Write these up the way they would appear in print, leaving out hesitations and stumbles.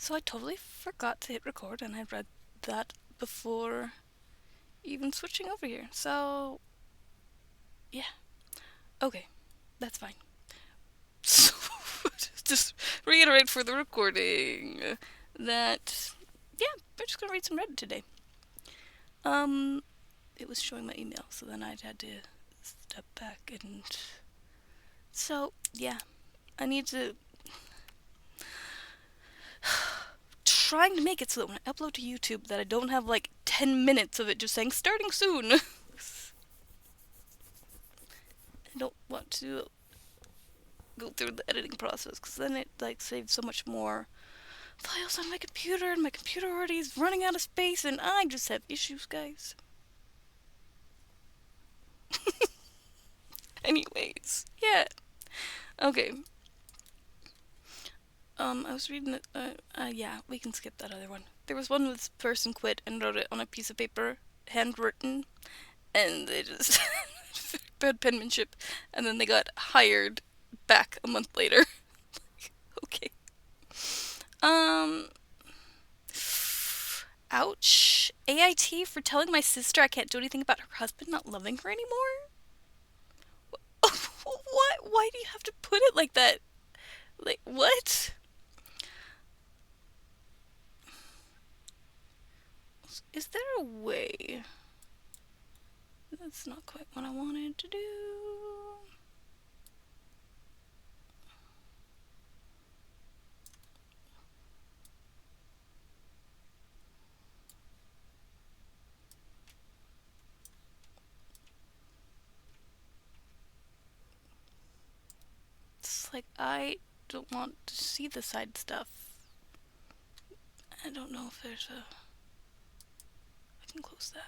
So I totally forgot to hit record, and I read that before even switching over here. So, yeah. Okay, that's fine. So, just reiterate for the recording that, yeah, we're just gonna read some Reddit today. It was showing my email, so then I had to step back and. So, yeah, I need to. Trying to make it so that when I upload to YouTube that I don't have like 10 minutes of it just saying starting soon. I don't want to go through the editing process because then it like saves so much more files on my computer, and my computer already is running out of space, and I just have issues, guys. Anyways, yeah. Okay. I was reading it. Yeah, we can skip that other one. There was one where this person quit and wrote it on a piece of paper, handwritten, and they just bad penmanship, and then they got hired back a month later. Okay. Um. Ouch. AIT for telling my sister I can't do anything about her husband not loving her anymore? What? Why do you have to put it like that? Like, what? Is there a way? That's not quite what I wanted to do. It's like, I don't want to see the side stuff. I don't know if there's a... I can close that.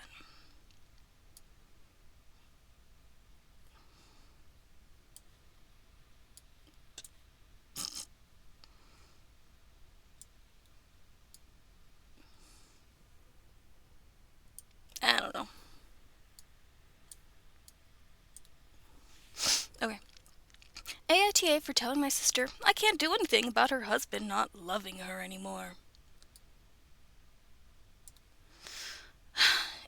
I don't know. Okay. AITA for telling my sister I can't do anything about her husband not loving her anymore.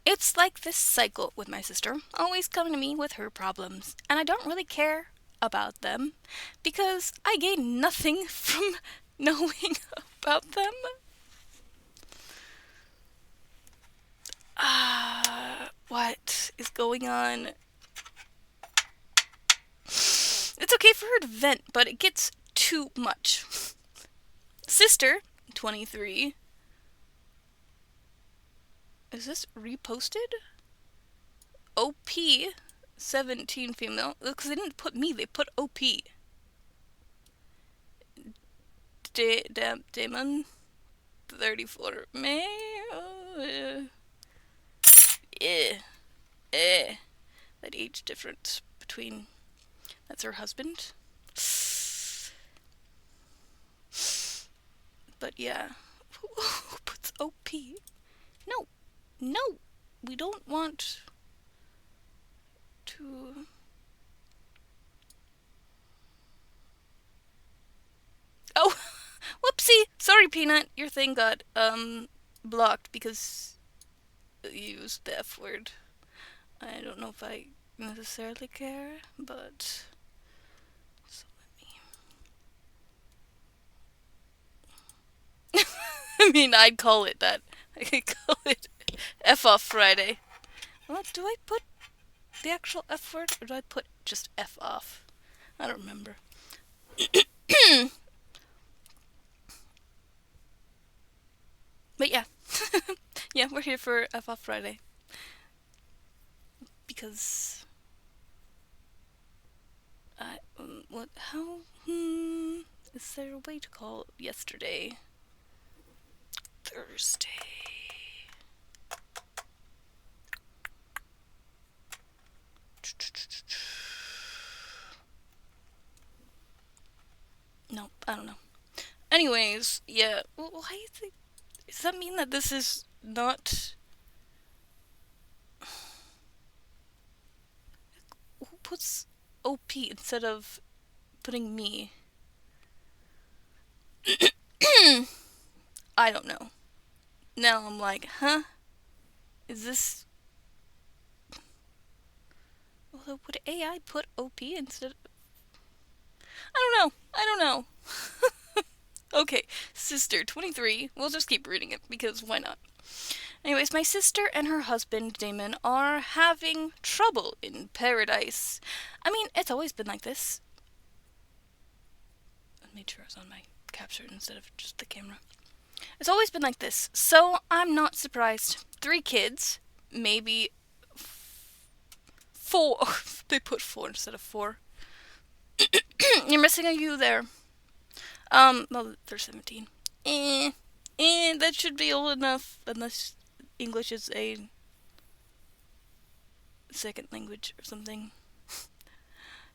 It's like this cycle with my sister, always coming to me with her problems, and I don't really care about them because I gain nothing from knowing about them. What is going on? It's okay for her to vent, but it gets too much. Sister, 23. Is this reposted? OP, 17 female. Because they didn't put me, they put OP. Damon, 34. May? That age difference between... That's her husband. But yeah. Who puts OP? No. No. We don't want to... Oh! Whoopsie! Sorry, Peanut. Your thing got, blocked because you used the F word. I don't know if I necessarily care, but... So let me... I mean, I'd call it that. I could call it F off Friday. What, do I put the actual F word, or do I put just F off? I don't remember. But yeah. Yeah, we're here for F off Friday. Because... what, how, is there a way to call yesterday? Thursday. Nope, I don't know. Anyways, yeah. Why is it... Does that mean that this is not... Who puts OP instead of putting me? I don't know. Now I'm like, huh? Is this. Although, would AI put OP instead of. I don't know. I don't know. Okay, sister, 23. We'll just keep reading it because why not? Anyways, my sister and her husband, Damon, are having trouble in paradise. I mean, it's always been like this. I made sure I was on my capture instead of just the camera. It's always been like this, so I'm not surprised. 3 kids, maybe 4. They put 4 instead of 4. You're missing a U there. Well, they're 17. That should be old enough, unless English is a second language or something.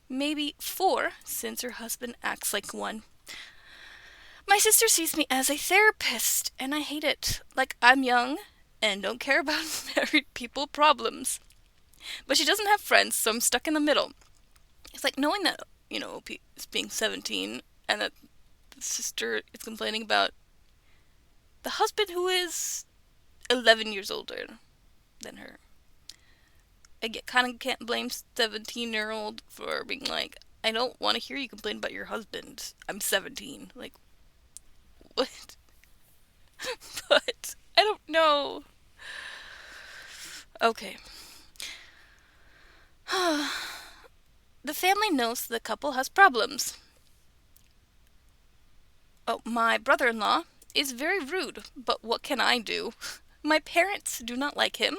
Maybe 4, since her husband acts like one. My sister sees me as a therapist, and I hate it. Like, I'm young and don't care about married people problems. But she doesn't have friends, so I'm stuck in the middle. It's like knowing that, is being 17 and that the sister is complaining about the husband who is 11 years older than her. I kind of can't blame 17-year-old for being like, I don't want to hear you complain about your husband. I'm 17. Like, what? But I don't know. Okay. The family knows the couple has problems. Oh, my brother-in-law is very rude, but what can I do? My parents do not like him.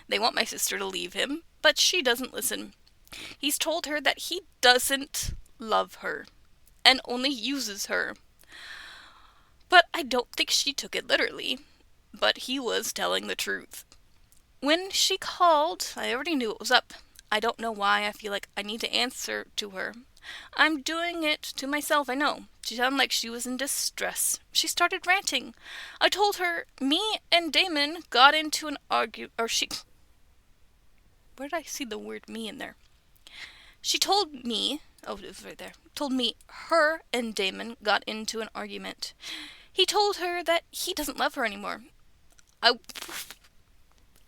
They want my sister to leave him, but she doesn't listen. He's told her that he doesn't love her and only uses her. But I don't think she took it literally. But he was telling the truth. When she called, I already knew it was up. I don't know why I feel like I need to answer to her. I'm doing it to myself, I know. She sounded like she was in distress. She started ranting. I told her me and Damon got into an she. Where did I see the word me in there? She told me, oh, it was right there. Told me her and Damon got into an argument. He told her that he doesn't love her anymore. I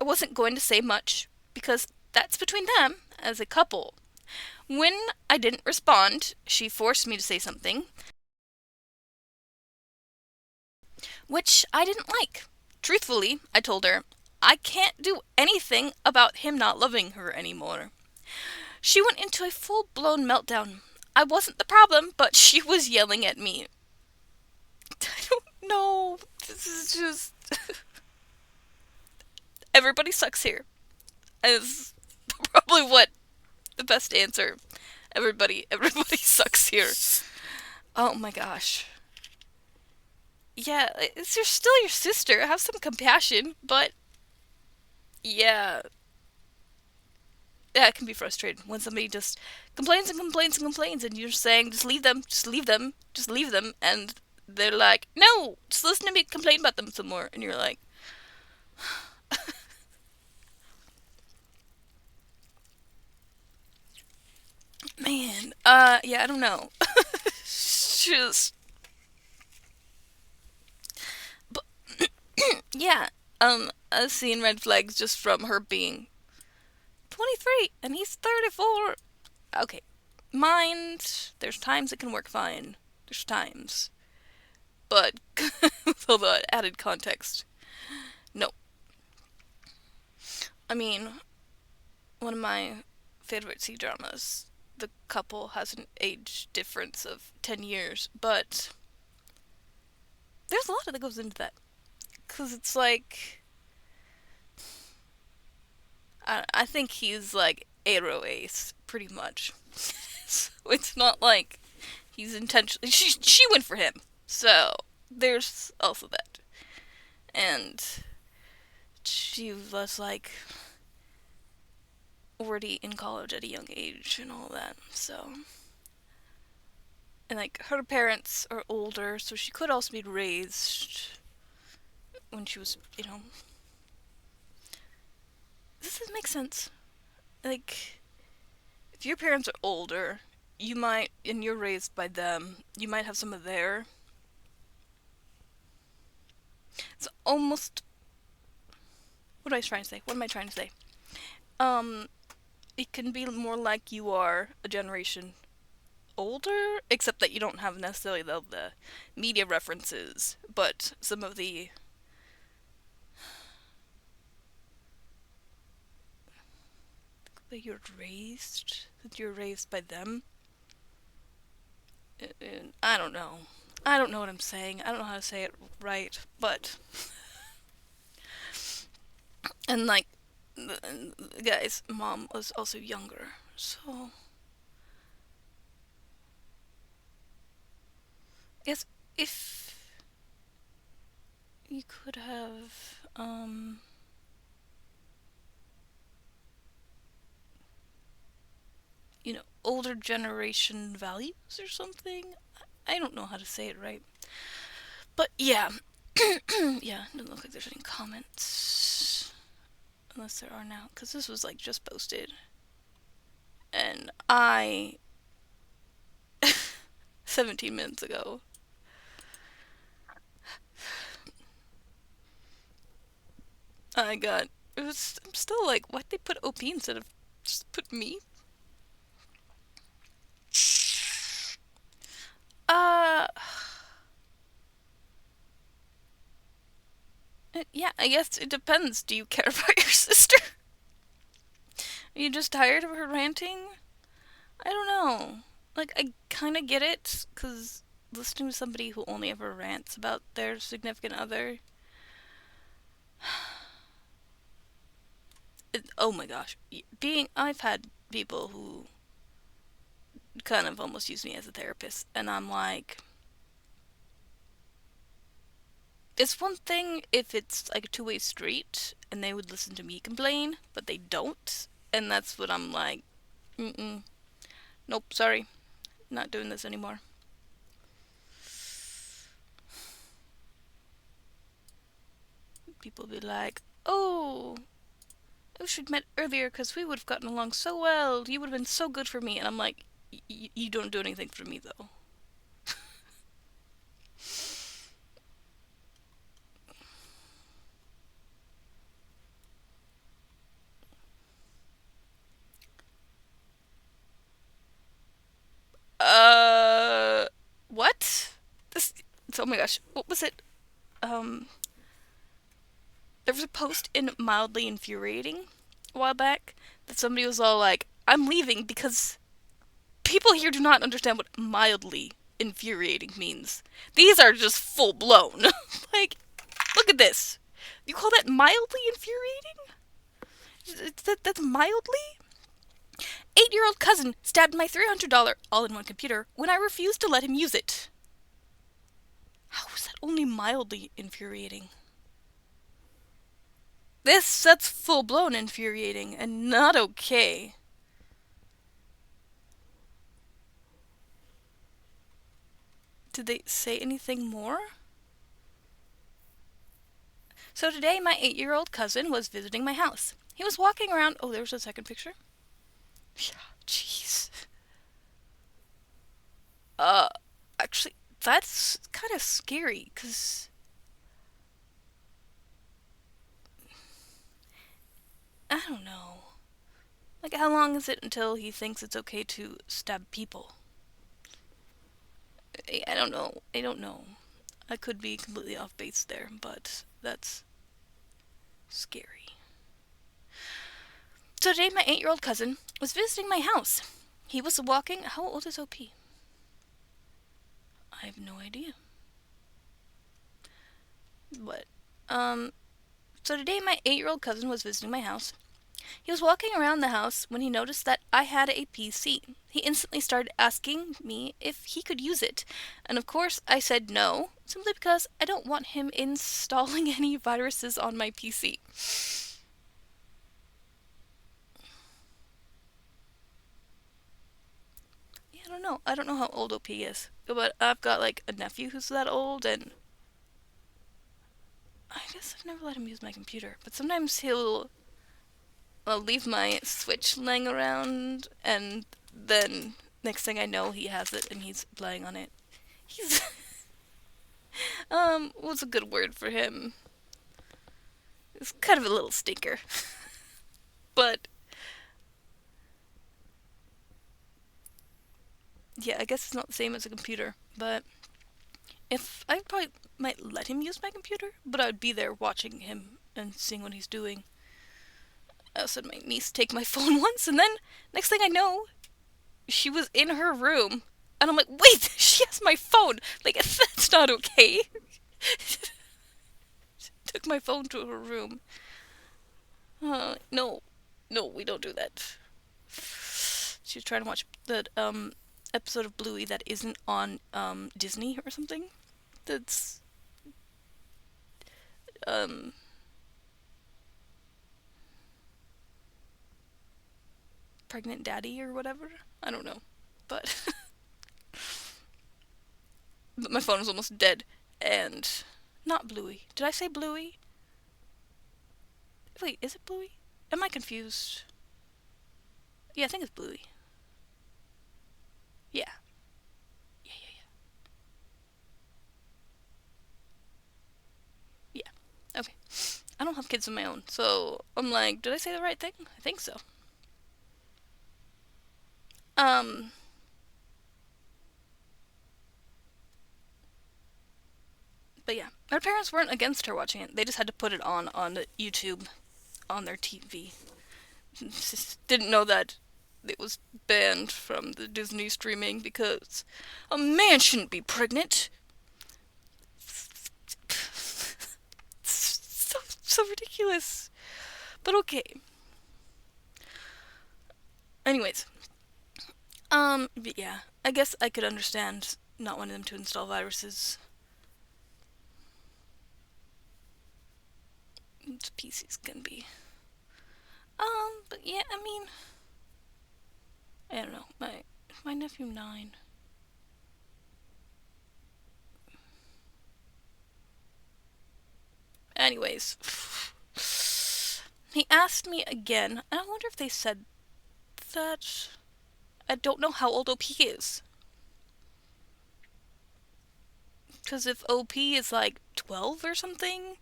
wasn't going to say much because that's between them as a couple. When I didn't respond, she forced me to say something, which I didn't like. Truthfully, I told her, I can't do anything about him not loving her anymore. She went into a full-blown meltdown. I wasn't the problem, but she was yelling at me. I don't know. This is just... Everybody sucks here. Is probably what the best answer. Everybody sucks here. Oh my gosh. Yeah, you're still your sister. Have some compassion, but yeah, it can be frustrating when somebody just complains and complains and complains, and you're saying, just leave them, just leave them, just leave them, and they're like, no, just listen to me complain about them some more, and you're like, man, yeah, I don't know. Just, but, yeah, I've seen red flags just from her being 23 and he's 34. Okay, mind, there's times it can work fine. There's times. But with all the added context, no. I mean, one of my favorite C dramas, the couple has an age difference of 10 years, but there's a lot that goes into that. Because it's like, I think he's like Aero Ace, pretty much. So it's not like he's intentionally. She went for him. So there's also that. And she was like already in college at a young age and all that. So. And like her parents are older, so she could also be raised when she was, Does this make sense? Like, if your parents are older, you might, and you're raised by them, you might have some of their almost, what am I trying to say? What am I trying to say? Um, it can be more like you are a generation older, except that you don't have necessarily the media references, but some of the that you're raised by them. I don't know. I don't know what I'm saying. I don't know how to say it right, but and like the guy's mom was also younger, so I guess if you could have older generation values or something. I don't know how to say it right. But yeah. Yeah, doesn't look like there's any comments. Unless there are now. Because this was like just posted. And 17 minutes ago. I got. I'm still like, why'd they put OP instead of just put me? Uh. Yeah, I guess it depends. Do you care about your sister? Are you just tired of her ranting? I don't know. Like, I kind of get it, because listening to somebody who only ever rants about their significant other. Oh my gosh. I've had people who kind of almost use me as a therapist, and I'm like, it's one thing if it's like a two-way street and they would listen to me complain, but they don't, and that's what I'm like, mm-mm. Nope, sorry. Not doing this anymore. People be like, oh, we should met earlier because we would have gotten along so well. You would have been so good for me. And I'm like, you don't do anything for me though. Uh, what? This. Oh my gosh, what was it? Um, there was a post in Mildly Infuriating a while back that somebody was all like, I'm leaving because people here do not understand what mildly infuriating means. These are just full blown. Like, look at this. You call that mildly infuriating? That's mildly? 8-year-old cousin stabbed my $300 all-in-one computer when I refused to let him use it. How is that only mildly infuriating? That's full-blown infuriating and not okay. Did they say anything more? So today my 8-year-old cousin was visiting my house. He was walking around. Oh, there's a second picture. Yeah, jeez. Uh, actually, that's kind of scary, because I don't know. Like, how long is it until he thinks it's okay to stab people? I don't know. I don't know. I could be completely off base there, but that's scary. So today, my 8-year-old cousin was visiting my house. He was walking. How old is OP? I have no idea. But, so today, my 8-year-old cousin was visiting my house. He was walking around the house when he noticed that I had a PC. He instantly started asking me if he could use it, and of course I said no, simply because I don't want him installing any viruses on my PC. Yeah, I don't know. I don't know how old OP is, but I've got like a nephew who's that old, and I guess I've never let him use my computer, but sometimes he'll leave my Switch laying around, and then next thing I know, he has it and he's playing on it. He's what's a good word for him? It's kind of a little stinker. But yeah, I guess it's not the same as a computer. But if I probably might let him use my computer, but I would be there watching him and seeing what he's doing. I also had my niece take my phone once, and then next thing I know, she was in her room, and I'm like, wait, she has my phone. Like, that's not okay. Took my phone to her room. No, no, we don't do that. She was trying to watch the episode of Bluey that isn't on Disney or something. That's um pregnant daddy or whatever. I don't know, but but my phone was almost dead, and not Bluey. Did I say Bluey? Wait, is it Bluey? Am I confused? Yeah, I think it's Bluey. Yeah. Yeah, yeah, yeah. Yeah. Okay. I don't have kids of my own, so I'm like, did I say the right thing? I think so. Um, but yeah, our parents weren't against her watching it. They just had to put it on the YouTube on their TV. Just didn't know that it was banned from the Disney streaming because a man shouldn't be pregnant. So ridiculous. But okay. Anyways, but yeah, I guess I could understand not wanting them to install viruses. PCs can be. But yeah, I mean, I don't know. My nephew 9. Anyways, he asked me again, and I wonder if they said that. I don't know how old OP is. Because if OP is like 12 or something,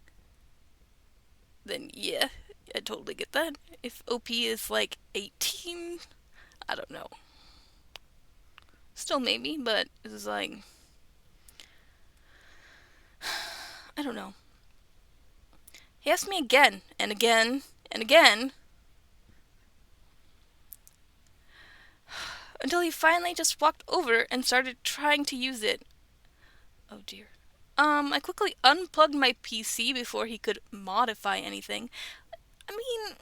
then yeah, I totally get that. If OP is like 18, I don't know. Still maybe, but it's like, I don't know. He asked me again and again and again until he finally just walked over and started trying to use it. Oh dear. I quickly unplugged my PC before he could modify anything. I mean,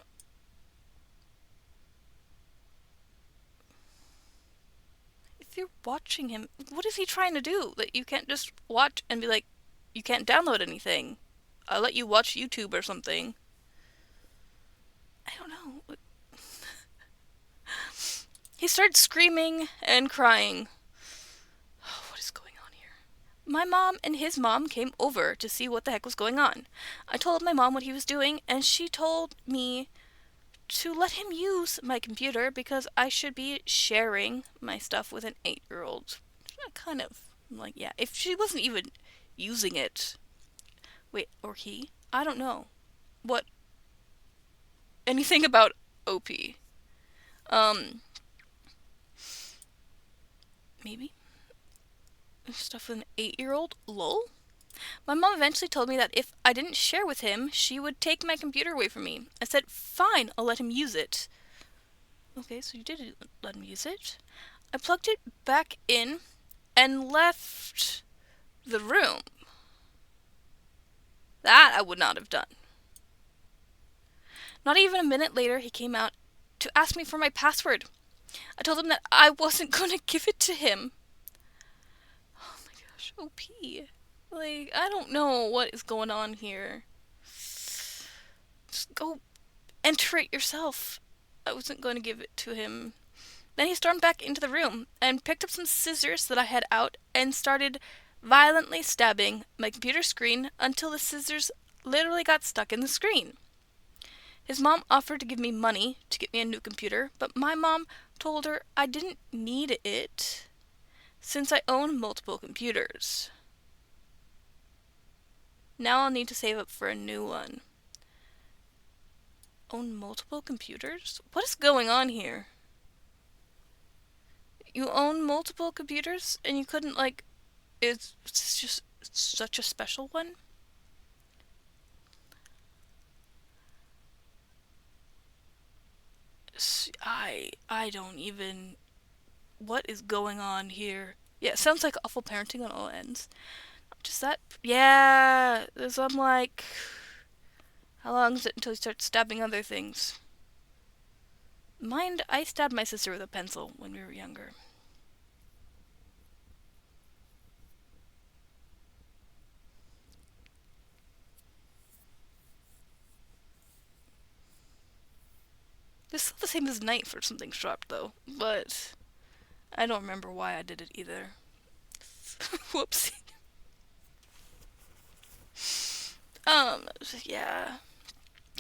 if you're watching him, what is he trying to do? That you can't just watch and be like, you can't download anything. I'll let you watch YouTube or something. I don't know. He started screaming and crying. Oh, what is going on here? My mom and his mom came over to see what the heck was going on. I told my mom what he was doing, and she told me to let him use my computer because I should be sharing my stuff with an 8-year-old. Kind of like, yeah, if she wasn't even using it. Wait, or he? I don't know. What? Anything about OP? Um, maybe? Stuff with an 8-year-old? Lol? My mom eventually told me that if I didn't share with him, she would take my computer away from me. I said, fine, I'll let him use it. Okay, so you did let him use it. I plugged it back in and left the room. That I would not have done. Not even a minute later, he came out to ask me for my password. I told him that I wasn't going to give it to him. Oh my gosh, OP. Like, I don't know what is going on here. Just go enter it yourself. I wasn't going to give it to him. Then he stormed back into the room and picked up some scissors that I had out and started violently stabbing my computer screen until the scissors literally got stuck in the screen. His mom offered to give me money to get me a new computer, but my mom told her I didn't need it since I own multiple computers. Now I'll need to save up for a new one. Own multiple computers? What is going on here? You own multiple computers and you couldn't, like, it's just such a special one? I don't even... What is going on here? Yeah, it sounds like awful parenting on all ends. Just that... Yeah, so I'm like... How long is it until you start stabbing other things? Mind, I stabbed my sister with a pencil when we were younger. It's still the same as knife or something sharp, though. But I don't remember why I did it either. Whoopsie. Yeah.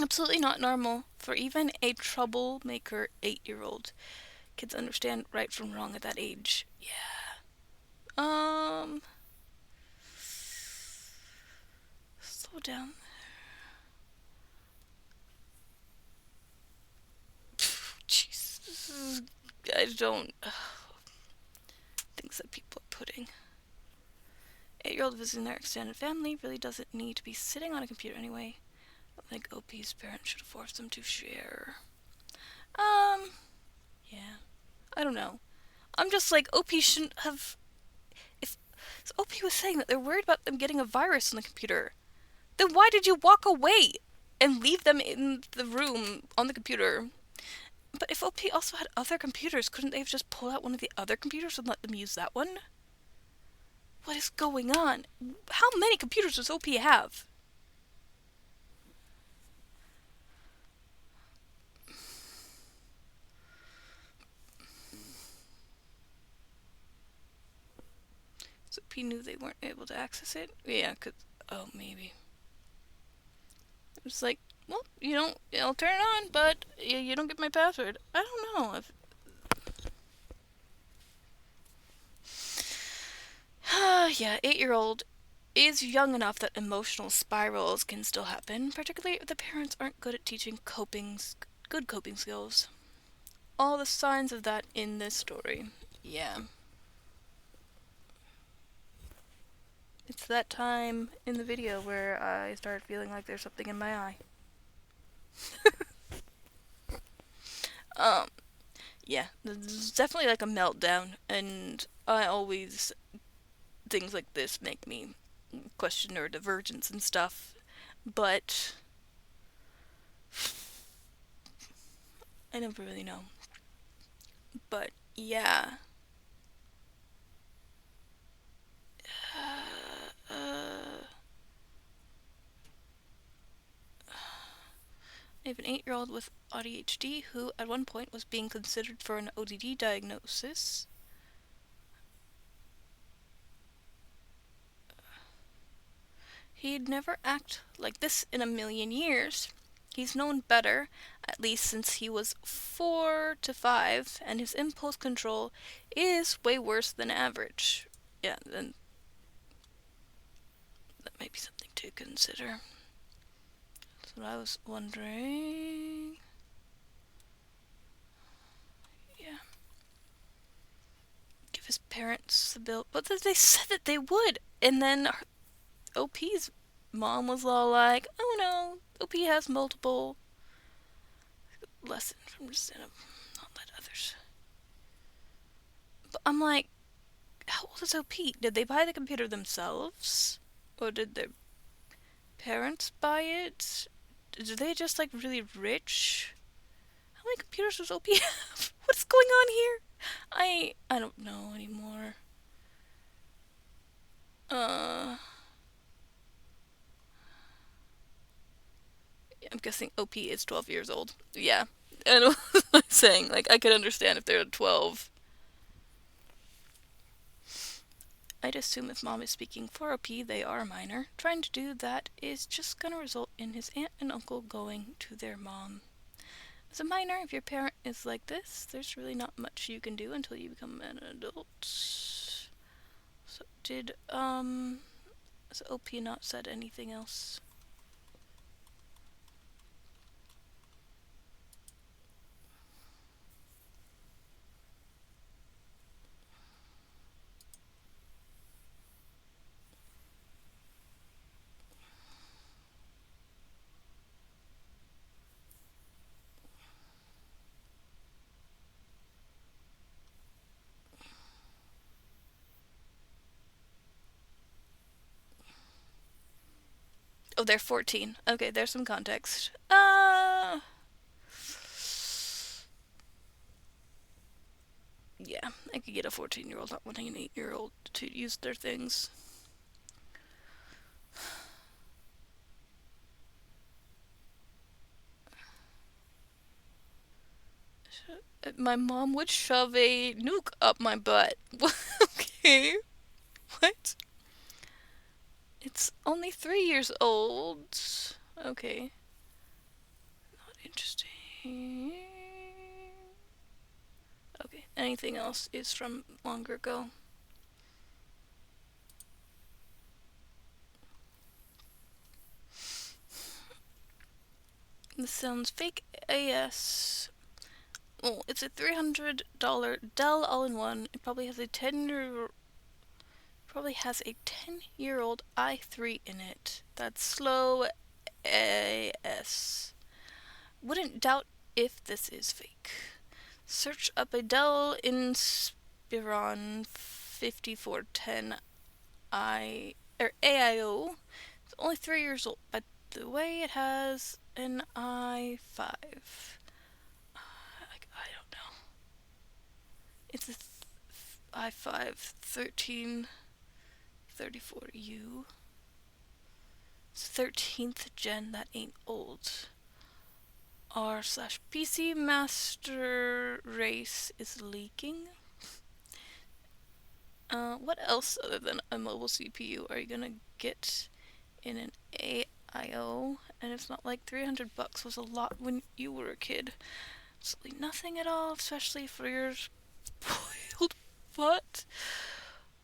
Absolutely not normal for even a troublemaker 8-year-old. Kids understand right from wrong at that age. Yeah. Slow down. Jesus. I don't... things that people are putting. 8-year-old visiting their extended family really doesn't need to be sitting on a computer anyway. I think OP's parents should have forced them to share. Yeah. I don't know. I'm just like, OP shouldn't have... If so OP was saying that they're worried about them getting a virus on the computer, then why did you walk away and leave them in the room on the computer? But if OP also had other computers, couldn't they have just pulled out one of the other computers and let them use that one? What is going on? How many computers does OP have? So OP knew they weren't able to access it? Yeah, cause... Oh, maybe. It's like, well, you don't... I'll turn it on, but you don't get my password. I don't know. Yeah, 8-year-old is young enough that emotional spirals can still happen, particularly if the parents aren't good at teaching good coping skills. All the signs of that in this story. Yeah. It's that time in the video where I start feeling like there's something in my eye. um, yeah, there's definitely like a meltdown, and I always... things like this make me question neurodivergence and stuff, but I never really know. But yeah. I have an 8-year-old with ADHD who at one point was being considered for an ODD diagnosis. He'd never act like this in a million years. He's known better, at least since he was 4 to 5, and his impulse control is way worse than average. Yeah, then that might be something to consider. That's what I was wondering. Yeah. Give his parents the bill. But they said that they would. And then OP's mom was all like, oh no, OP has multiple. Lesson from just not let others. But I'm like, how old is OP? Did they buy the computer themselves? Or did their parents buy it? Are they just like really rich? How many computers does OP have? What's going on here? I don't know anymore. I'm guessing OP is 12 years old. Yeah. And what I'm saying, like, I could understand if they're 12. I'd assume if mom is speaking for OP, they are a minor. Trying to do that is just gonna result in his aunt and uncle going to their mom. As a minor, if your parent is like this, there's really not much you can do until you become an adult. So has OP not said anything else? Oh, they're 14. Okay, there's some context. Yeah, I could get a 14-year-old not wanting an 8-year-old to use their things. My mom would shove a nuke up my butt. Okay, what? It's only 3 years old. Okay, not interesting. Okay, anything else is from longer ago. This sounds fake AS. Oh, it's a $300 Dell all-in-one. It probably has a 10-year-old i3 in it. That's slow AS. Wouldn't doubt if this is fake. Search up a Dell Inspiron 5410 AIO. It's only 3 years old, but the way it has an i5. I don't know. It's a i5 1334U. It's 13th gen, that ain't old. R/PC Master Race is leaking. What else other than a mobile CPU are you gonna get in an AIO? And it's not like $300 was a lot when you were a kid. Absolutely nothing at all, especially for your spoiled butt.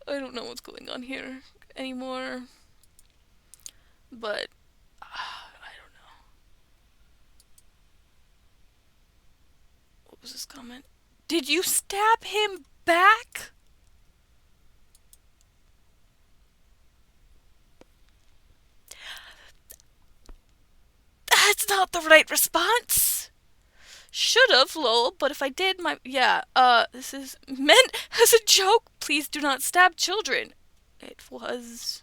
I don't know what's going on here anymore, but I don't know. What was this comment? Did you stab him back? That's not the right response. Should've, lol, but if I did, this is meant as a joke. Please do not stab children. It was.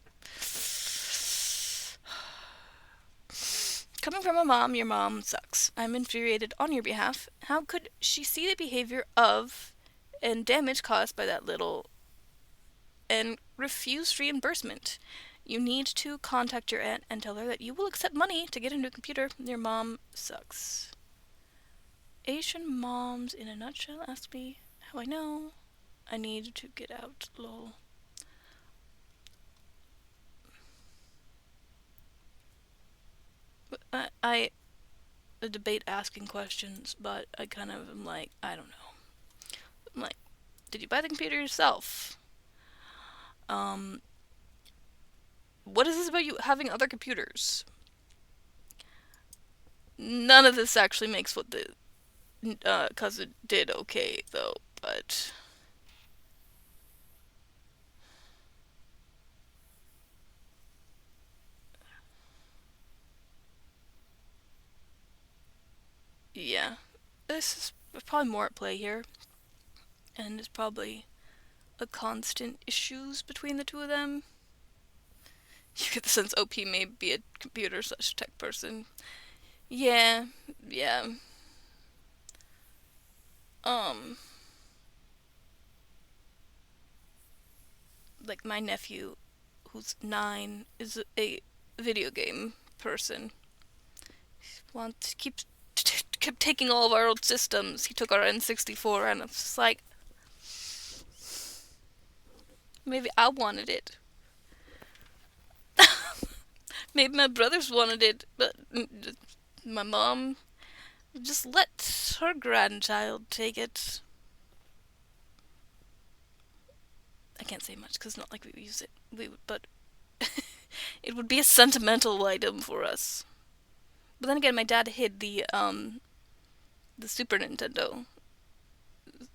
Coming from a mom, your mom sucks. I'm infuriated on your behalf. How could she see the behavior of and damage caused by that little and refuse reimbursement? You need to contact your aunt and tell her that you will accept money to get a new computer. Your mom sucks. Asian moms in a nutshell. Ask me how I know. I need to get out, lol. I debate asking questions, but I kind of am like, I don't know. I'm like, did you buy the computer yourself? What is this about you having other computers? None of this actually makes what the cousin did okay, though, but. Yeah. This is probably more at play here. And it's probably a constant issues between the two of them. You get the sense OP may be a computer/tech person. Yeah. Like my nephew, who's 9, is a video game person. Kept taking all of our old systems. He took our N64, and it's just like, maybe I wanted it. Maybe my brothers wanted it, but my mom just let her grandchild take it. I can't say much because it's not like we use it. But it would be a sentimental item for us. But then again, my dad hid the Super Nintendo,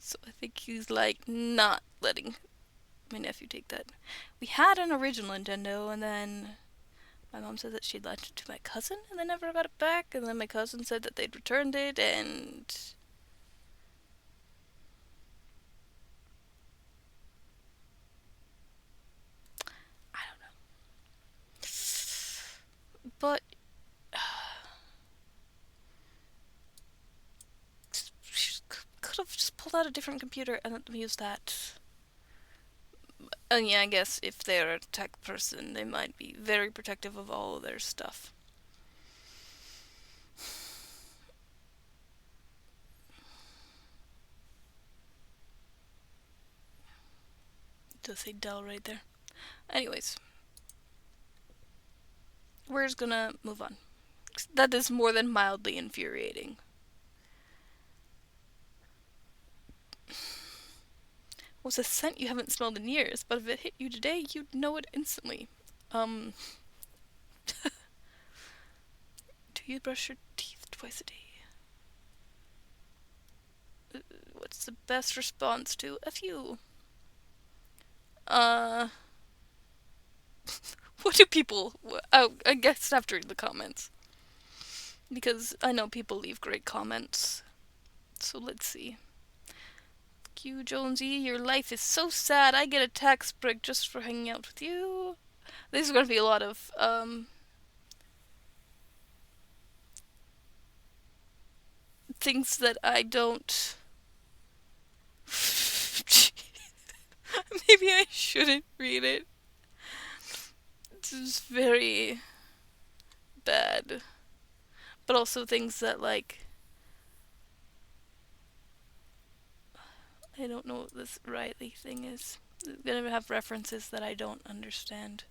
so I think he's like not letting my nephew take that. We had an original Nintendo, and then my mom said that she'd lent it to my cousin, and they never got it back. And then my cousin said that they'd returned it, and I don't know. but could have just pulled out a different computer and let them use that. And yeah, I guess if they're a tech person, they might be very protective of all of their stuff. It does say Dell right there. Anyways, we're just gonna move on. That is more than mildly infuriating. Was a scent you haven't smelled in years, but if it hit you today, you'd know it instantly. Um, do you brush your teeth twice a day? What's the best response to a few? Uh, what do people? Oh, I guess I have to read the comments because I know people leave great comments. So let's see. Q Jonesy, your life is so sad. I get a tax break just for hanging out with you. This is gonna be a lot of things that I don't. Maybe I shouldn't read it. This is very bad. But also things that, like, I don't know what this Riley thing is. It's gonna have references that I don't understand.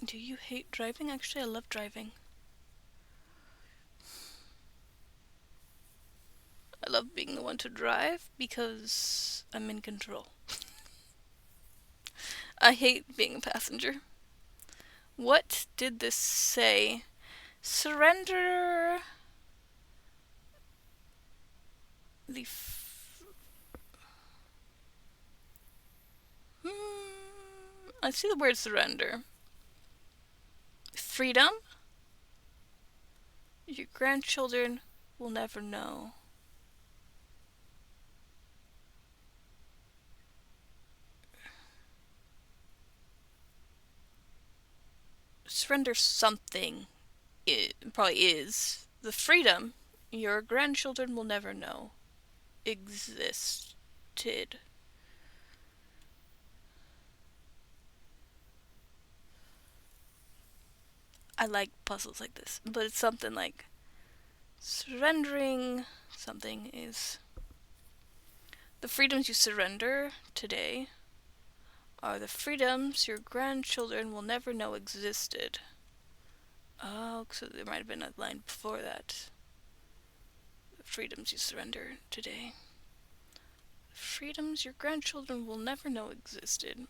Do you hate driving? Actually, I love driving. I love being the one to drive because I'm in control. I hate being a passenger. What did this say? Surrender the I see the word surrender. Freedom? Your grandchildren will never know. Surrender something. It probably is. The freedom your grandchildren will never know existed. I like puzzles like this, but it's something like surrendering something is the freedoms you surrender today are the freedoms your grandchildren will never know existed. Oh, so there might have been a line before that. The freedoms you surrender today. The freedoms your grandchildren will never know existed.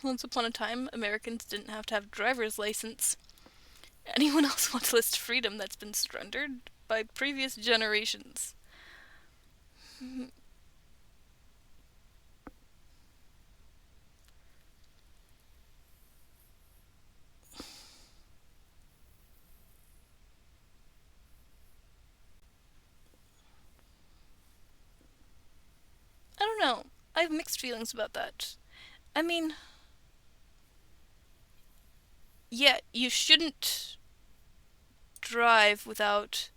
Once upon a time, Americans didn't have to have a driver's license. Anyone else want to list freedom that's been surrendered by previous generations? I don't know. I have mixed feelings about that. I mean, yeah, you shouldn't drive without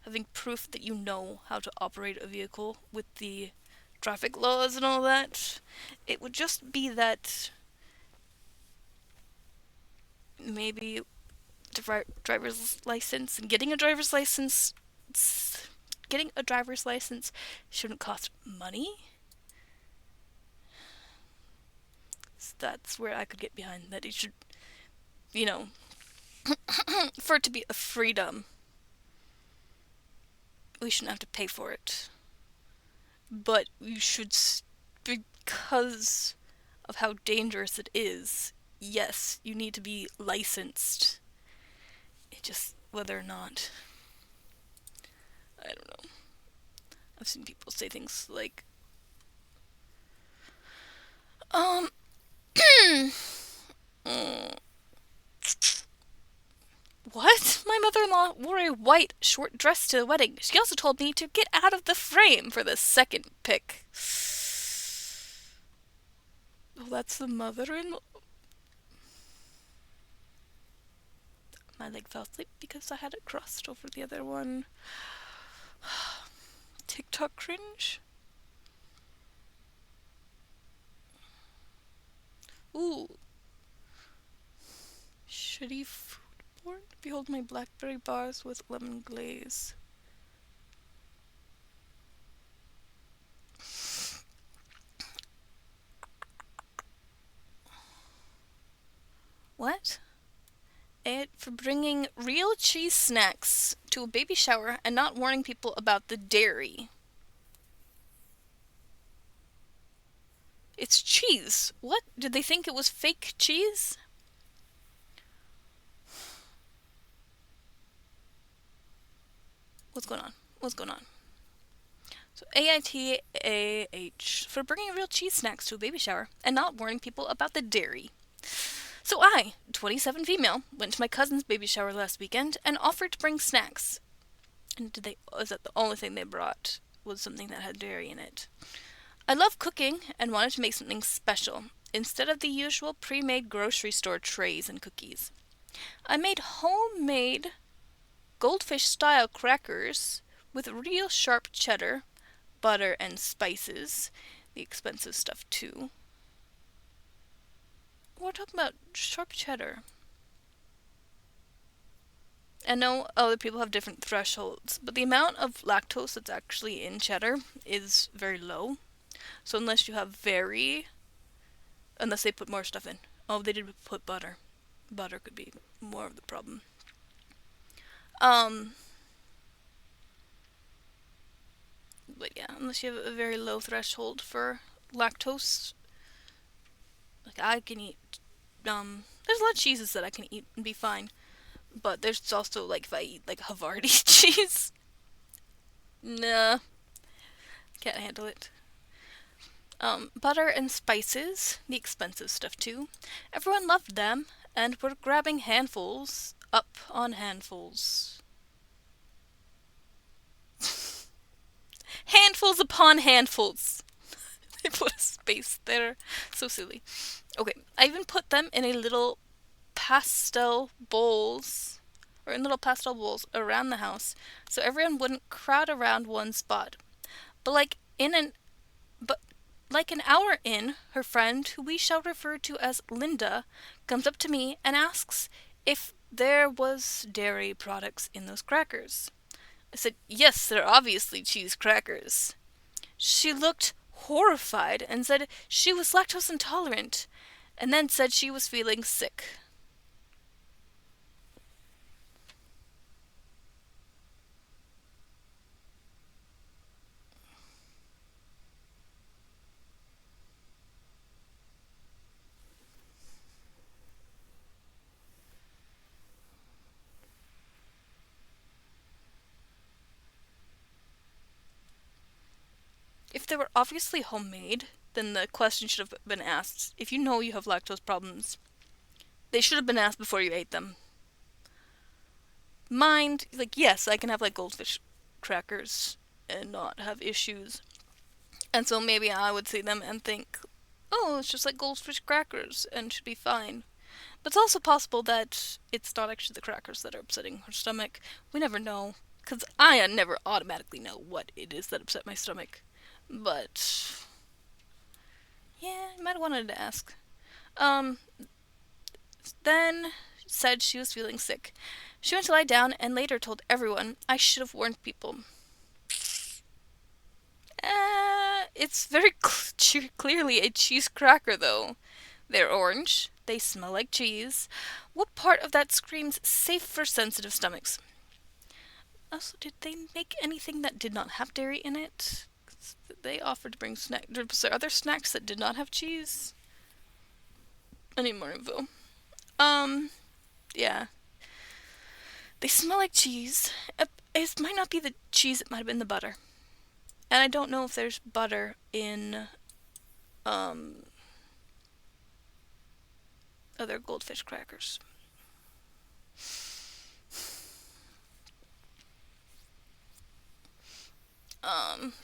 having proof that you know how to operate a vehicle with the traffic laws and all that. It would just be that maybe driver's license and getting a driver's license shouldn't cost money. So that's where I could get behind that. It should, you know, for it to be a freedom, we shouldn't have to pay for it. But you should, because of how dangerous it is, yes, you need to be licensed. It just, whether or not, I don't know. I've seen people say things like, What? My mother-in-law wore a white short dress to the wedding. She also told me to get out of the frame for the second pick. Oh, that's the mother-in-law. My leg fell asleep because I had it crossed over the other one. TikTok cringe? Ooh. Shitty food porn? Behold my blackberry bars with lemon glaze. What? It for bringing real cheese snacks to a baby shower and not warning people about the dairy. It's cheese. What? Did they think it was fake cheese? What's going on? What's going on? So AITAH for bringing real cheese snacks to a baby shower and not warning people about the dairy. So I, 27 female, went to my cousin's baby shower last weekend and offered to bring snacks. And was that the only thing they brought was something that had dairy in it? I love cooking and wanted to make something special instead of the usual pre-made grocery store trays and cookies. I made homemade goldfish-style crackers with real sharp cheddar, butter, and spices. The expensive stuff, too. We're talking about sharp cheddar. I know other people have different thresholds, but the amount of lactose that's actually in cheddar is very low. So unless they put more stuff in. Oh, they did put butter. Butter could be more of the problem. But yeah, unless you have a very low threshold for lactose, like I can eat, there's a lot of cheeses that I can eat and be fine. But there's also, like, if I eat, like, Havarti cheese, nah, can't handle it. Butter and spices, the expensive stuff too. Everyone loved them, and were grabbing handfuls, up on handfuls. Handfuls upon handfuls. They put a space there. So silly. Okay, I even put them in little pastel bowls around the house so everyone wouldn't crowd around one spot. But like an hour in, her friend, who we shall refer to as Linda, comes up to me and asks if there was dairy products in those crackers. I said, yes, they're obviously cheese crackers. She looked horrified and said she was lactose intolerant, and then said she was feeling sick. If they were obviously homemade, then the question should have been asked. If you know you have lactose problems, they should have been asked before you ate them. Yes, I can have, like, goldfish crackers and not have issues. And so maybe I would see them and think, oh, it's just like goldfish crackers and should be fine. But it's also possible that it's not actually the crackers that are upsetting her stomach. We never know. Because I never automatically know what it is that upset my stomach. But yeah, I might have wanted to ask. Um, then said she was feeling sick. She went to lie down and later told everyone I should have warned people. It's very clearly a cheese cracker, though. They're orange. They smell like cheese. What part of that screams safe for sensitive stomachs? Also, did they make anything that did not have dairy in it? They offered to bring snacks. Was there other snacks that did not have cheese? I need more info. Yeah. They smell like cheese. It might not be the cheese, it might have been the butter. And I don't know if there's butter in, other goldfish crackers.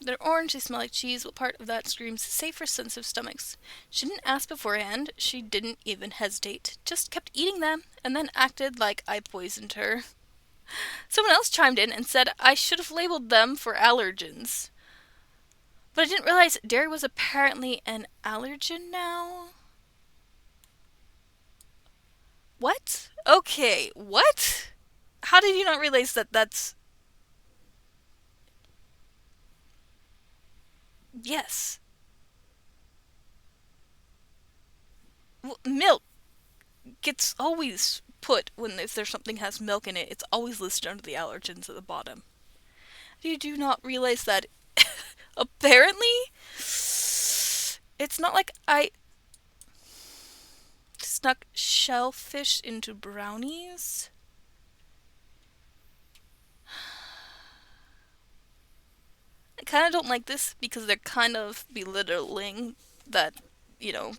They're orange, they smell like cheese. What part of that screams safe for sensitive stomachs? She didn't ask beforehand. She didn't even hesitate. Just kept eating them and then acted like I poisoned her. Someone else chimed in and said I should have labeled them for allergens. But I didn't realize dairy was apparently an allergen now. What? Okay, what? How did you not realize that that's... Yes. Milk gets always put when if there's something has milk in it, it's always listed under the allergens at the bottom. You do not realize that apparently it's not like I snuck shellfish into brownies. I kind of don't like this because they're kind of belittling that,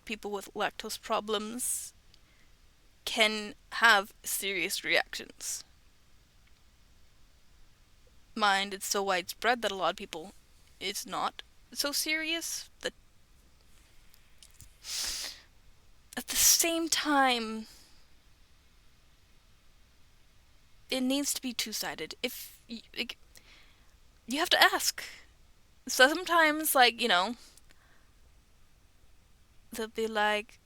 people with lactose problems can have serious reactions. Mind, it's so widespread that a lot of people, it's not so serious. That at the same time, it needs to be two-sided. If you have to ask. So sometimes, they'll be like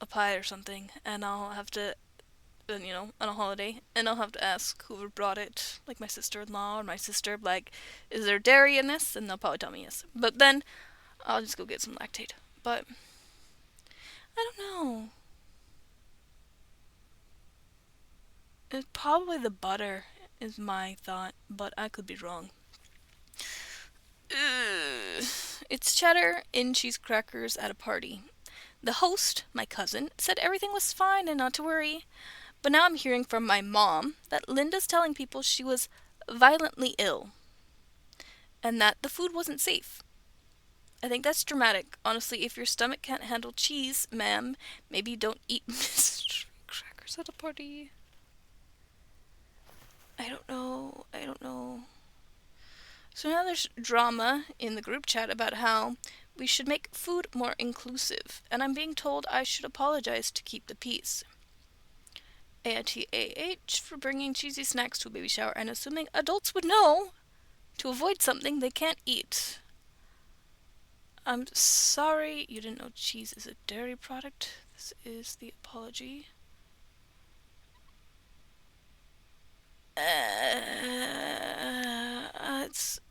a pie or something, and I'll have to, on a holiday, and I'll have to ask whoever brought it, like my sister-in-law or my sister, like, is there dairy in this? And they'll probably tell me yes. But then I'll just go get some lactate. But I don't know. It's probably the butter is my thought, but I could be wrong. Ugh. It's cheddar in cheese crackers at a party. The host, my cousin, said everything was fine and not to worry. But now I'm hearing from my mom that Linda's telling people she was violently ill and that the food wasn't safe. I think that's dramatic. Honestly, if your stomach can't handle cheese, ma'am, maybe don't eat mystery crackers at a party. I don't know. So now there's drama in the group chat about how we should make food more inclusive, and I'm being told I should apologize to keep the peace. AITAH for bringing cheesy snacks to a baby shower and assuming adults would know to avoid something they can't eat. I'm sorry you didn't know cheese is a dairy product. This is the apology.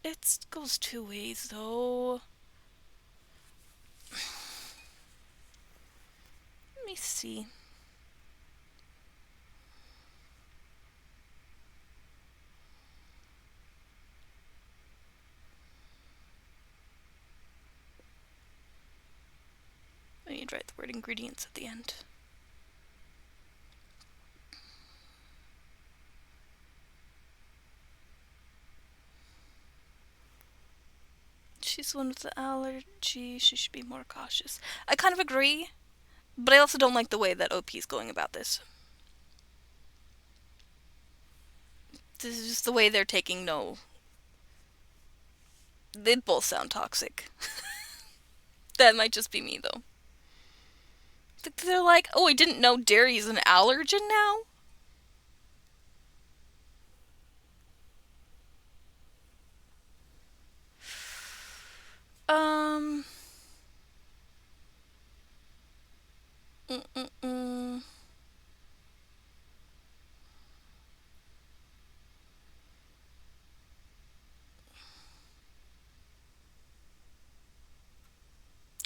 It goes two ways though. Let me see. I need to write the word ingredients at the end. She's the one with the allergy. She should be more cautious. I kind of agree, but I also don't like the way that OP is going about this. This is just the way they're taking no. They both sound toxic. That might just be me, though. They're like, oh, I didn't know dairy is an allergen now? Um. Mm-mm-mm.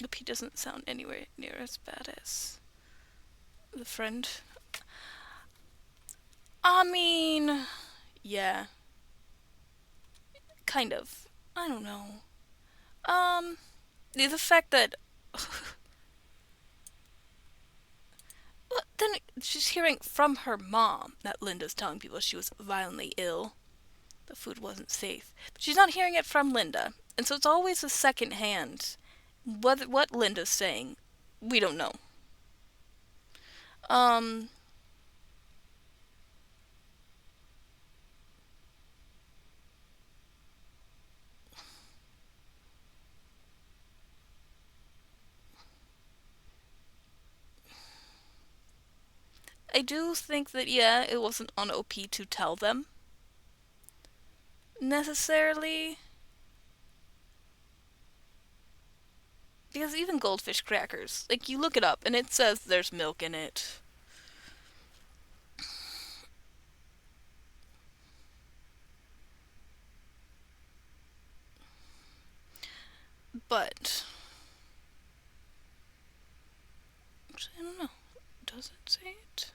Hope he doesn't sound anywhere near as bad as the friend. I mean, yeah. Kind of. I don't know. The fact that... Well, then she's hearing from her mom that Linda's telling people she was violently ill. The food wasn't safe. But she's not hearing it from Linda. And so it's always a second hand. What Linda's saying, we don't know. Um, I do think that, yeah, it wasn't on OP to tell them necessarily. Because even goldfish crackers, like, you look it up and it says there's milk in it. But, actually, I don't know. Does it say it?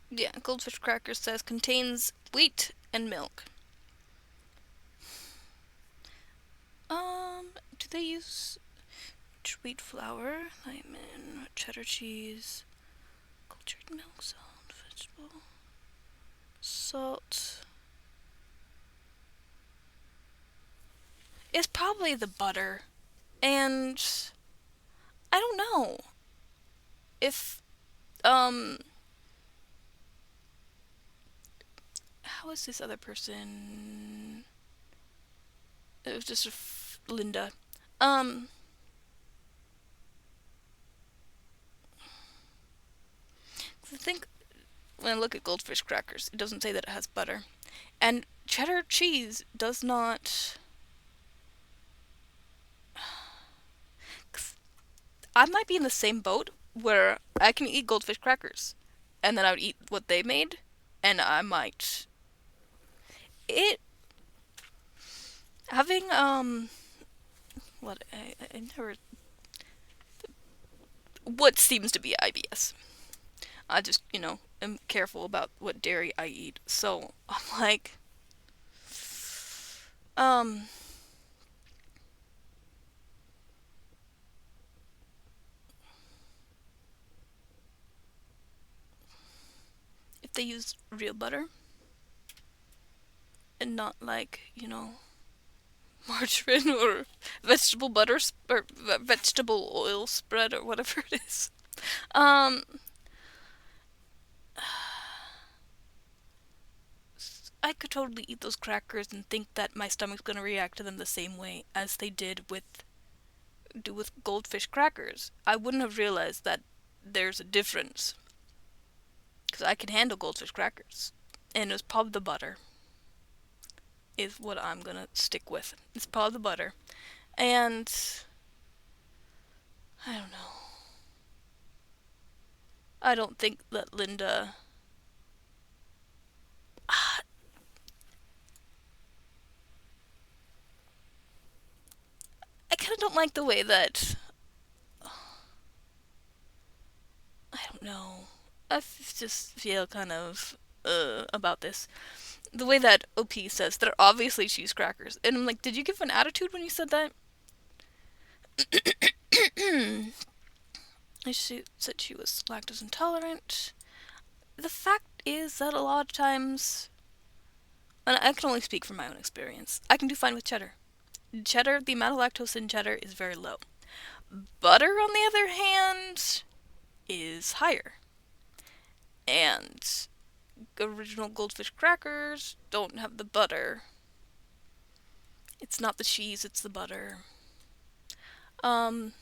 Yeah, goldfish crackers says contains wheat and milk. Do they use wheat flour, lemon, cheddar cheese, cultured milk, salt, vegetable, salt? It's probably the butter. And I don't know if how is this other person? It was just Linda. Um, I think when I look at goldfish crackers, it doesn't say that it has butter, and cheddar cheese does not. I might be in the same boat where I can eat goldfish crackers, and then I would eat what they made, and I might. It having what I never what seems to be IBS. I just, am careful about what dairy I eat. So I'm like, um, if they use real butter and not like, margarine or vegetable butter or vegetable oil spread or whatever it is. Um, I could totally eat those crackers and think that my stomach's gonna react to them the same way as they do with goldfish crackers. I wouldn't have realized that there's a difference because I can handle goldfish crackers, and it was probably the butter is what I'm gonna stick with. It's probably the butter, and I don't know. I don't think that Linda. I kind of don't like the way that. I don't know. Just feel kind of about this. The way that OP says they're obviously cheese crackers, and I'm like, did you give an attitude when you said that? She said she was lactose intolerant. The fact is that a lot of times, and I can only speak from my own experience, I can do fine with cheddar. Cheddar, the amount of lactose in cheddar is very low. Butter, on the other hand, is higher. And original goldfish crackers don't have the butter. It's not the cheese, it's the butter. But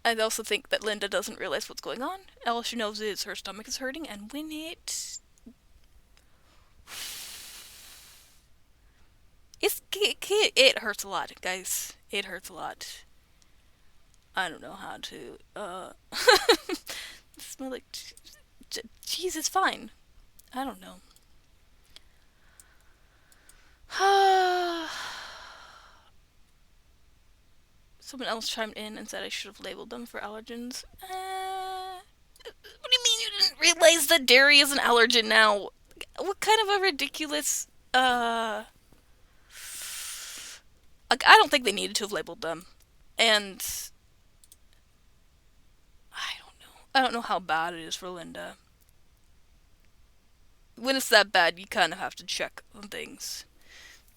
I also think that Linda doesn't realize what's going on. All she knows is her stomach is hurting, and when it hurts a lot, guys. It hurts a lot. I don't know how to. Smell like cheese is fine. I don't know. Someone else chimed in and said I should have labeled them for allergens. What do you mean you didn't realize that dairy is an allergen now? What kind of a ridiculous. Like, I don't think they needed to have labeled them. And. I don't know. I don't know how bad it is for Linda. When it's that bad, you kind of have to check on things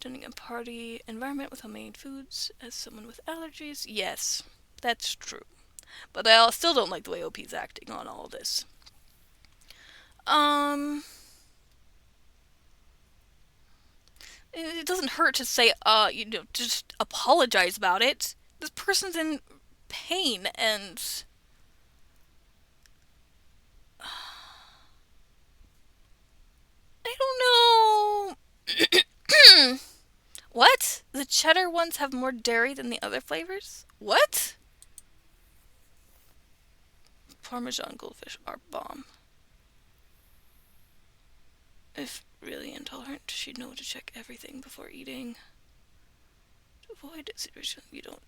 attending a party environment with homemade foods as someone with allergies. Yes, that's true. But I still don't like the way OP's acting on all this. It doesn't hurt to say, just apologize about it. This person's in pain and I don't know. What? The cheddar ones have more dairy than the other flavors? What? Parmesan goldfish are bomb. If really intolerant, she'd know to check everything before eating. To avoid a situation you don't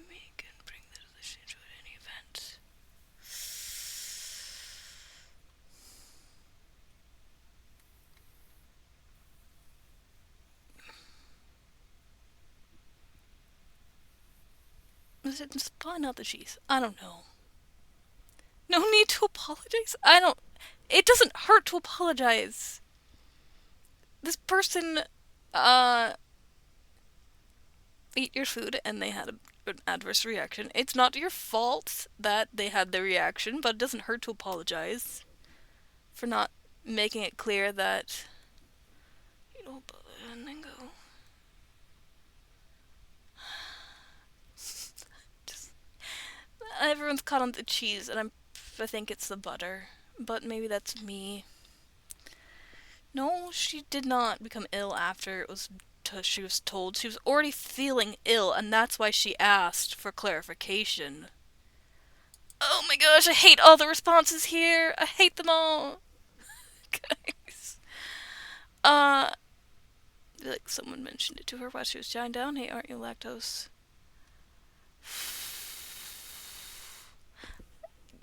make and bring the delicious into any event. Is it spawning out the cheese? I don't know. No need to apologize? It doesn't hurt to apologize. This person, ate your food and they had an adverse reaction. It's not your fault that they had the reaction, but it doesn't hurt to apologize for not making it clear that you know, and then go. Just, everyone's caught on the cheese, and I think it's the butter, but maybe that's me. No, she did not become ill after she was told. She was already feeling ill, and that's why she asked for clarification. Oh my gosh, I hate all the responses here. I hate them all. Guys. Like someone mentioned it to her while she was chowing down. Hey, aren't you lactose?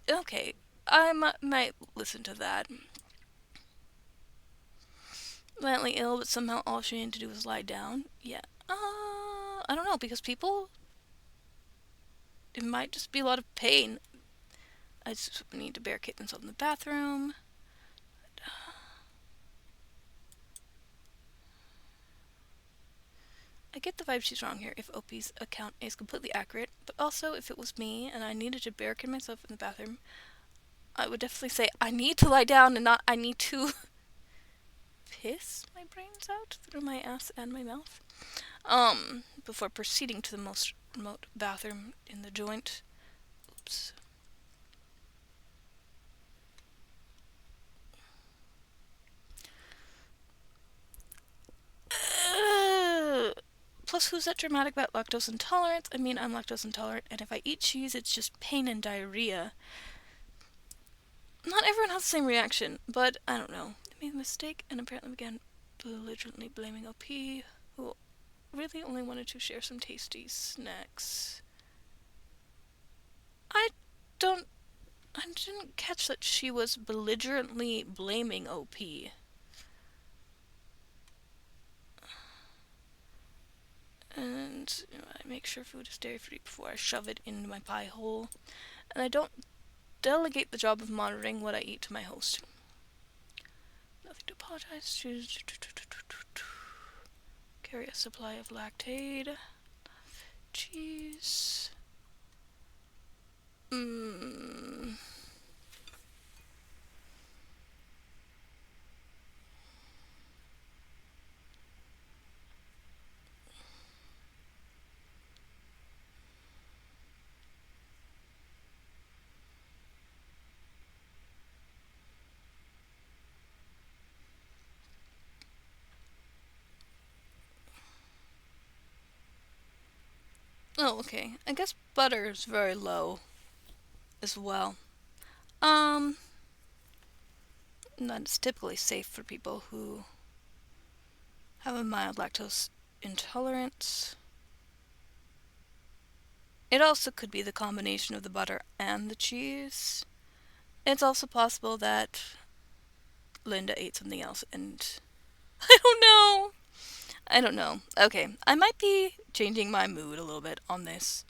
Okay, I might listen to that. Violently ill, but somehow all she needed to do was lie down. Yeah. I don't know, because people... It might just be a lot of pain. I just need to barricade themselves in the bathroom. I get the vibe she's wrong here if OP's account is completely accurate, but also if it was me and I needed to barricade myself in the bathroom, I would definitely say I need to lie down and not I need to piss my brains out through my ass and my mouth. Before proceeding to the most remote bathroom in the joint. Oops. Plus, who's that dramatic about lactose intolerance? I mean, I'm lactose intolerant, and if I eat cheese, it's just pain and diarrhea. Not everyone has the same reaction, but I don't know. I made a mistake and apparently began belligerently blaming OP, who really only wanted to share some tasty snacks. I didn't catch that she was belligerently blaming OP. And I make sure food is dairy-free before I shove it into my pie hole. And I don't delegate the job of monitoring what I eat to my host. Nothing to apologize. Carry a supply of lactate. Cheese. Oh, okay. I guess butter is very low as well. That's typically safe for people who have a mild lactose intolerance. It also could be the combination of the butter and the cheese. It's also possible that Linda ate something else and I don't know. Okay, I might be changing my mood a little bit on this.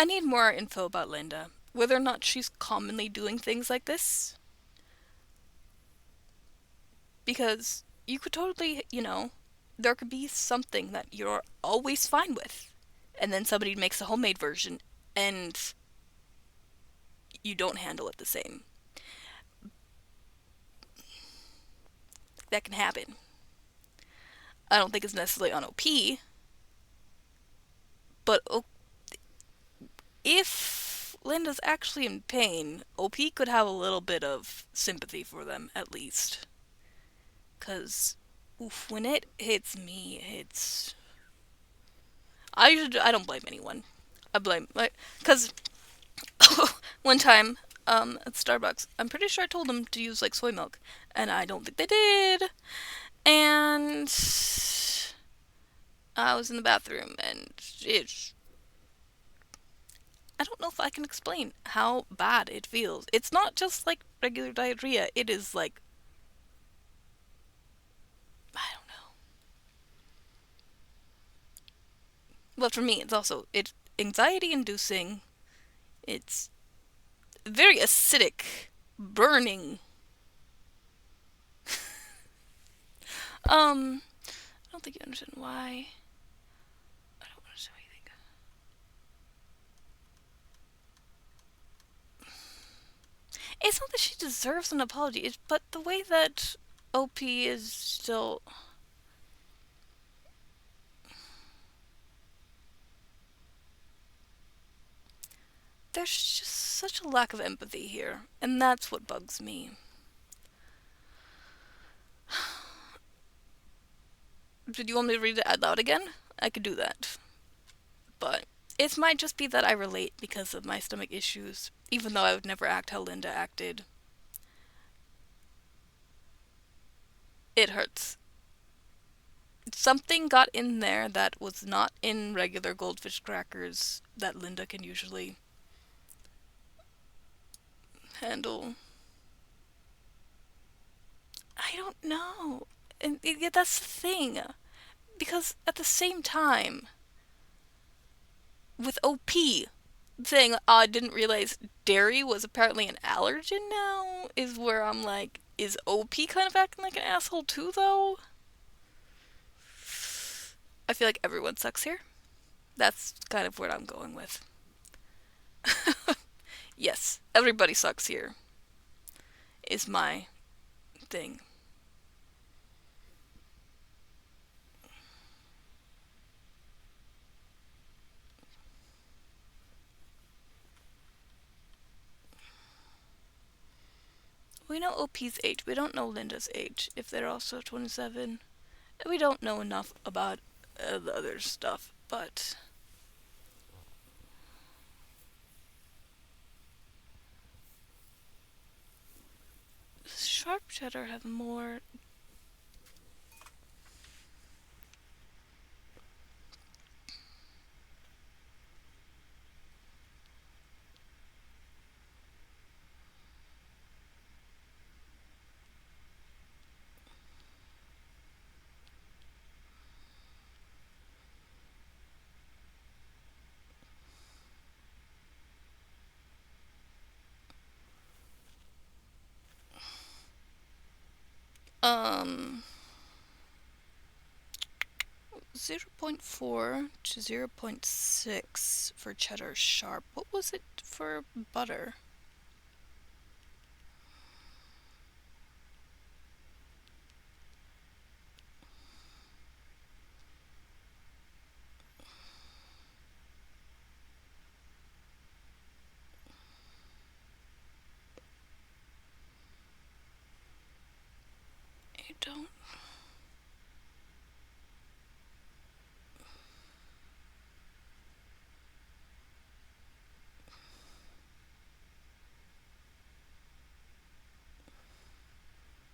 I need more info about Linda. Whether or not she's commonly doing things like this. Because you could totally, there could be something that you're always fine with. And then somebody makes a homemade version and you don't handle it the same. That can happen. I don't think it's necessarily on OP, but if Linda's actually in pain, OP could have a little bit of sympathy for them, at least. Because, oof, when it hits me, it's. I don't blame anyone. I blame. Because one time, at Starbucks, I'm pretty sure I told them to use, like, soy milk. And I don't think they did. And. I was in the bathroom, and it. I don't know if I can explain how bad it feels. It's not just like regular diarrhea, it is like. I don't know. Well, for me, it's also. It's anxiety inducing. It's very acidic, burning. I don't think you understand why. I don't understand what you think. It's not that she deserves an apology, but the way that OP is still. There's just such a lack of empathy here, and that's what bugs me. Did you want me to read it out loud again? I could do that. But it might just be that I relate because of my stomach issues, even though I would never act how Linda acted. It hurts. Something got in there that was not in regular goldfish crackers that Linda can usually handle. I don't know. And yeah, that's the thing. Because at the same time, with OP saying, I didn't realize dairy was apparently an allergen now, is where I'm like, is OP kind of acting like an asshole too, though? I feel like everyone sucks here. That's kind of what I'm going with. Yes, everybody sucks here, is my thing. We know OP's age. We don't know Linda's age. If they're also 27. We don't know enough about the other stuff, but. Does sharp cheddar have more. Um. 0.4 to 0.6 for cheddar sharp. What was it for butter? I don't.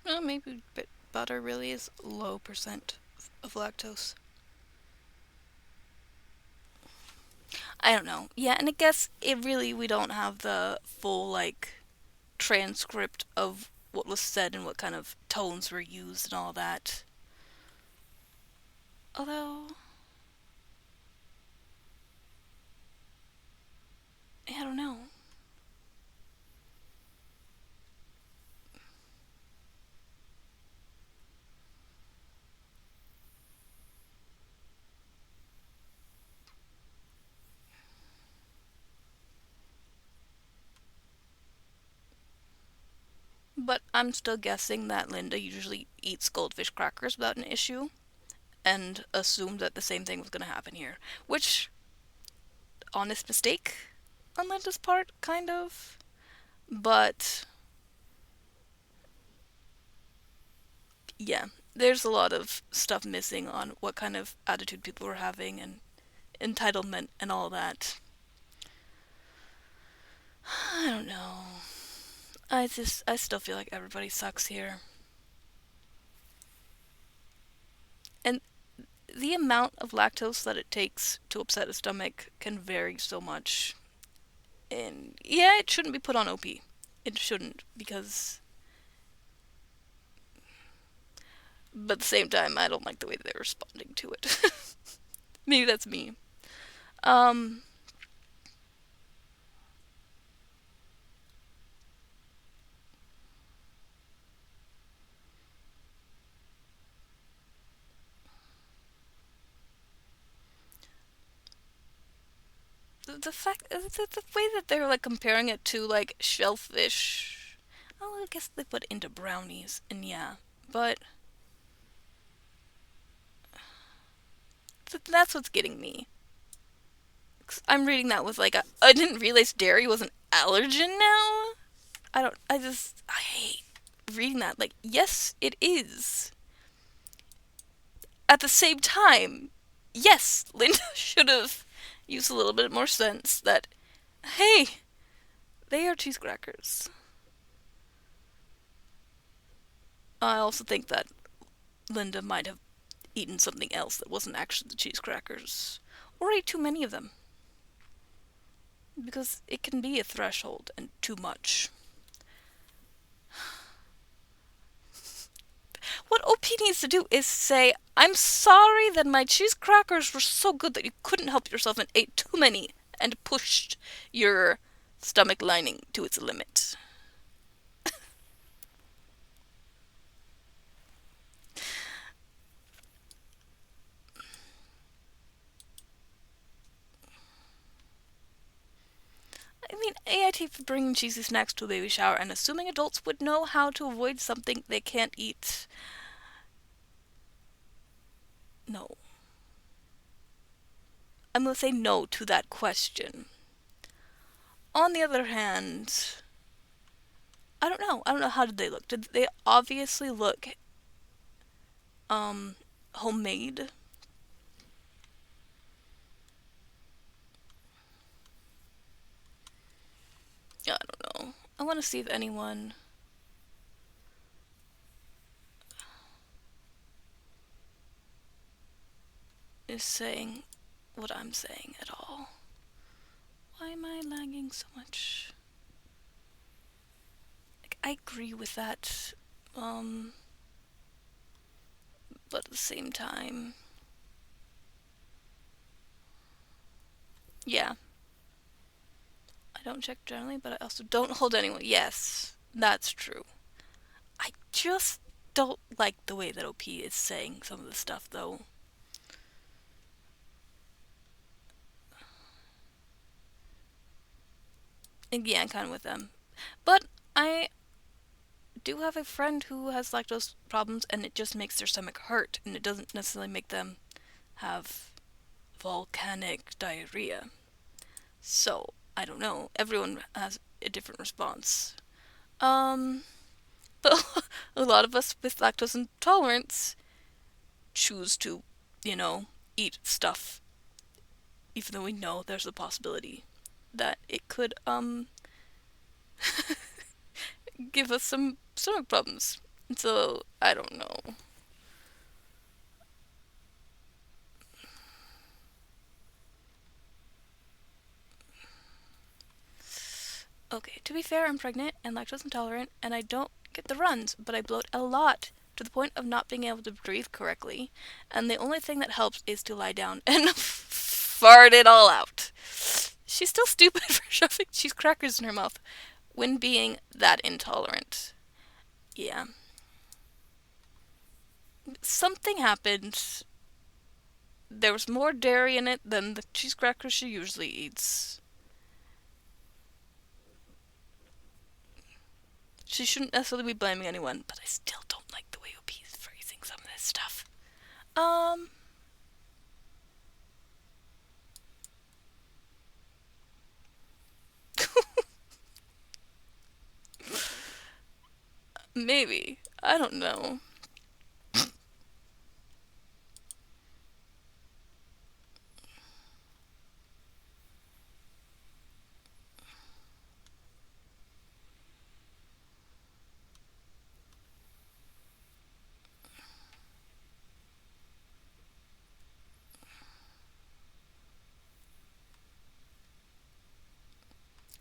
Well, maybe butter really is low percent of lactose. I don't know. Yeah, and I guess we don't have the full, like, transcript of what was said and what kind of tones were used and all that. Although. But I'm still guessing that Linda usually eats goldfish crackers without an issue, and assumed that the same thing was going to happen here. Which, honest mistake on Linda's part, kind of. But, yeah, there's a lot of stuff missing on what kind of attitude people were having and entitlement and all that. I don't know. I still feel like everybody sucks here. And the amount of lactose that it takes to upset a stomach can vary so much. And yeah, it shouldn't be put on OP. It shouldn't, because. But at the same time, I don't like the way they're responding to it. Maybe that's me. Um, the fact, the way that they're like comparing it to like shellfish. Oh, I guess they put it into brownies, and yeah, but that's what's getting me. 'Cause I'm reading that with like I didn't realize dairy was an allergen now. I hate reading that. Like, yes, it is. At the same time, yes, Linda should have used a little bit more sense that, hey, they are cheese crackers. I also think that Linda might have eaten something else that wasn't actually the cheese crackers, or ate too many of them. Because it can be a threshold and too much. What OP needs to do is say, I'm sorry that my cheese crackers were so good that you couldn't help yourself and ate too many and pushed your stomach lining to its limit. I mean, AIT for bringing cheesy snacks to a baby shower and assuming adults would know how to avoid something they can't eat. No. I'm going to say no to that question. On the other hand, I don't know. I don't know, how did they look? Did they obviously look homemade? Yeah, I don't know. I want to see if anyone is saying what I'm saying at all. Why am I lagging so much? Like, I agree with that, but at the same time, yeah. I don't check generally, but I also don't hold anyone. Yes, that's true. I just don't like the way that OP is saying some of the stuff, though. And yeah, I'm kind of with them. But I do have a friend who has lactose problems, and it just makes their stomach hurt, and it doesn't necessarily make them have volcanic diarrhea. So, I don't know. Everyone has a different response. Um, but a lot of us with lactose intolerance choose to, you know, eat stuff, even though we know there's a possibility that it could, give us some stomach problems. So, I don't know. Okay, to be fair, I'm pregnant and lactose intolerant, and I don't get the runs, but I bloat a lot to the point of not being able to breathe correctly, and the only thing that helps is to lie down and fart it all out. She's still stupid for shoving cheese crackers in her mouth when being that intolerant. Yeah. Something happened. There was more dairy in it than the cheese crackers she usually eats. She shouldn't necessarily be blaming anyone, but I still don't like the way OP is phrasing some of this stuff. Um, maybe. I don't know.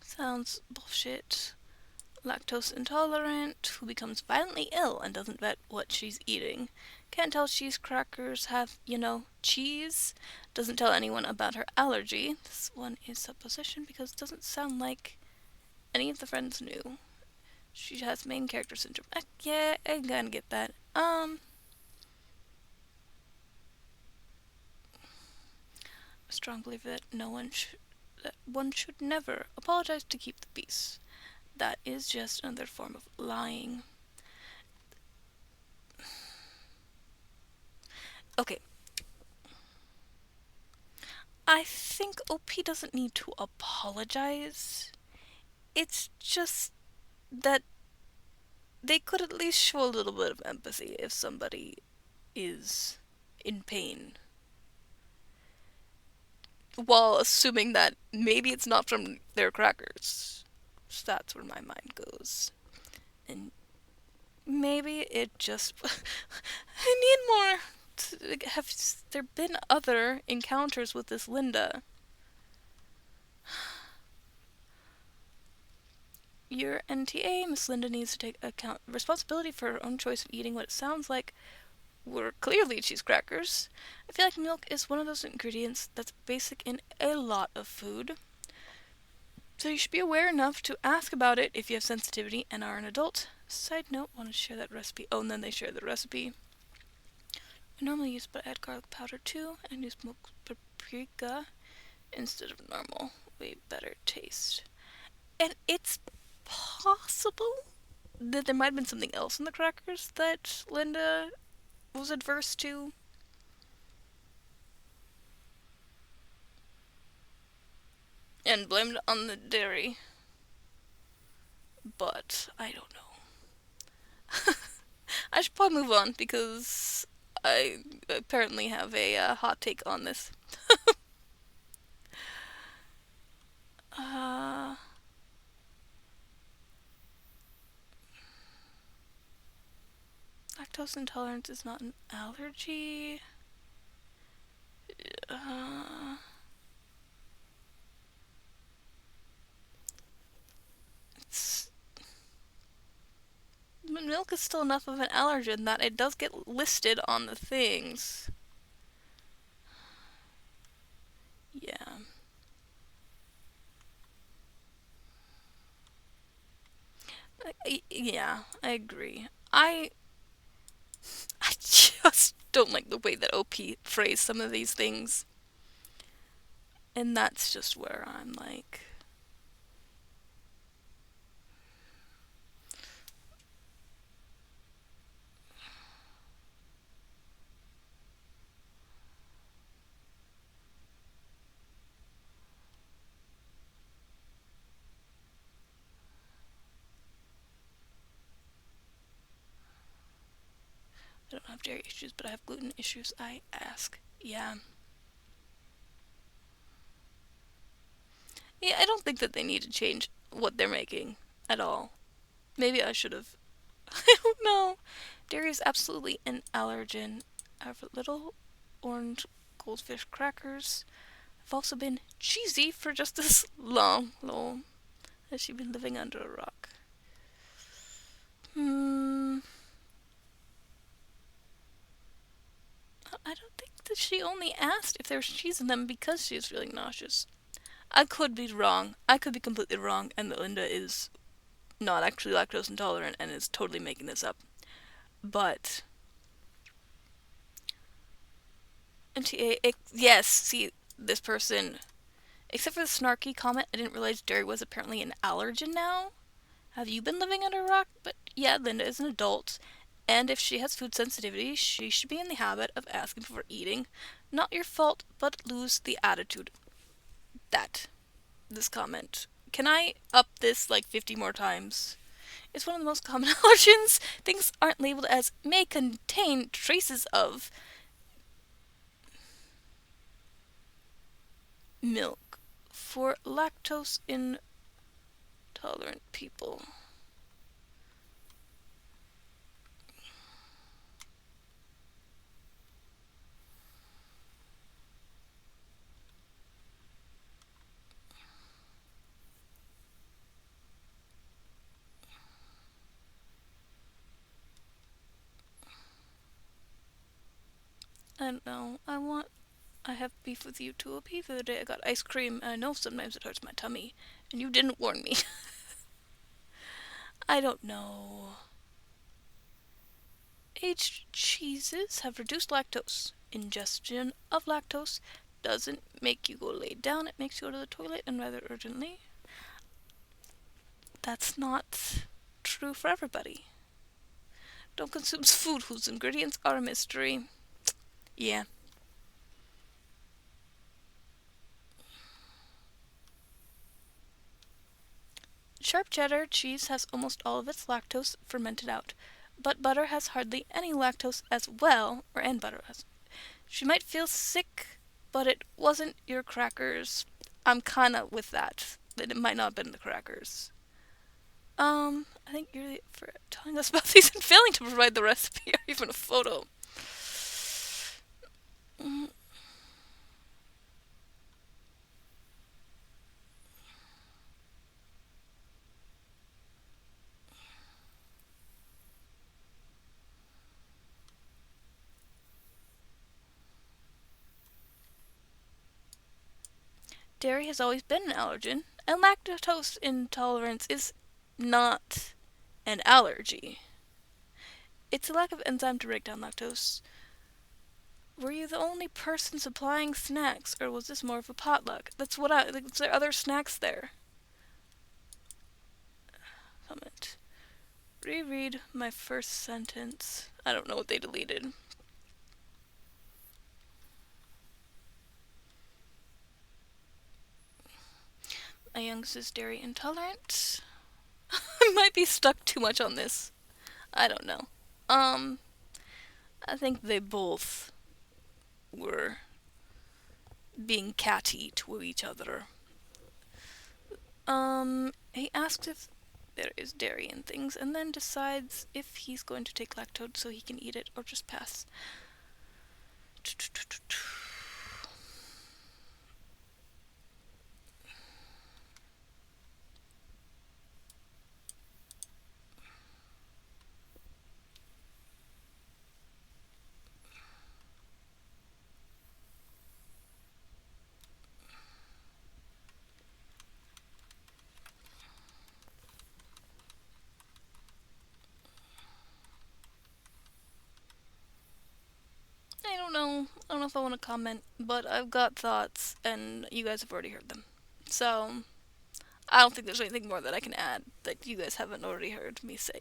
Sounds bullshit. Lactose intolerant, who becomes violently ill and doesn't vet what she's eating. Can't tell cheese crackers have, cheese. Doesn't tell anyone about her allergy. This one is supposition because it doesn't sound like any of the friends knew. She has main character syndrome. Yeah, I gotta get that. A strong belief that one should never apologize to keep the peace. That is just another form of lying. Okay. I think OP doesn't need to apologize. It's just that they could at least show a little bit of empathy if somebody is in pain. While assuming that maybe it's not from their crackers. So that's where my mind goes. And maybe it just. I need more. Have there been other encounters with this Linda? Your NTA, Miss Linda needs to take account responsibility for her own choice of eating what it sounds like were clearly cheese crackers. I feel like milk is one of those ingredients that's basic in a lot of food. So you should be aware enough to ask about it if you have sensitivity and are an adult. Side note, want to share that recipe. Oh, and then they share the recipe. I normally use, but I add garlic powder too, and use smoked paprika instead of normal. Way better taste. And it's possible that there might have been something else in the crackers that Linda was adverse to. And blamed on the dairy. But I don't know. I should probably move on because I apparently have a hot take on this. uh, Lactose intolerance is not an allergy. Uh, it's milk is still enough of an allergen that it does get listed on the things. Yeah. Yeah, I agree. I just don't like the way that OP phrased some of these things. And that's just where I'm like, I don't have dairy issues, but I have gluten issues. I ask. Yeah. Yeah, I don't think that they need to change what they're making at all. Maybe I should have. I don't know. Dairy is absolutely an allergen. I have little orange goldfish crackers. I've also been cheesy for just this long, lol. Has she been living under a rock? I don't think that she only asked if there was cheese in them because she was feeling nauseous. I could be wrong. I could be completely wrong, and that Linda is not actually lactose intolerant and is totally making this up. But yes, see, this person, except for the snarky comment, I didn't realize dairy was apparently an allergen now. Have you been living under a rock? But yeah, Linda is an adult, and if she has food sensitivity, she should be in the habit of asking before eating. Not your fault, but lose the attitude. That. This comment. Can I up this like 50 more times? It's one of the most common allergens. Things aren't labeled as may contain traces of milk for lactose intolerant people. I don't know. I have beef with you too. Beef the other day I got ice cream, and I know sometimes it hurts my tummy, and you didn't warn me. I don't know. Aged cheeses have reduced lactose. Ingestion of lactose doesn't make you go lay down, it makes you go to the toilet and rather urgently. That's not true for everybody. Don't consume food whose ingredients are a mystery. Yeah. Sharp cheddar cheese has almost all of its lactose fermented out, but butter has hardly any lactose as well, and butter has. She might feel sick, but it wasn't your crackers. I'm kinda with that. That it might not have been the crackers. I think you're for telling us about these and failing to provide the recipe or even a photo. Mm. Dairy has always been an allergen, and lactose intolerance is not an allergy. It's a lack of enzyme to break down lactose. Were you the only person supplying snacks, or was this more of a potluck? That's what I. Like, was there other snacks there? Comment. Reread my first sentence. I don't know what they deleted. My youngest is dairy intolerant. I might be stuck too much on this. I don't know. I think they both were being catty to each other. He asks if there is dairy in things and then decides if he's going to take lactose so he can eat it or just pass. I don't know. I don't know if I want to comment, but I've got thoughts, and you guys have already heard them. So, I don't think there's anything more that I can add that you guys haven't already heard me say.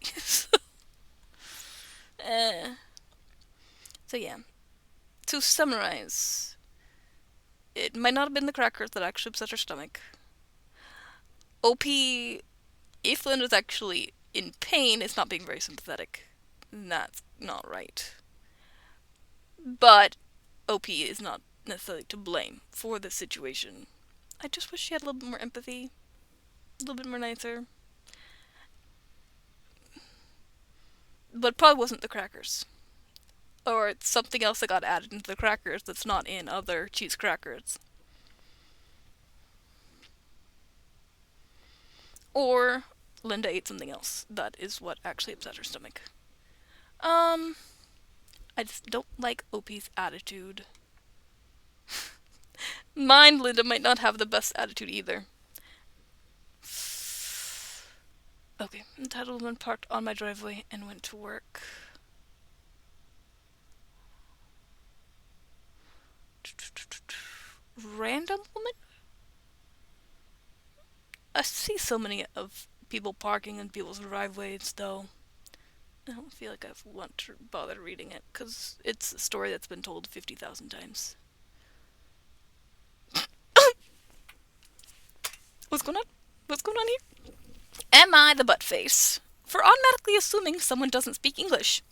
uh, so, yeah. To summarize, it might not have been the crackers that actually upset her stomach. OP, if Linda's actually in pain, is not being very sympathetic. That's not right. But OP is not necessarily to blame for this situation. I just wish she had a little bit more empathy, a little bit more nicer. But it probably wasn't the crackers. Or it's something else that got added into the crackers that's not in other cheese crackers. Or Linda ate something else. That is what actually upset her stomach. I just don't like OP's attitude. Mine, Linda, might not have the best attitude either. Okay, Untitled Woman parked on my driveway and went to work. Random woman? I see so many of people parking in people's driveways, though. I don't feel like I want to bother reading it because it's a story that's been told 50,000 times. What's going on? What's going on here? Am I the butt face for automatically assuming someone doesn't speak English?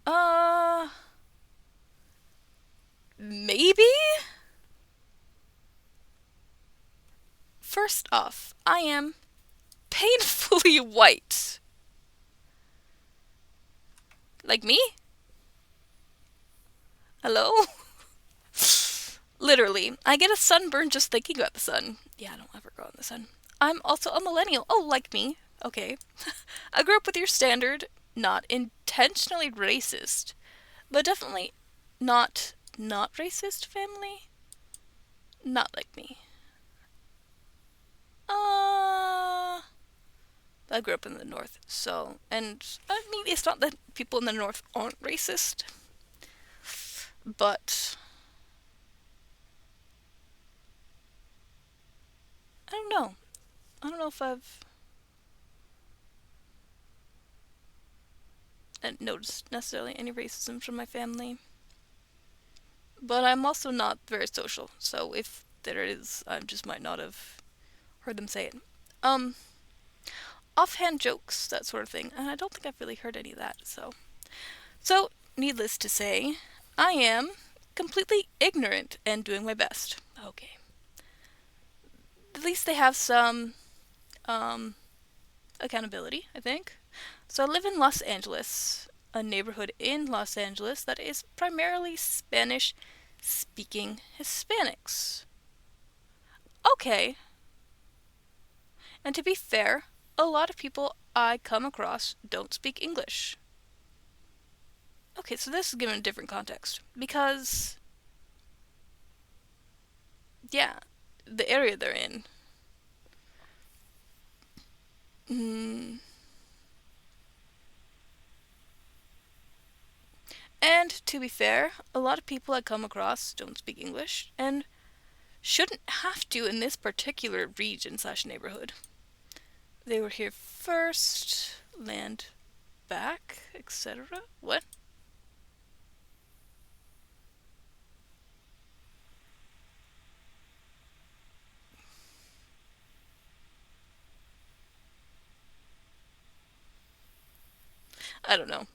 Uh, maybe? First off, I am painfully white. Like me? Hello? Literally, I get a sunburn just thinking about the sun. Yeah, I don't ever go in the sun. I'm also a millennial. Oh, like me. Okay. I grew up with your standard, not intentionally racist, but definitely not racist family. Not like me. I grew up in the north, so and I mean it's not that people in the north aren't racist, but I don't know. I don't know if I've noticed necessarily any racism from my family. But I'm also not very social, so if there is, I just might not have heard them say it. Um, Offhand jokes, that sort of thing, and I don't think I've really heard any of that, so, needless to say, I am completely ignorant and doing my best. Okay. At least they have some, um, accountability, I think. So I live in Los Angeles, a neighborhood in Los Angeles that is primarily Spanish speaking Hispanics. Okay, and to be fair, a lot of people I come across don't speak English. Okay, so this is given a different context. Because, yeah, the area they're in. Mm. And to be fair, a lot of people I come across don't speak English and shouldn't have to in this particular region slash neighborhood. They were here first, land back, etc. What? I don't know.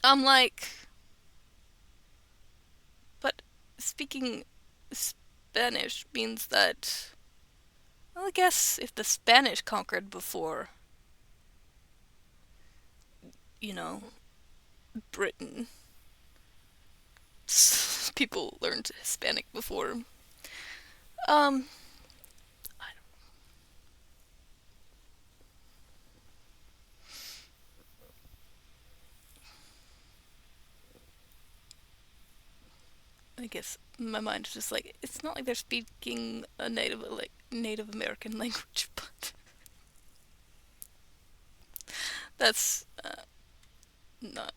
I'm like, but speaking Spanish means that, well, I guess if the Spanish conquered before, you know, Britain, people learned Hispanic before. Um, I guess my mind is just like it's not like they're speaking a Native American language, but that's not.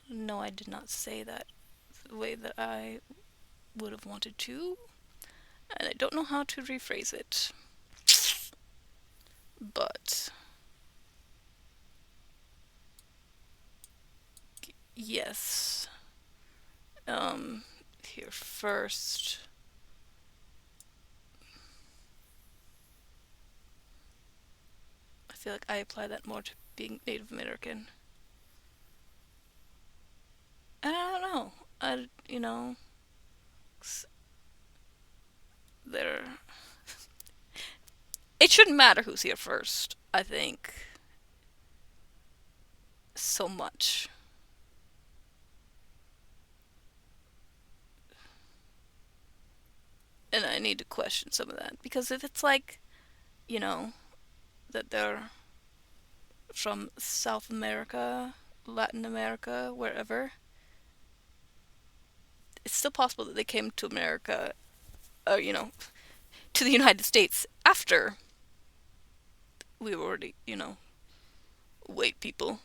No, I did not say that the way that I would have wanted to, and I don't know how to rephrase it. But yes, um, here first. I feel like I apply that more to being Native American. And I don't know. There. It shouldn't matter who's here first. I think so much. And I need to question some of that because if it's like, you know, that they're from South America, Latin America, wherever, it's still possible that they came to America, to the United States after we were already, white people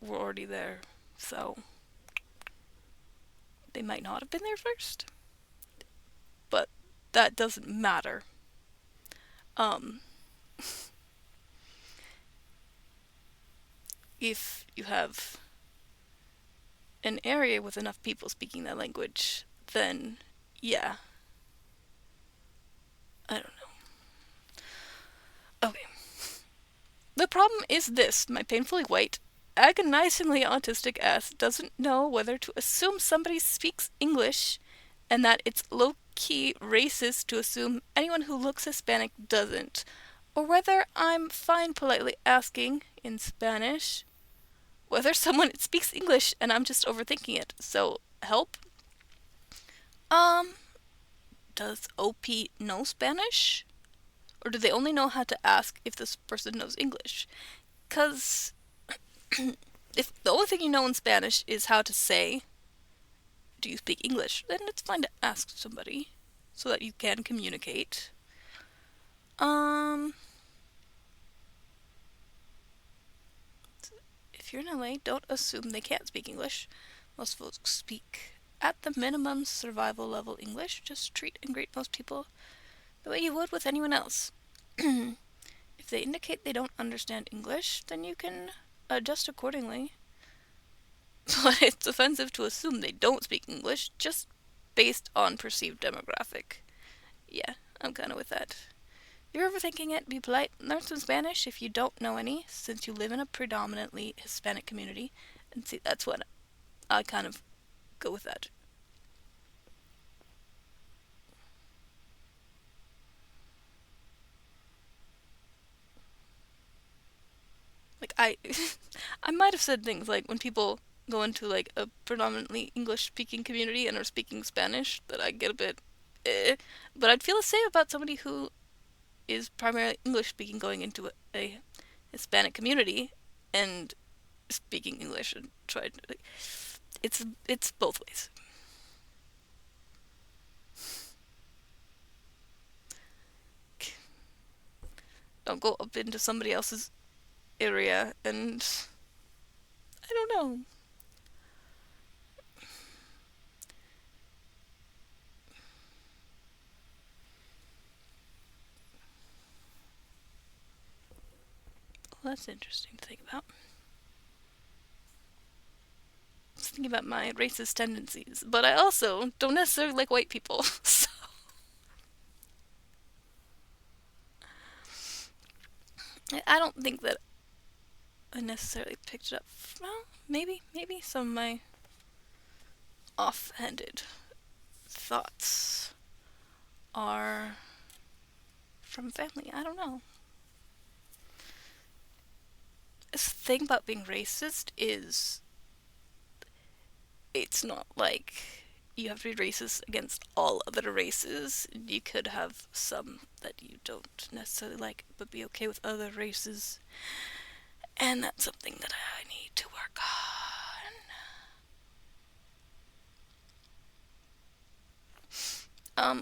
were already there, so they might not have been there first. But that doesn't matter. Um, if you have an area with enough people speaking that language, then yeah, I don't know. Okay. The problem is this: my painfully white, agonizingly autistic ass doesn't know whether to assume somebody speaks English and that it's low key racist to assume anyone who looks Hispanic doesn't, or whether I'm fine politely asking in Spanish whether someone speaks English and I'm just overthinking it. So, help? Um, does OP know Spanish? Or do they only know how to ask if this person knows English? Because if the only thing you know in Spanish is how to say, do you speak English, then it's fine to ask somebody so that you can communicate. Um, if you're in LA, don't assume they can't speak English. Most folks speak, at the minimum, survival level English. Just treat and greet most people the way you would with anyone else. If they indicate they don't understand English, then you can adjust accordingly. But it's offensive to assume they don't speak English just based on perceived demographic. Yeah, I'm kind of with that. If you're overthinking it, be polite. Learn some Spanish if you don't know any, since you live in a predominantly Hispanic community. And see, that's what I kind of go with that. Like, I might have said things like when people go into like a predominantly English speaking community and are speaking Spanish that I get a bit but I'd feel the same about somebody who is primarily English speaking going into a Hispanic community and speaking English and trying to like, it's both ways. Don't go up into somebody else's area and I don't know. Well, that's interesting to think about. I was thinking about my racist tendencies, but I also don't necessarily like white people. So I don't think that I necessarily picked it up. Well, maybe some of my offhanded thoughts are from family. I don't know. This thing about being racist is it's not like you have to be racist against all other races. You could have some that you don't necessarily like, but be okay with other races. And that's something that I need to work on.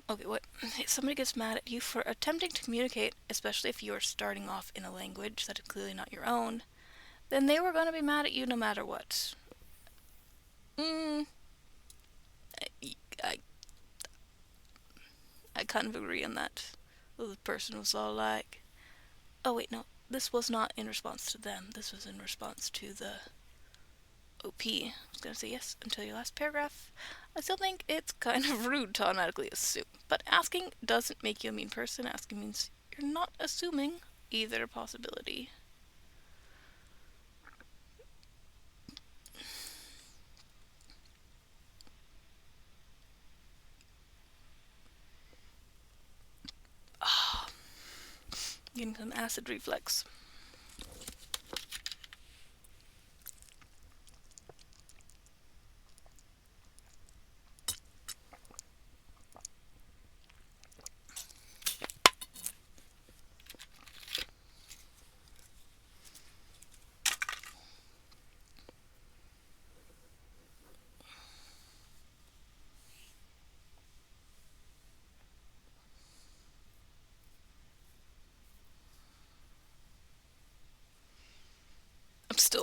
Okay, what? If somebody gets mad at you for attempting to communicate, especially if you're starting off in a language that is clearly not your own, then they were going to be mad at you no matter what. Mm, I, I, I kind of agree on that. The person was all like, oh wait, no, this was not in response to them. This was in response to the OP. I was going to say yes until your last paragraph. I still think it's kind of rude to automatically assume. But asking doesn't make you a mean person. Asking means you're not assuming either possibility. Oh, getting some acid reflux.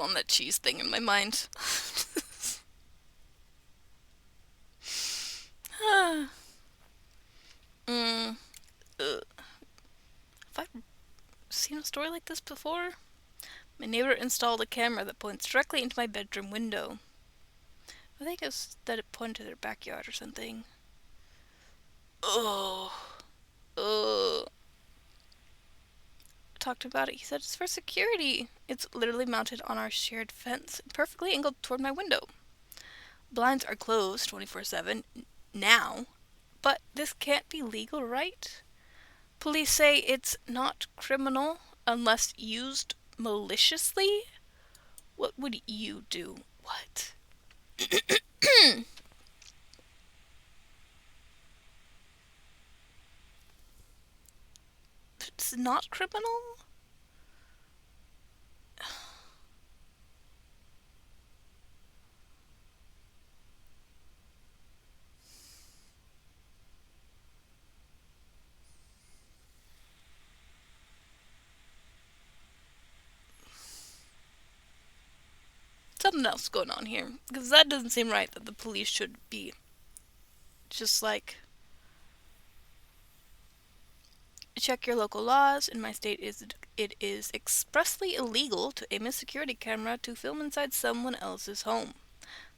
on that cheese thing in my mind. mm, Have I seen a story like this before? My neighbor installed a camera that points directly into my bedroom window. I think it was that it pointed to their backyard or something. Oh. Oh. Talked about it. He said it's for security. It's literally mounted on our shared fence, perfectly angled toward my window. Blinds are closed 24/7 now, but this can't be legal, right? Police say it's not criminal unless used maliciously. What would you do? What? It's not criminal? Something else going on here. Because that doesn't seem right that the police should be just like, check your local laws. In my state, it is expressly illegal to aim a security camera to film inside someone else's home.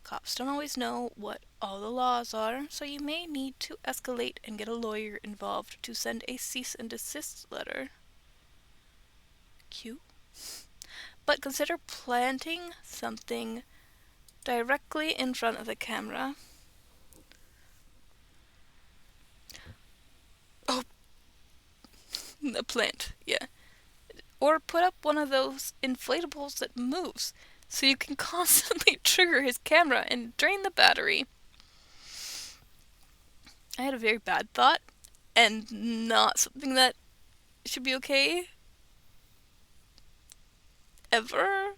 Cops don't always know what all the laws are, so you may need to escalate and get a lawyer involved to send a cease and desist letter. Cute. But consider planting something directly in front of the camera. Oh, the plant, yeah. Or put up one of those inflatables that moves, so you can constantly trigger his camera and drain the battery. I had a very bad thought, and not something that should be okay ever.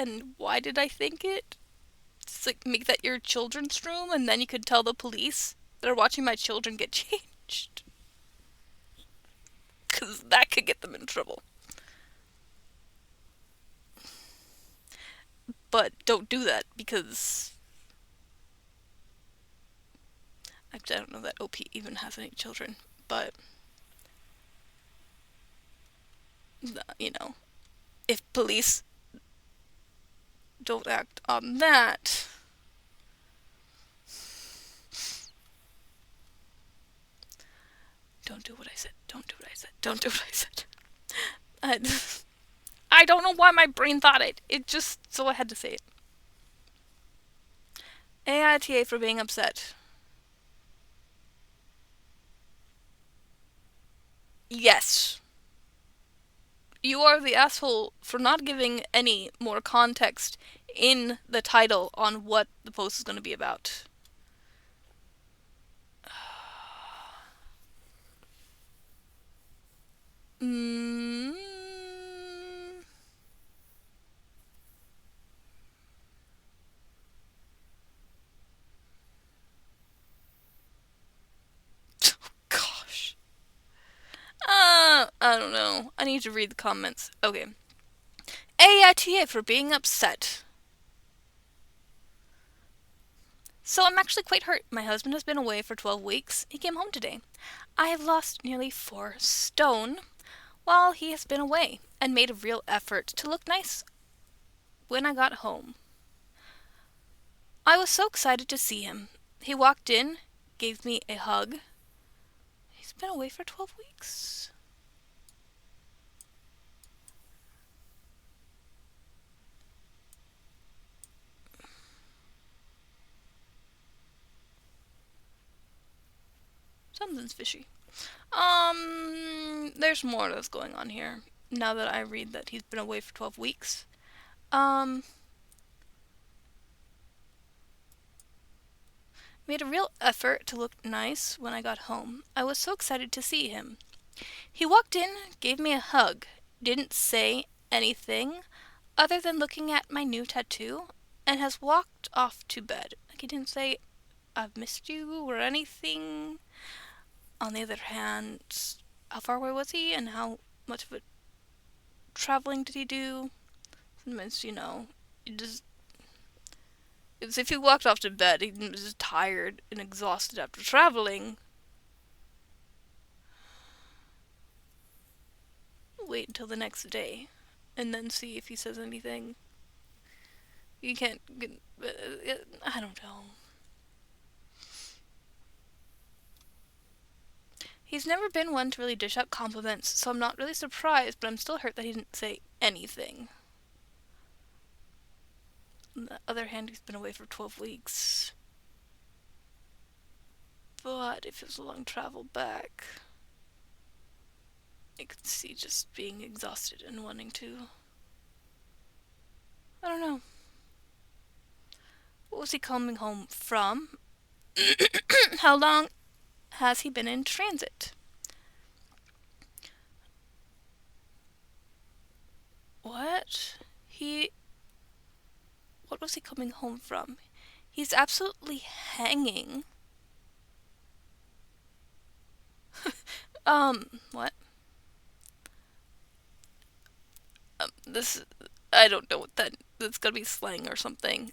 And why did I think it? Just like make that your children's room, and then you could tell the police that are watching my children get changed. Because that could get them in trouble. But don't do that, because I don't know that OP even has any children. But, you know, if police don't act on that, don't do what I said. Don't do what I said. Don't do what I said. I don't know why my brain thought it. It just, so I had to say it. AITA for being upset. Yes. You are the asshole for not giving any more context in the title on what the post is going to be about. Mm. Gosh. I don't know. I need to read the comments. Okay. AITA for being upset. So I'm actually quite hurt. My husband has been away for 12 weeks. He came home today. I have lost nearly 4 stone while he has been away and made a real effort to look nice when I got home. I was so excited to see him. He walked in, gave me a hug. He's been away for 12 weeks. Something's fishy. There's more that's going on here. Now that I read that he's been away for 12 weeks. Made a real effort to look nice when I got home. I was so excited to see him. He walked in, gave me a hug, didn't say anything other than looking at my new tattoo, and has walked off to bed. Like, he didn't say, I've missed you or anything. On the other hand, how far away was he, and how much of it traveling did he do? Sometimes, You just, it's if he walked off to bed, he was just tired and exhausted after traveling. Wait until the next day, and then see if he says anything. You can't get, I don't know. He's never been one to really dish out compliments, so I'm not really surprised, but I'm still hurt that he didn't say anything. On the other hand, he's been away for 12 weeks. But if it was a long travel back, I could see just being exhausted and wanting to. I don't know. What was he coming home from? How long has he been in transit? What? What was he coming home from? He's absolutely hanging. What? This, I don't know what that's gonna be slang or something.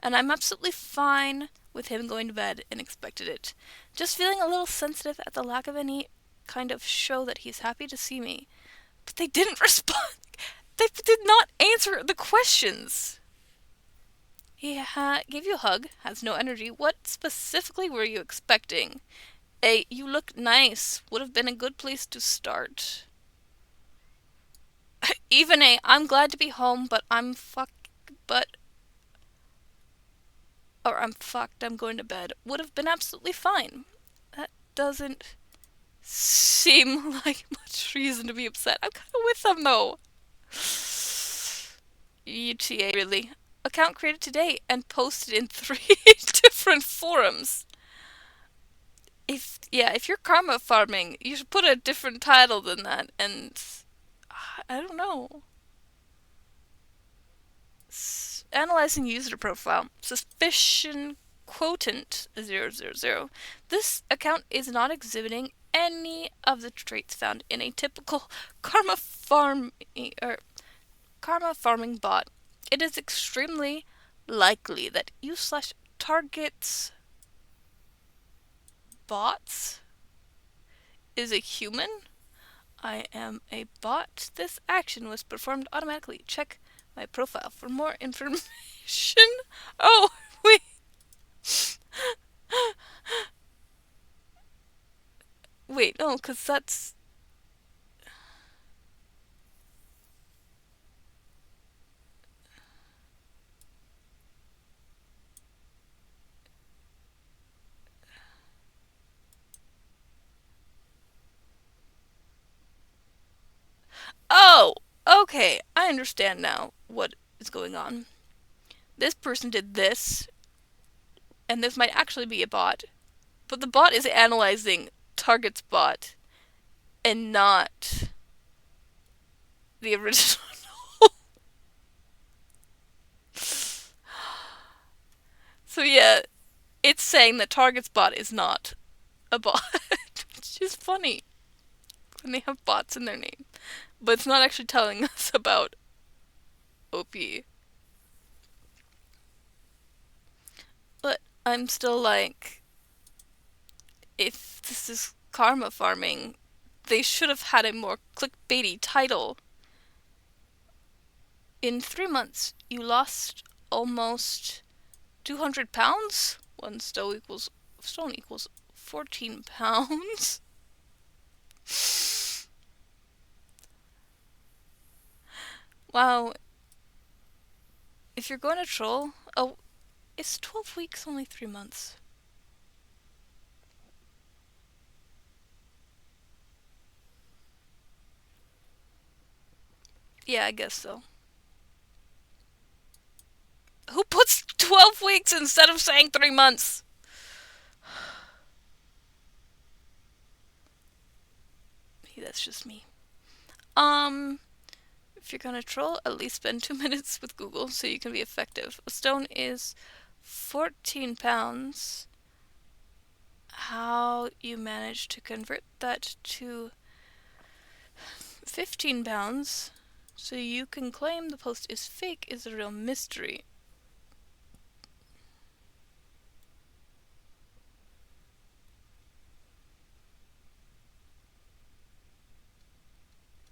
And I'm absolutely fine with him going to bed and expected it. Just feeling a little sensitive at the lack of any kind of show that he's happy to see me. But they didn't respond. They did not answer the questions. He gave you a hug, has no energy. What specifically were you expecting? A, you look nice would have been a good place to start. Even a, I'm glad to be home, but I'm fucked, I'm going to bed, would have been absolutely fine. That doesn't seem like much reason to be upset. I'm kind of with them, though. UTA, really. Account created today and posted in 3 different forums. If you're karma farming, you should put a different title than that, and I don't know. Analyzing user profile. Suspicion quotient 000. This account is not exhibiting any of the traits found in a typical karma farming bot. It is extremely likely that you/target's bots is a human. I am a bot. This action was performed automatically. Check my profile for more information. Oh, wait. Wait, no, because that's... Oh, okay. I understand now what is going on. This person did this, and this might actually be a bot. But the bot is analyzing target's bot and not the original. So yeah, it's saying that target's bot is not a bot, which is funny when they have bots in their name. But it's not actually telling us about OP. But I'm still like, if this is karma farming, they should have had a more clickbaity title. In 3 months, you lost almost 200 pounds? One stone equals 14 pounds. Wow. If you're going to troll... Oh, it's 12 weeks, only 3 months. Yeah, I guess so. Who puts 12 weeks instead of saying 3 months? Maybe that's just me. If you're gonna troll, at least spend 2 minutes with Google so you can be effective. A stone is 14 pounds. How you manage to convert that to 15 pounds So you can claim the post is fake is a real mystery.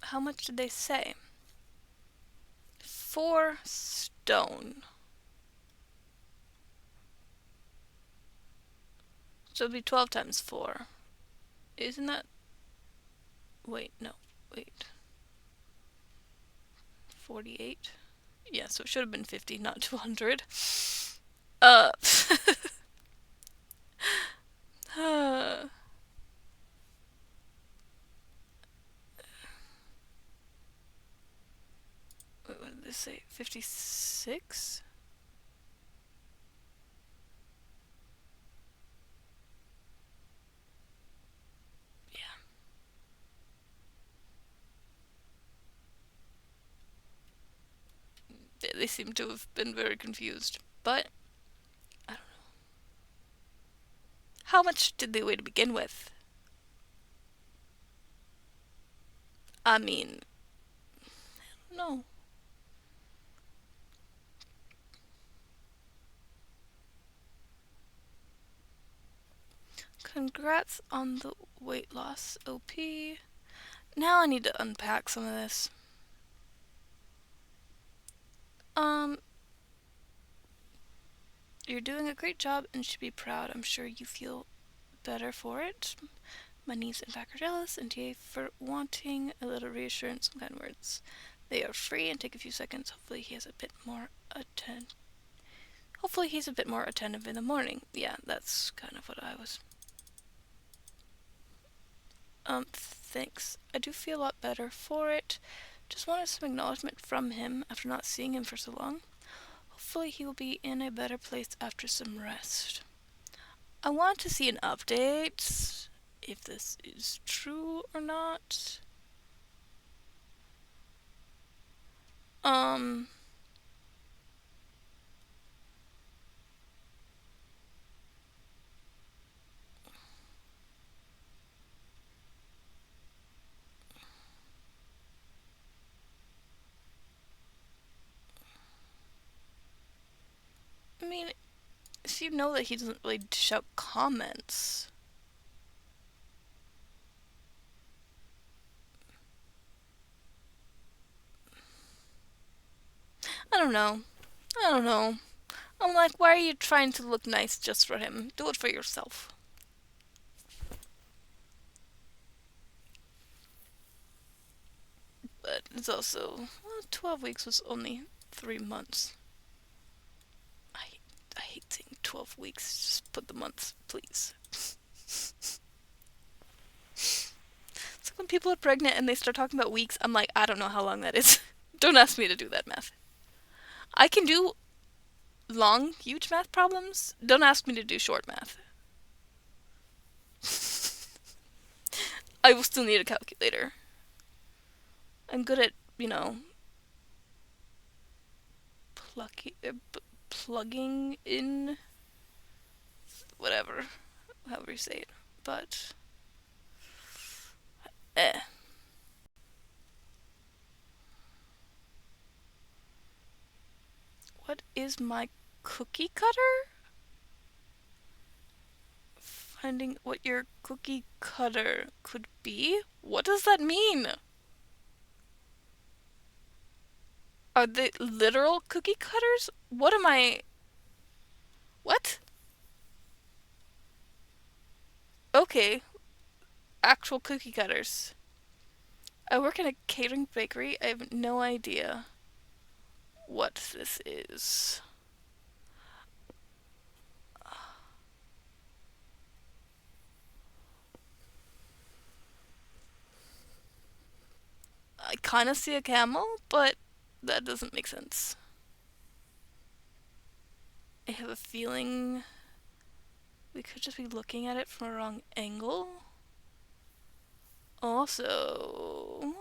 How much did they say? 4 stone. So it'd be 12 times 4. Isn't that... Wait, no. Wait. 48? Yeah, so it should have been 50, not 200. Uh... Wait, what did this say? 56? Yeah. They seem to have been very confused. But, I don't know. How much did they weigh to begin with? I mean, no. Congrats on the weight loss, OP. Now I need to unpack some of this. You're doing a great job and should be proud. I'm sure you feel better for it. My niece and back are jealous, and TA for wanting a little reassurance and kind words. They are free and take a few seconds. Hopefully he's a bit more attentive in the morning. Yeah, that's kind of what I was. Thanks. I do feel a lot better for it. Just wanted some acknowledgement from him after not seeing him for so long. Hopefully he will be in a better place after some rest. I want to see an update, if this is true or not. I mean, if you know that he doesn't really dish out comments. I don't know. I'm like, why are you trying to look nice just for him? Do it for yourself. But it's also, well, 12 weeks was only 3 months. I hate saying 12 weeks. Just put the months, please. It's like when people are pregnant and they start talking about weeks, I'm like, I don't know how long that is. Don't ask me to do that math. I can do long, huge math problems. Don't ask me to do short math. I will still need a calculator. I'm good at, plugging in whatever, however you say it. But, eh. What is my cookie cutter? Finding what your cookie cutter could be? What does that mean? Are they literal cookie cutters? What am I... What? Okay. Actual cookie cutters. I work in a catering bakery. I have no idea what this is. I kind of see a camel, but that doesn't make sense. I have a feeling we could just be looking at it from a wrong angle. Also,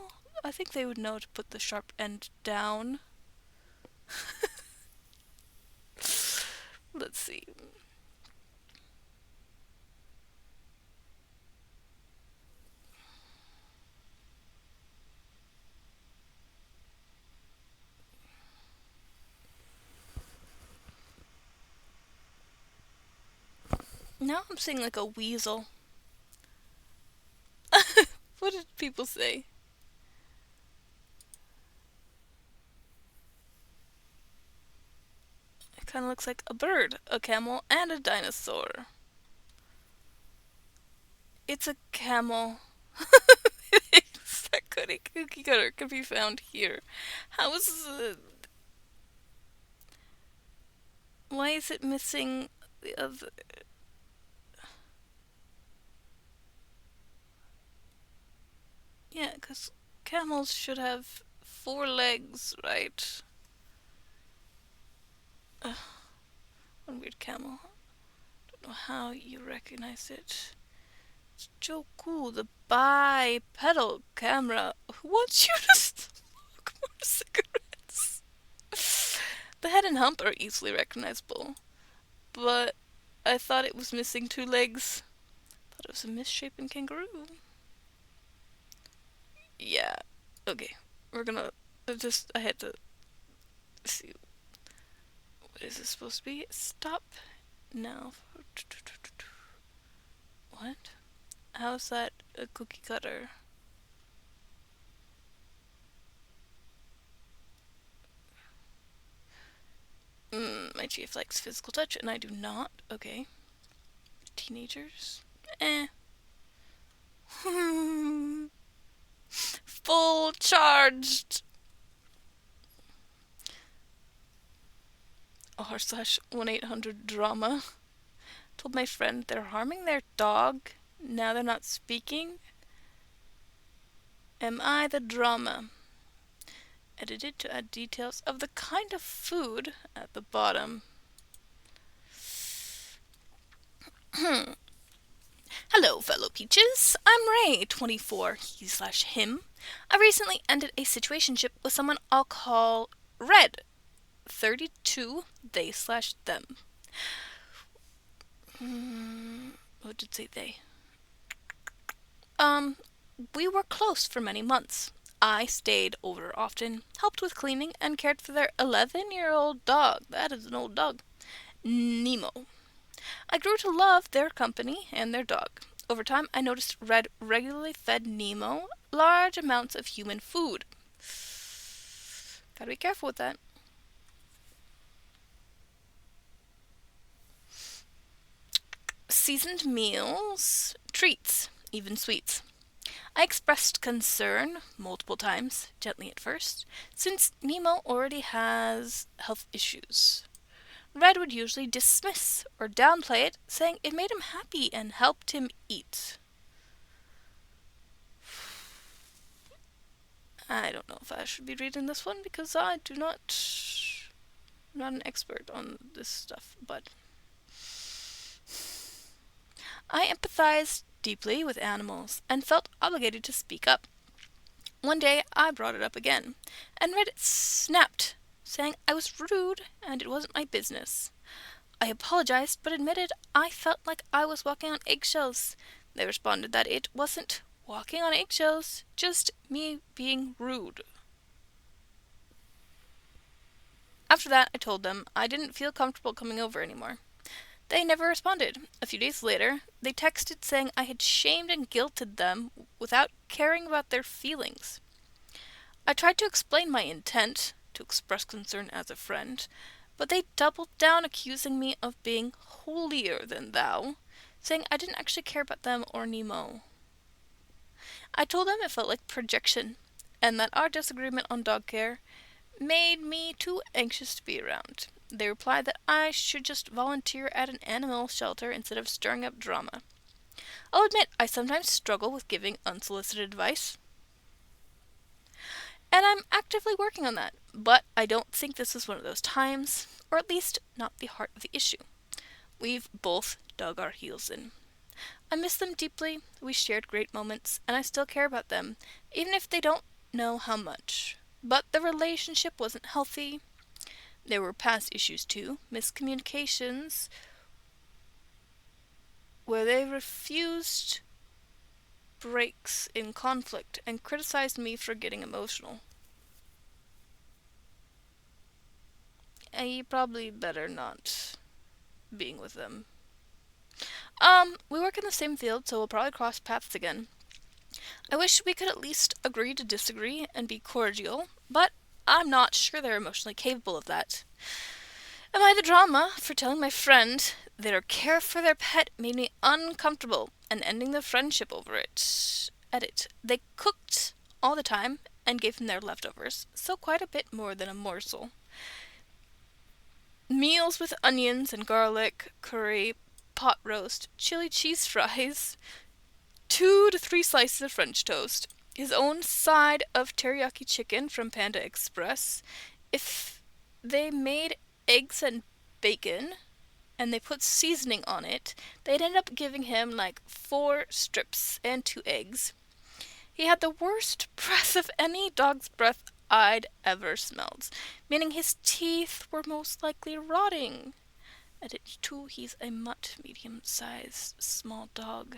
I think they would know to put the sharp end down. Let's see. Now I'm seeing like a weasel. What did people say? It kind of looks like a bird, a camel, and a dinosaur. It's a camel. That cookie cutter could be found here. How is why is it missing the other? Yeah, because camels should have 4 legs, right? Ugh, one weird camel. Don't know how you recognize it. It's so cool. The bipedal camera. Who wants you to smoke more cigarettes? The head and hump are easily recognizable, but I thought it was missing 2 legs. Thought it was a misshapen kangaroo. Yeah. Okay. We're gonna I had to see. What is this supposed to be? Stop now. What? How's that a cookie cutter? My chief likes physical touch, and I do not. Okay. Teenagers? Eh. Full charged! r/1-800-drama. Told my friend they're harming their dog. Now they're not speaking. Am I the drama? Edited to add details of the kind of food at the bottom. Hello, fellow peaches. I'm Ray, 24, he/him. I recently ended a situationship with someone I'll call Red, 32, they/them. What did say they? We were close for many months. I stayed over often, helped with cleaning, and cared for their 11-year-old dog. That is an old dog. Nemo. I grew to love their company and their dog. Over time, I noticed Red regularly fed Nemo large amounts of human food. Gotta be careful with that. Seasoned meals, treats, even sweets. I expressed concern multiple times, gently at first, since Nemo already has health issues. Red would usually dismiss or downplay it, saying it made him happy and helped him eat. I don't know if I should be reading this one because I'm not an expert on this stuff, but I empathized deeply with animals and felt obligated to speak up. One day I brought it up again, and Red snapped, saying I was rude and it wasn't my business. I apologized, but admitted I felt like I was walking on eggshells. They responded that it wasn't walking on eggshells, just me being rude. After that, I told them I didn't feel comfortable coming over anymore. They never responded. A few days later, they texted saying I had shamed and guilted them without caring about their feelings. I tried to explain my intent, to express concern as a friend, but they doubled down accusing me of being holier than thou, saying I didn't actually care about them or Nemo. I told them it felt like projection, and that our disagreement on dog care made me too anxious to be around. They replied that I should just volunteer at an animal shelter instead of stirring up drama. I'll admit I sometimes struggle with giving unsolicited advice, and I'm actively working on that, but I don't think this is one of those times, or at least not the heart of the issue. We've both dug our heels in. I miss them deeply, we shared great moments, and I still care about them, even if they don't know how much. But the relationship wasn't healthy. There were past issues too, miscommunications, where they refused breaks in conflict and criticized me for getting emotional. And you probably better not being with them. We work in the same field, so we'll probably cross paths again. I wish we could at least agree to disagree and be cordial, but I'm not sure they're emotionally capable of that. Am I the drama for telling my friend their care for their pet made me uncomfortable and ending the friendship over it? Edit. They cooked all the time and gave him their leftovers, so quite a bit more than a morsel. Meals with onions and garlic, curry, pot roast, chili cheese fries, 2 to 3 slices of French toast, his own side of teriyaki chicken from Panda Express. If they made eggs and bacon and they put seasoning on it, they'd end up giving him like 4 strips and 2 eggs. He had the worst breath of any dog's breath I'd ever smelled, meaning his teeth were most likely rotting. At age 2, he's a mutt medium-sized small dog.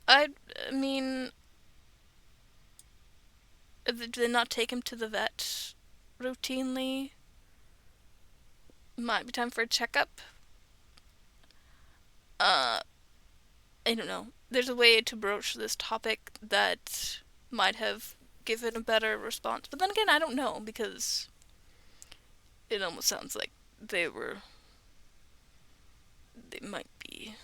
I mean, did they not take him to the vet routinely? Might be time for a checkup. I don't know. There's a way to broach this topic that might have given a better response. But then again, I don't know, because it almost sounds like they might be,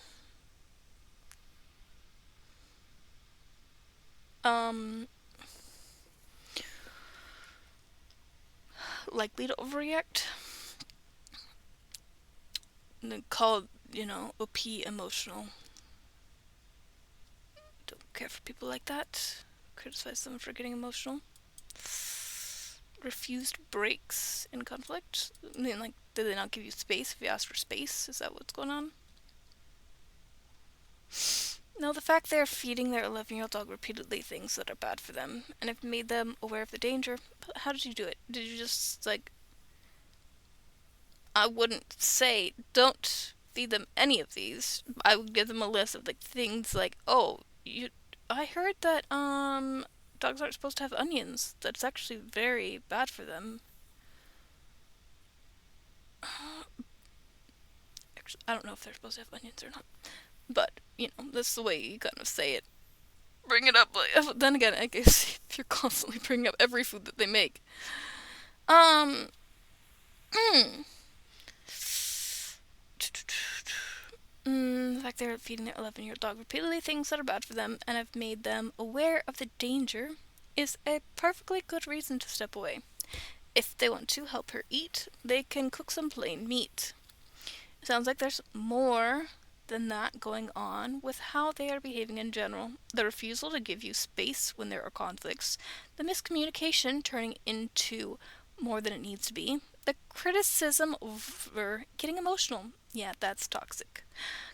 likely to overreact. And call, OP emotional. Don't care for people like that. Criticize them for getting emotional. Refused breaks in conflict. I mean, like, did they not give you space if you asked for space? Is that what's going on? No, the fact they're feeding their 11-year-old dog repeatedly things that are bad for them and have made them aware of the danger. How did you do it? Did you just, like... I wouldn't say don't feed them any of these. I would give them a list of, like, things like, oh, I heard that, dogs aren't supposed to have onions. That's actually very bad for them. Actually, I don't know if they're supposed to have onions or not. But, that's the way you kind of say it. Bring it up. Then again, I guess if you're constantly bringing up every food that they make. The fact they're feeding their 11-year-old dog repeatedly things that are bad for them and have made them aware of the danger is a perfectly good reason to step away. If they want to help her eat, they can cook some plain meat. It sounds like there's more than that going on with how they are behaving in general. The refusal to give you space when there are conflicts, the miscommunication turning into more than it needs to be, the criticism over getting emotional. Yeah, that's toxic.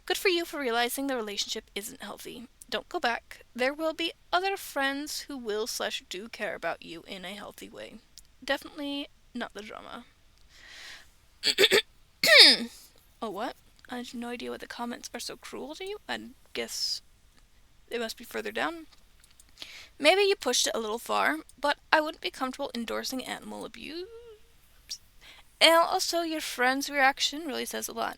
Good for you for realizing the relationship isn't healthy. Don't go back. There will be other friends who will/do care about you in a healthy way. Definitely not the drama. Oh, what? I have no idea why the comments are so cruel to you. I guess they must be further down. Maybe you pushed it a little far, but I wouldn't be comfortable endorsing animal abuse. And also, your friend's reaction really says a lot.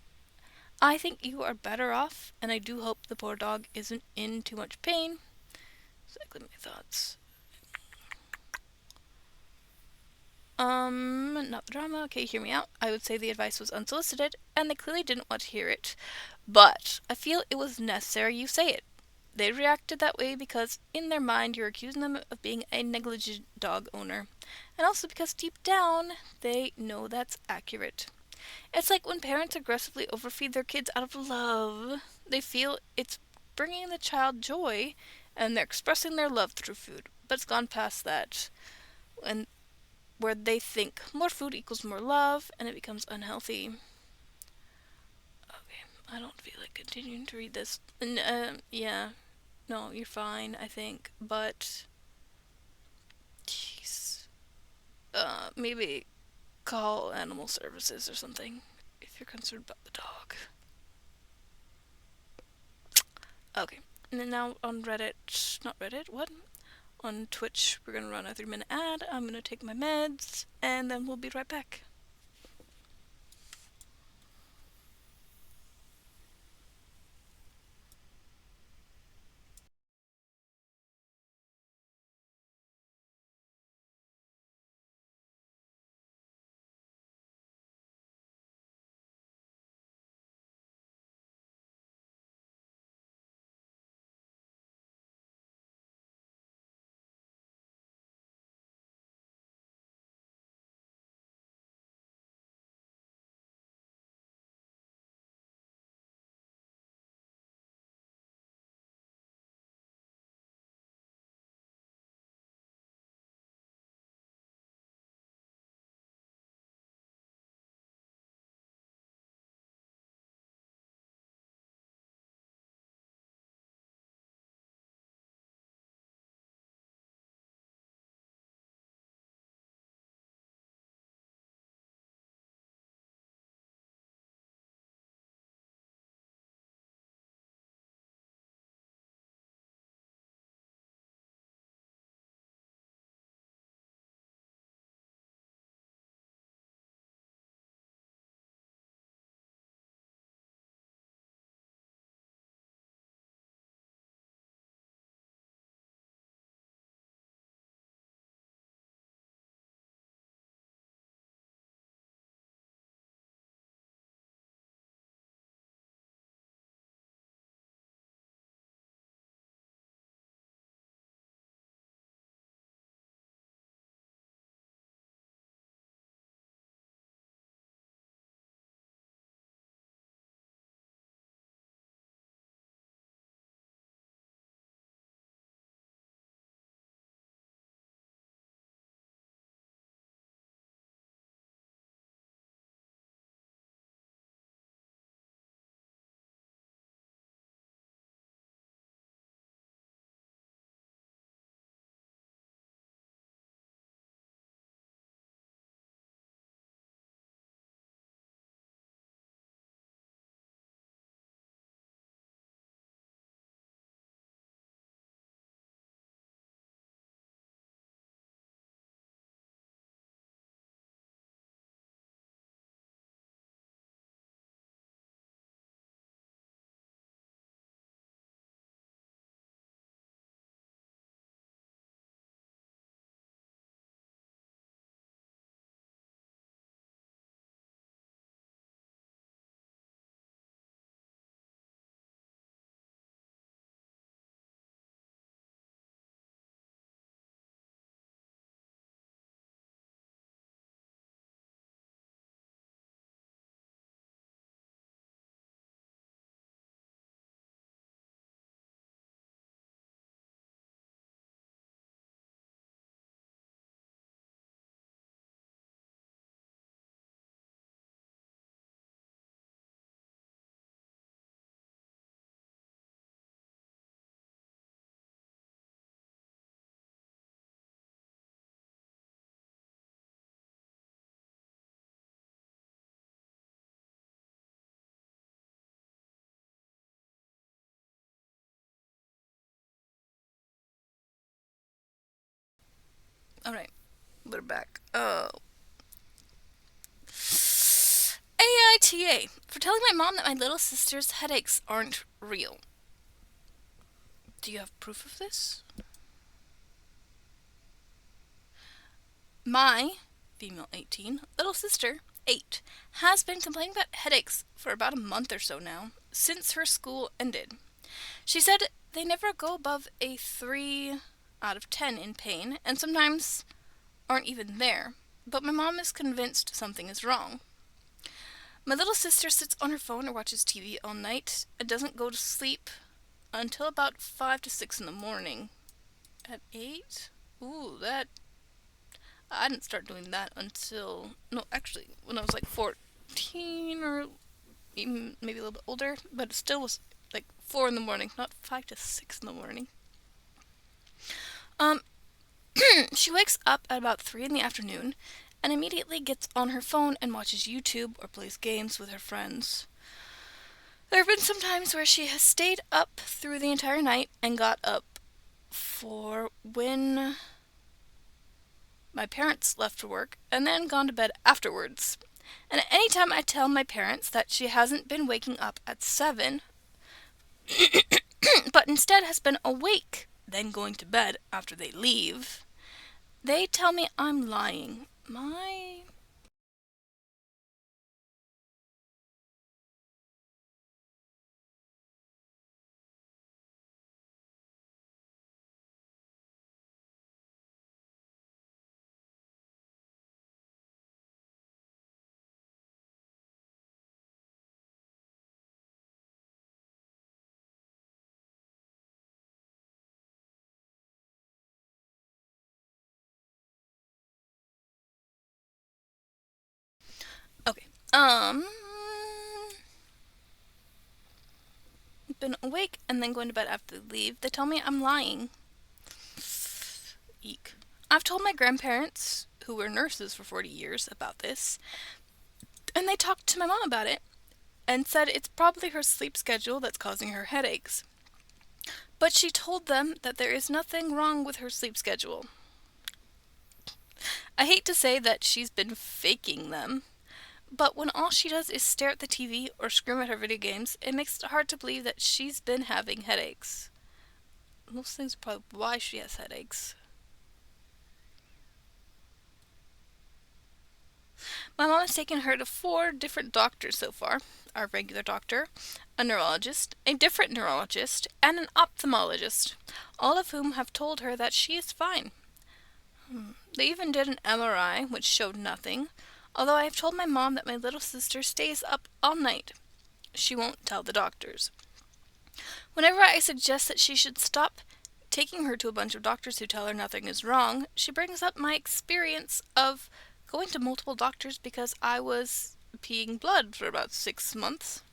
I think you are better off, and I do hope the poor dog isn't in too much pain. Exactly my thoughts. Not the drama. Okay, hear me out. I would say the advice was unsolicited, and they clearly didn't want to hear it. But I feel it was necessary you say it. They reacted that way because, in their mind, you're accusing them of being a negligent dog owner. And also because deep down, they know that's accurate. It's like when parents aggressively overfeed their kids out of love. They feel it's bringing the child joy, and they're expressing their love through food. But it's gone past that. And where they think more food equals more love, and it becomes unhealthy. Okay, I don't feel like continuing to read this. Yeah. No, you're fine, I think. But... jeez. Maybe call animal services or something if you're concerned about the dog. Okay, and then now on Reddit, not Reddit, what? On Twitch, we're gonna run a 3-minute ad. I'm gonna take my meds, and then we'll be right back. Alright, we're back. AITA for telling my mom that my little sister's headaches aren't real. Do you have proof of this? My, female 18, little sister, 8, has been complaining about headaches for about a month or so now, since her school ended. She said they never go above a 3 out of 10 in pain, and sometimes aren't even there, but my mom is convinced something is wrong. My little sister sits on her phone or watches TV all night and doesn't go to sleep until about 5 to 6 in the morning. At 8? Ooh, that... I didn't start doing that until... No, actually, when I was like 14 or even maybe a little bit older, but it still was like 4 in the morning, not 5 to 6 in the morning. She wakes up at about 3 in the afternoon and immediately gets on her phone and watches YouTube or plays games with her friends. There have been some times where she has stayed up through the entire night and got up for when my parents left for work and then gone to bed afterwards. And at any time I tell my parents that she hasn't been waking up at 7, but instead has been awake, then going to bed after they leave, they tell me I'm lying. Okay. Been awake and then going to bed after they leave. They tell me I'm lying. Eek. I've told my grandparents, who were nurses for 40 years, about this, and they talked to my mom about it and said it's probably her sleep schedule that's causing her headaches. But she told them that there is nothing wrong with her sleep schedule. I hate to say that she's been faking them, but when all she does is stare at the TV or scream at her video games, it makes it hard to believe that she's been having headaches. Those things are probably why she has headaches. My mom has taken her to 4 different doctors so far. Our regular doctor, a neurologist, a different neurologist, and an ophthalmologist, all of whom have told her that she is fine. They even did an MRI, which showed nothing, although I have told my mom that my little sister stays up all night. She won't tell the doctors. Whenever I suggest that she should stop taking her to a bunch of doctors who tell her nothing is wrong, she brings up my experience of going to multiple doctors because I was peeing blood for about 6 months.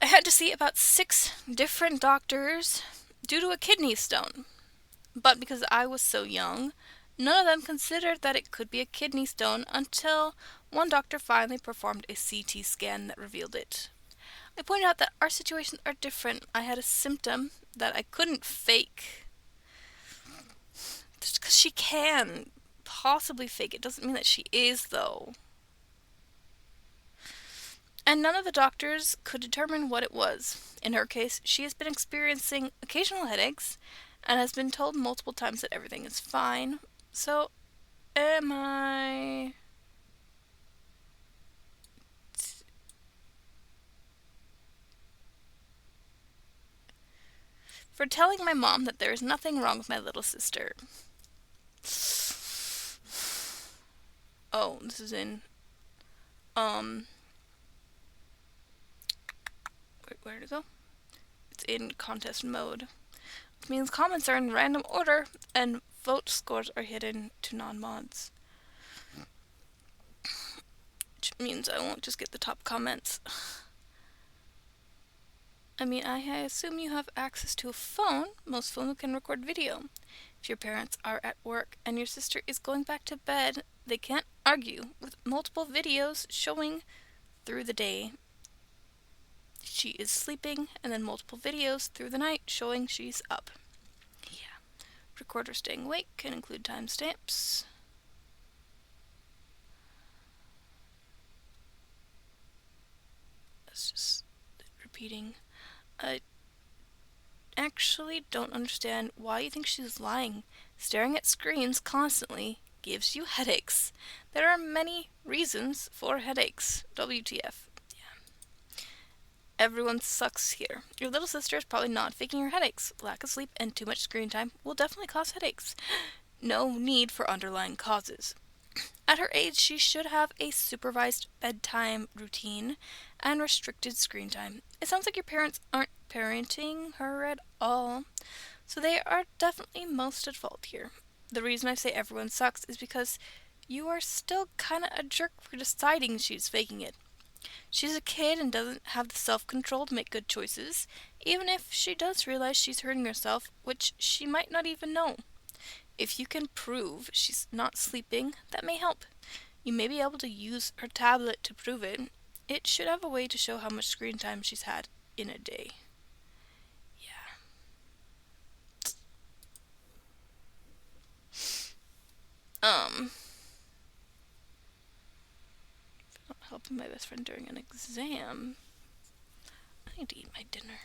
I had to see about 6 different doctors due to a kidney stone. But because I was so young, none of them considered that it could be a kidney stone until one doctor finally performed a CT scan that revealed it. I pointed out that our situations are different. I had a symptom that I couldn't fake. Just because she can possibly fake it doesn't mean that she is, though. And none of the doctors could determine what it was. In her case, she has been experiencing occasional headaches and has been told multiple times that everything is fine. So, am I... for telling my mom that there is nothing wrong with my little sister. Oh, this is in... Where to go? It's in contest mode. Which means comments are in random order, and vote scores are hidden to non-mods. Which means I won't just get the top comments. I mean, I assume you have access to a phone. Most phones can record video. If your parents are at work and your sister is going back to bed, they can't argue with multiple videos showing through the day she is sleeping, and then multiple videos through the night showing she's up. Yeah. recorder staying awake can include timestamps. That's just repeating. I actually don't understand why you think she's lying. Staring at screens constantly gives you headaches. There are many reasons for headaches. WTF. Everyone sucks here. Your little sister is probably not faking her headaches. Lack of sleep and too much screen time will definitely cause headaches. No need for underlying causes. At her age, she should have a supervised bedtime routine and restricted screen time. It sounds like your parents aren't parenting her at all, so they are definitely most at fault here. The reason I say everyone sucks is because you are still kinda a jerk for deciding she's faking it. She's a kid and doesn't have the self-control to make good choices, even if she does realize she's hurting herself, which she might not even know. If you can prove she's not sleeping, that may help. You may be able to use her tablet to prove it. It should have a way to show how much screen time she's had in a day. Yeah. Not helping my best friend during an exam. I need to eat my dinner.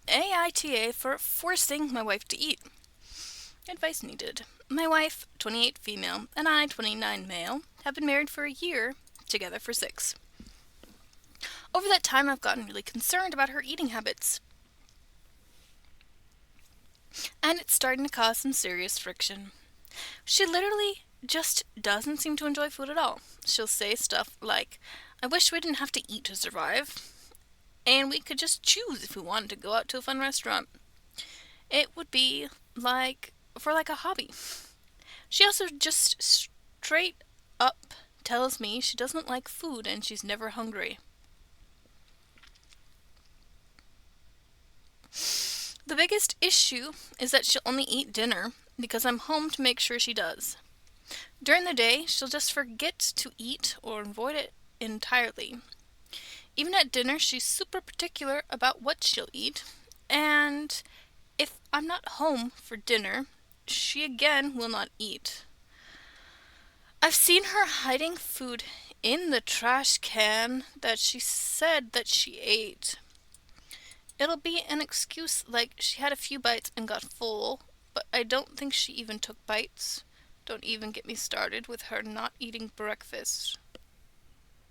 AITA for forcing my wife to eat. Advice needed. My wife, 28 female, and I, 29 male, have been married for a year, together for 6. Over that time, I've gotten really concerned about her eating habits, and it's starting to cause some serious friction. She literally just doesn't seem to enjoy food at all. She'll say stuff like, I wish we didn't have to eat to survive, and we could just choose if we wanted to go out to a fun restaurant. It would be like a hobby. She also just straight up tells me she doesn't like food and she's never hungry. The biggest issue is that she'll only eat dinner because I'm home to make sure she does. During the day, she'll just forget to eat or avoid it entirely. Even at dinner, she's super particular about what she'll eat, and if I'm not home for dinner, she again will not eat. I've seen her hiding food in the trash can that she said that she ate. It'll be an excuse like she had a few bites and got full, but I don't think she even took bites. Don't even get me started with her not eating breakfast.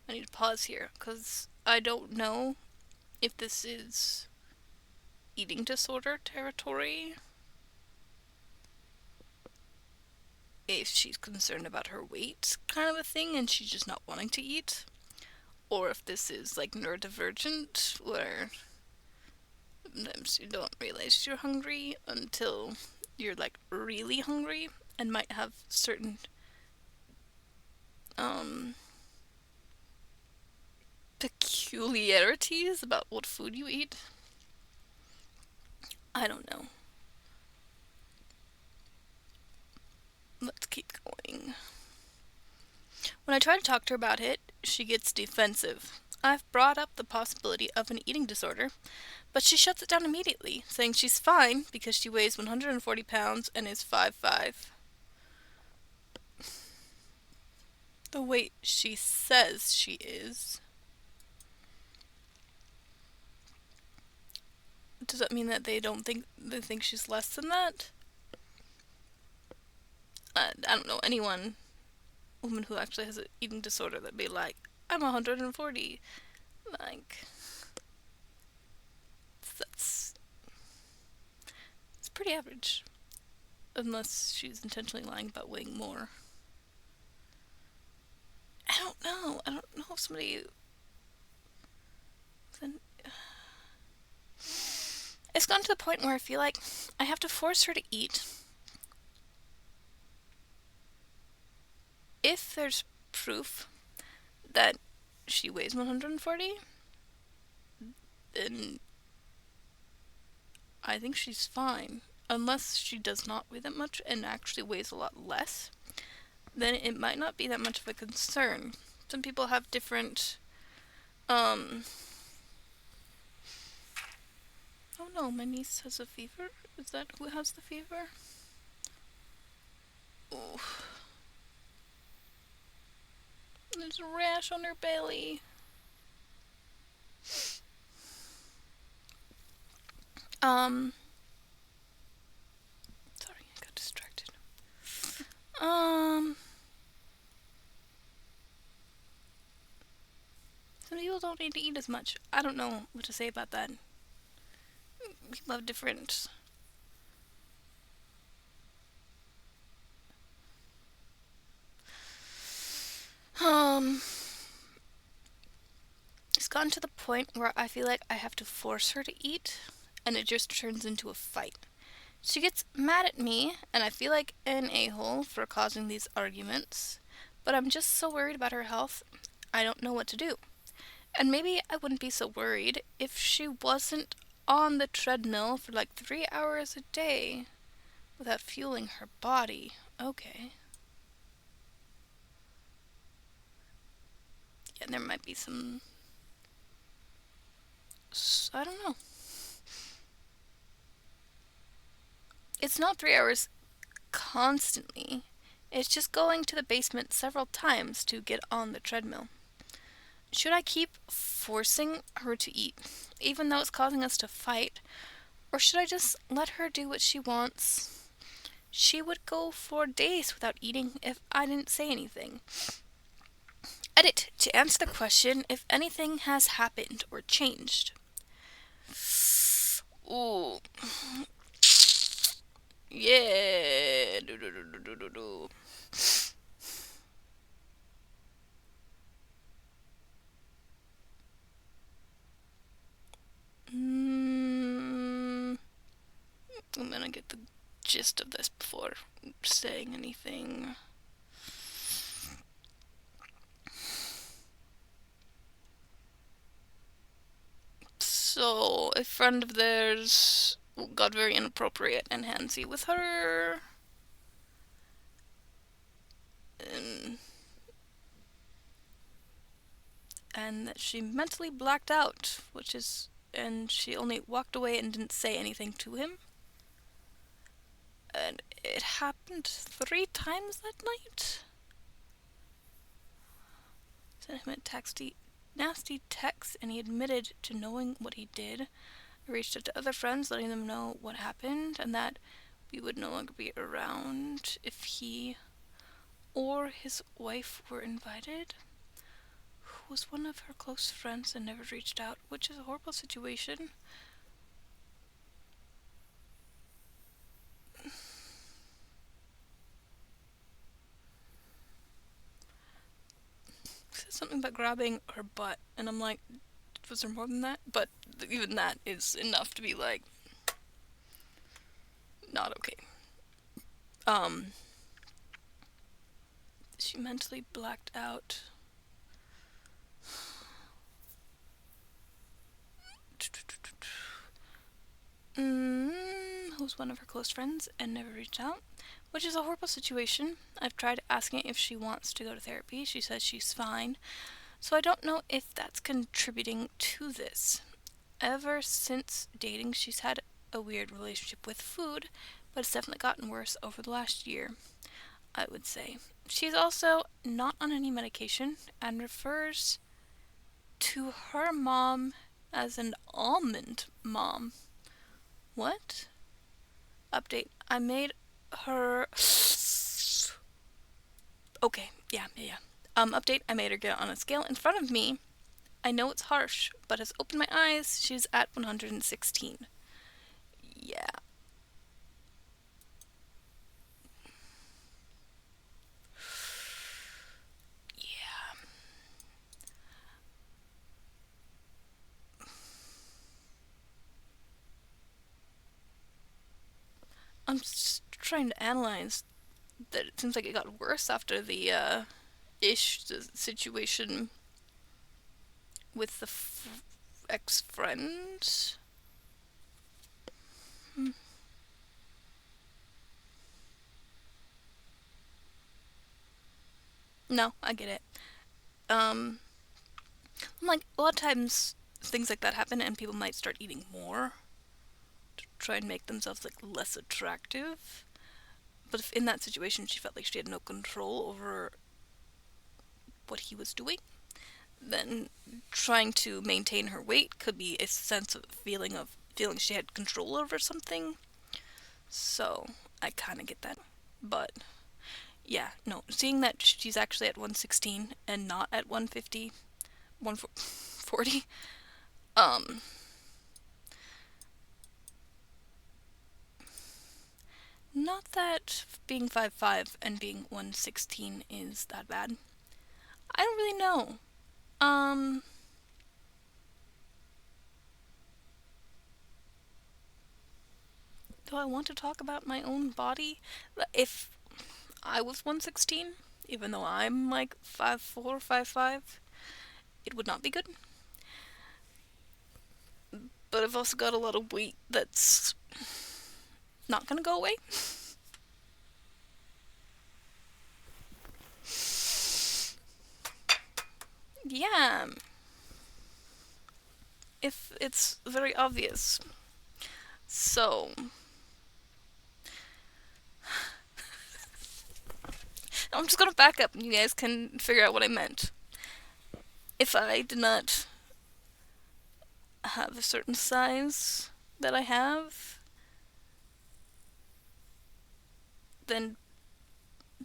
I need to pause here, because I don't know if this is eating disorder territory. if she's concerned about her weight, kind of a thing, and she's just not wanting to eat, or if this is like neurodivergent, where sometimes you don't realize you're hungry until you're like really hungry and might have certain um peculiarities about what food you eat. I don't know. Let's keep going. When I try to talk to her about it, she gets defensive. I've brought up the possibility of an eating disorder, but she shuts it down immediately, saying she's fine because she weighs 140 pounds and is 5'5". The weight she says she is. Does that mean that they think she's less than that? I don't know woman who actually has an eating disorder that'd be like, I'm 140. Like, that's it's pretty average, unless she's intentionally lying about weighing more. I don't know. I don't know if somebody. Then it's gotten to the point where I feel like I have to force her to eat. If there's proof that she weighs 140, then I think she's fine. Unless she does not weigh that much and actually weighs a lot less, then it might not be that much of a concern. Some people have different, oh no, my niece has a fever? Is that who has the fever? Oh. There's a rash on her belly. Sorry, I got distracted. Some people don't need to eat as much. I don't know what to say about that. People have different it's gotten to the point where I feel like I have to force her to eat, and it just turns into a fight. She gets mad at me, and I feel like an a-hole for causing these arguments, but I'm just so worried about her health, I don't know what to do. And maybe I wouldn't be so worried if she wasn't on the treadmill for like 3 hours a day without fueling her body. Okay. Yeah, there might be some. I don't know. It's not 3 hours constantly. It's just going to the basement several times to get on the treadmill. Should I keep forcing her to eat, even though it's causing us to fight? Or should I just let her do what she wants? She would go for days without eating if I didn't say anything. Edit to answer the question if anything has happened or changed. Ooh. Yeah. I'm gonna get the gist of this before saying anything. So, a friend of theirs got very inappropriate and handsy with her. And that she mentally blacked out, and she only walked away and didn't say anything to him. And it happened 3 times that night. Sent him a nasty text, and he admitted to knowing what he did. I reached out to other friends, letting them know what happened, and that we would no longer be around if he or his wife were invited. Who was one of her close friends and never reached out, which is a horrible situation. something about grabbing her butt, and I'm like, was there more than that? But even that is enough to be like, not okay. Um, she mentally blacked out. Who's one of her close friends and never reached out, which is a horrible situation. I've tried asking if she wants to go to therapy. She says she's fine, so I don't know if that's contributing to this. Ever since dating, she's had a weird relationship with food, but it's definitely gotten worse over the last year, I would say. She's also not on any medication and refers to her mom as an almond mom. What? Update. I made her. Okay, yeah. Update. I made her get on a scale in front of me. I know it's harsh, but has opened my eyes. She's at 116. Yeah. Yeah. I'm just trying to analyze that it seems like it got worse after the situation with the ex-friend. No, I get it. I'm like, a lot of times things like that happen and people might start eating more to try and make themselves like less attractive. But if in that situation she felt like she had no control over what he was doing, then trying to maintain her weight could be a sense of feeling she had control over something. So I kind of get that. But yeah, no, seeing that she's actually at 116 and not at 150, 140, not that being 5'5" and being 116 is that bad. I don't really know. Do I want to talk about my own body? If I was 116, even though I'm like 5'4", 5'5", it would not be good. But I've also got a lot of weight that's not gonna go away. Yeah. If it's very obvious. So. I'm just gonna back up and you guys can figure out what I meant. If I did not have a certain size that I have, then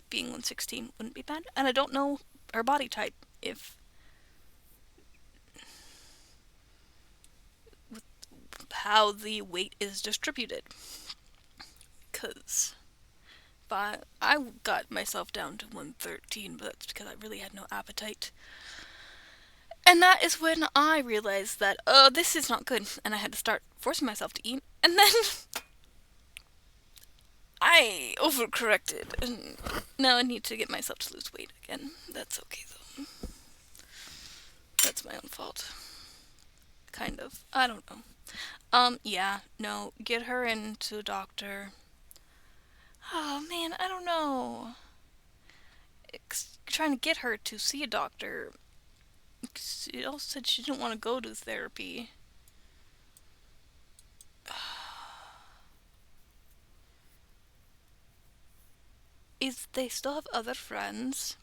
being 116 wouldn't be bad. And I don't know her body type, if how the weight is distributed. Because I got myself down to 113, but that's because I really had no appetite. And that is when I realized that, oh, this is not good, and I had to start forcing myself to eat. And then I overcorrected, and now I need to get myself to lose weight again. That's okay, though. That's my own fault. Kind of. I don't know. Yeah, no, get her into a doctor. Oh, man, I don't know. Trying to get her to see a doctor. She also said she didn't want to go to therapy. If they still have other friends,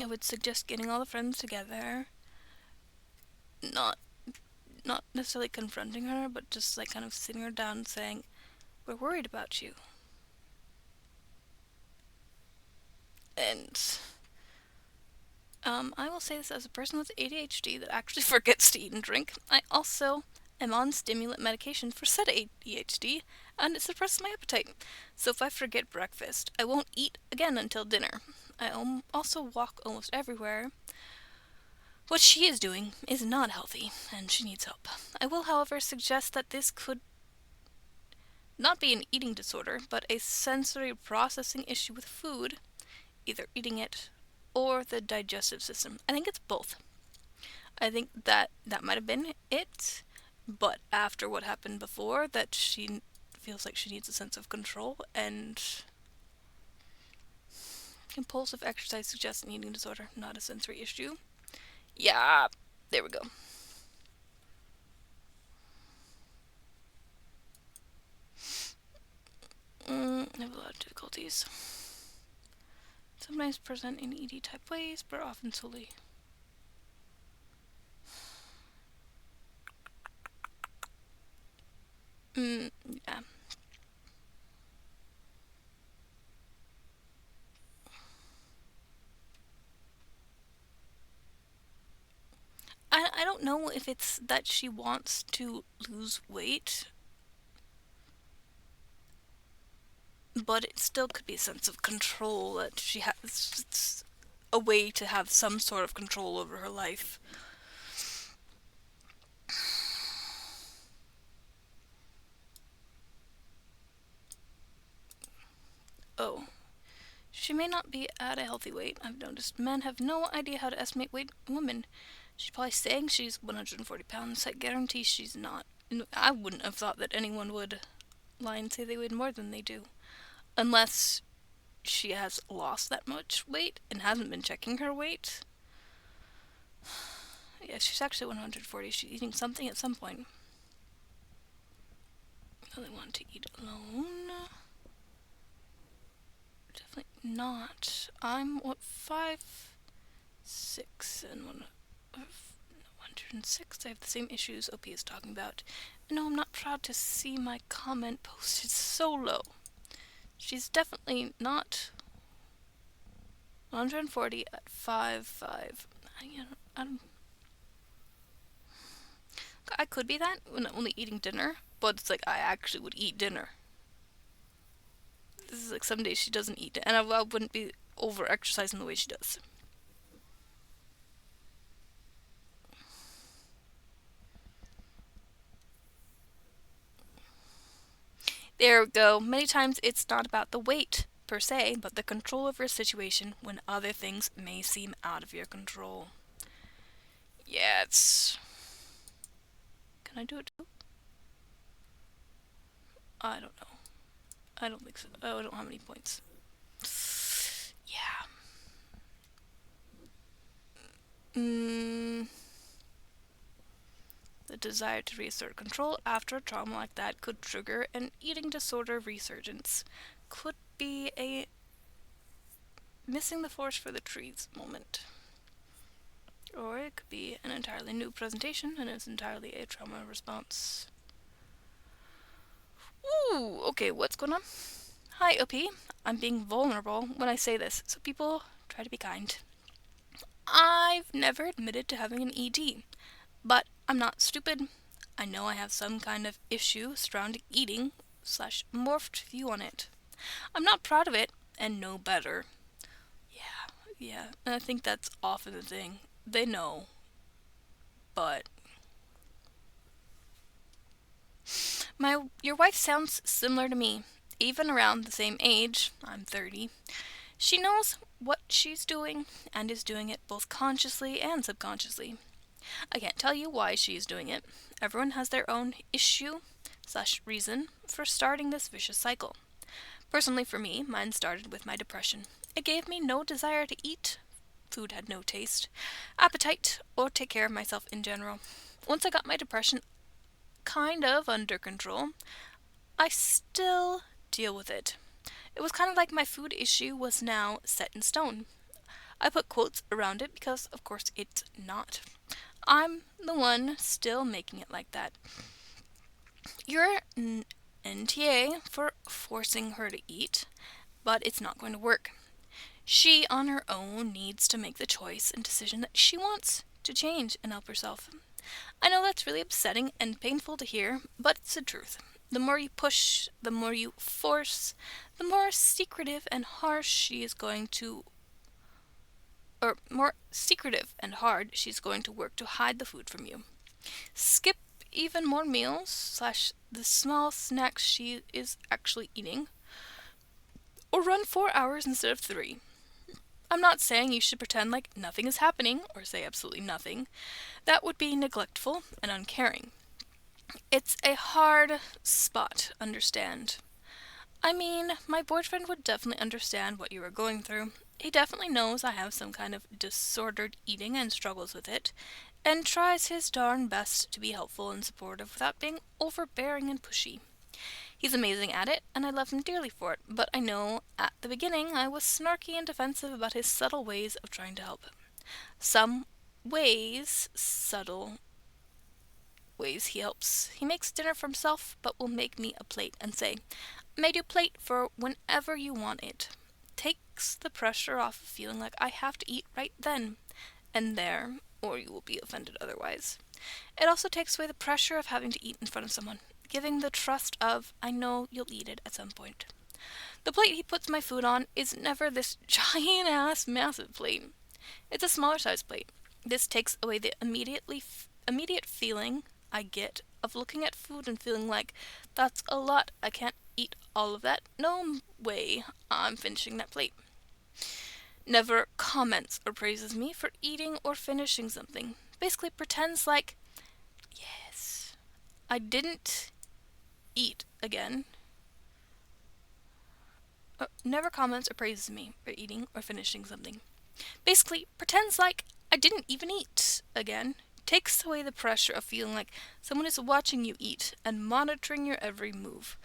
I would suggest getting all the friends together. Not necessarily confronting her, but just like kind of sitting her down and saying, "We're worried about you." And I will say this as a person with ADHD that actually forgets to eat and drink. I also am on stimulant medication for said ADHD, and it suppresses my appetite. So if I forget breakfast, I won't eat again until dinner. I also walk almost everywhere. What she is doing is not healthy, and she needs help. I will, however, suggest that this could not be an eating disorder, but a sensory processing issue with food, either eating it or the digestive system. I think it's both. I think that might have been it, but after what happened before, that she feels like she needs a sense of control, and compulsive exercise suggests an eating disorder, not a sensory issue. Yeah, there we go. I have a lot of difficulties. Sometimes present in ED type ways, but often solely. Yeah. I don't know if it's that she wants to lose weight, but it still could be a sense of control that she has. It's a way to have some sort of control over her life. Oh. She may not be at a healthy weight. I've noticed men have no idea how to estimate weight in women. She's probably saying she's 140 pounds. I guarantee she's not. I wouldn't have thought that anyone would lie and say they weighed more than they do. Unless she has lost that much weight and hasn't been checking her weight. Yeah, she's actually 140. She's eating something at some point. Really want to eat alone? Definitely not. I'm, what, 5'6" and 106. I have the same issues OP is talking about. No, I'm not proud to see my comment posted so low. She's definitely not 140 at 5'5". I could be that when I'm only eating dinner, but it's like I actually would eat dinner. This is like some days she doesn't eat, and I wouldn't be over exercising the way she does. There we go. Many times it's not about the weight per se, but the control over a situation when other things may seem out of your control. Yeah, it's... Can I do it too? I don't know. I don't think so. Oh, I don't have any points. Yeah. The desire to reassert control after a trauma like that could trigger an eating disorder resurgence. Could be a missing the forest for the trees moment. Or it could be an entirely new presentation and it's entirely a trauma response. Ooh, okay, what's going on? Hi, OP. I'm being vulnerable when I say this, so people try to be kind. I've never admitted to having an ED, but I'm not stupid. I know I have some kind of issue surrounding eating / morphed view on it. I'm not proud of it and know better. Yeah, and I think that's often the thing. They know, but your wife sounds similar to me. Even around the same age, I'm 30. She knows what she's doing and is doing it both consciously and subconsciously. I can't tell you why she's doing it. Everyone has their own issue / reason for starting this vicious cycle. Personally for me, mine started with my depression. It gave me no desire to eat. Food had no taste, appetite, or take care of myself in general. Once I got my depression kind of under control, I still deal with it. It was kind of like my food issue was now set in stone. I put quotes around it because, of course, it's not. I'm the one still making it like that. You're an NTA for forcing her to eat, but it's not going to work. She, on her own, needs to make the choice and decision that she wants to change and help herself. I know that's really upsetting and painful to hear, but it's the truth. The more you push, the more you force, the more secretive and harsh she is going to or more secretive and hard she's going to work to hide the food from you. Skip even more meals slash the small snacks she is actually eating, or run 4 hours instead of 3. I'm not saying you should pretend like nothing is happening or say absolutely nothing. That would be neglectful and uncaring. It's a hard spot, understand. I mean, my boyfriend would definitely understand what you were going through. He definitely knows I have some kind of disordered eating and struggles with it, and tries his darn best to be helpful and supportive without being overbearing and pushy. He's amazing at it, and I love him dearly for it, but I know at the beginning I was snarky and defensive about his subtle ways of trying to help. Some subtle ways he helps. He makes dinner for himself, but will make me a plate and say, I made you a plate for whenever you want it. Takes the pressure off of feeling like I have to eat right then and there, or you will be offended otherwise. It also takes away the pressure of having to eat in front of someone, giving the trust of, I know you'll eat it at some point. The plate he puts my food on is never this giant-ass massive plate. It's a smaller size plate. This takes away the immediate feeling I get of looking at food and feeling like, that's a lot, I can't eat all of that. No way I'm finishing that plate. Never comments or praises me for eating or finishing something. Basically pretends like, yes, I didn't eat again. Never comments or praises me for eating or finishing something. Basically pretends like I didn't even eat again. Takes away the pressure of feeling like someone is watching you eat and monitoring your every move.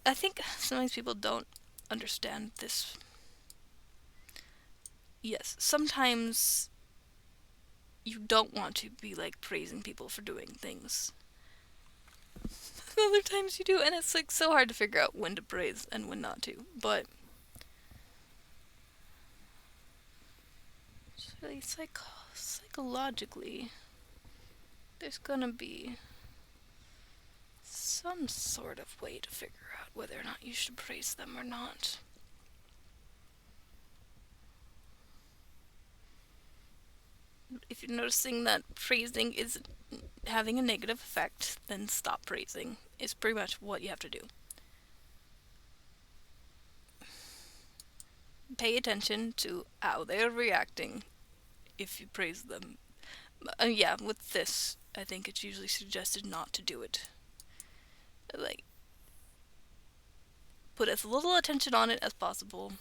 I think sometimes people don't understand this. Yes, sometimes you don't want to be like praising people for doing things. Other times you do, and it's like so hard to figure out when to praise and when not to. But it's really psychologically, there's gonna be some sort of way to figure out whether or not you should praise them or not. If you're noticing that praising is having a negative effect, then stop praising, is pretty much what you have to do. Pay attention to how they're reacting if you praise them. Yeah, with this, I think it's usually suggested not to do it. Like, put as little attention on it as possible.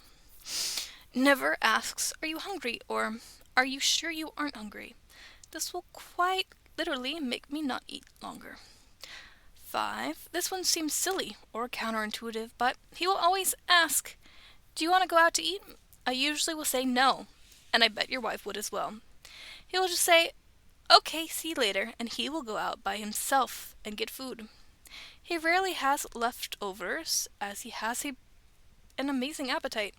Never asks, are you hungry? Or, are you sure you aren't hungry? This will quite literally make me not eat longer. 5. This one seems silly or counterintuitive, but he will always ask, do you want to go out to eat? I usually will say no, and I bet your wife would as well. He will just say, okay, see you later, and he will go out by himself and get food. He rarely has leftovers, as he has an amazing appetite.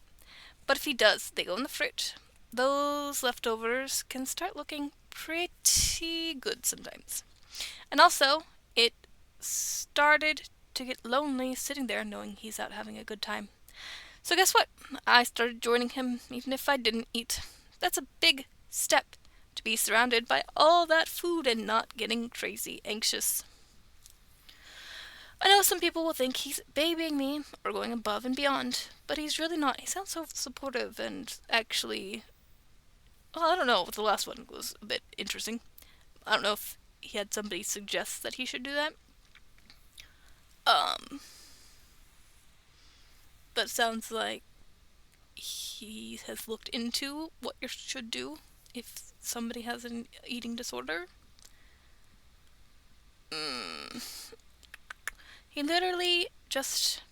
But if he does, they go in the fridge. Those leftovers can start looking pretty good sometimes. And also, it started to get lonely sitting there knowing he's out having a good time. So guess what? I started joining him even if I didn't eat. That's a big step to be surrounded by all that food and not getting crazy anxious. I know some people will think he's babying me or going above and beyond, but he's really not. He sounds so supportive and actually, well, I don't know, the last one was a bit interesting. I don't know if he had somebody suggest that he should do that. But sounds like he has looked into what you should do if somebody has an eating disorder. He literally just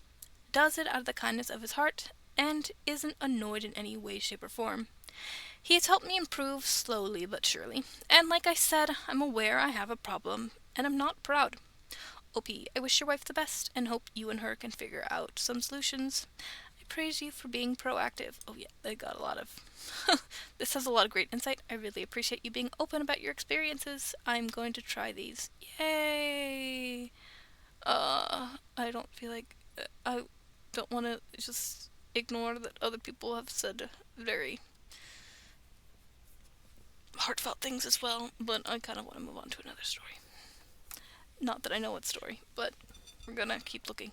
does it out of the kindness of his heart and isn't annoyed in any way, shape, or form. He has helped me improve slowly but surely, and like I said, I'm aware I have a problem, and I'm not proud. OP, I wish your wife the best, and hope you and her can figure out some solutions. I praise you for being proactive. Oh yeah, they got a lot of... This has a lot of great insight. I really appreciate you being open about your experiences. I'm going to try these. Yay! I don't feel like... I don't want to just ignore that other people have said very heartfelt things as well, but I kind of want to move on to another story. Not that I know what story, but we're gonna keep looking.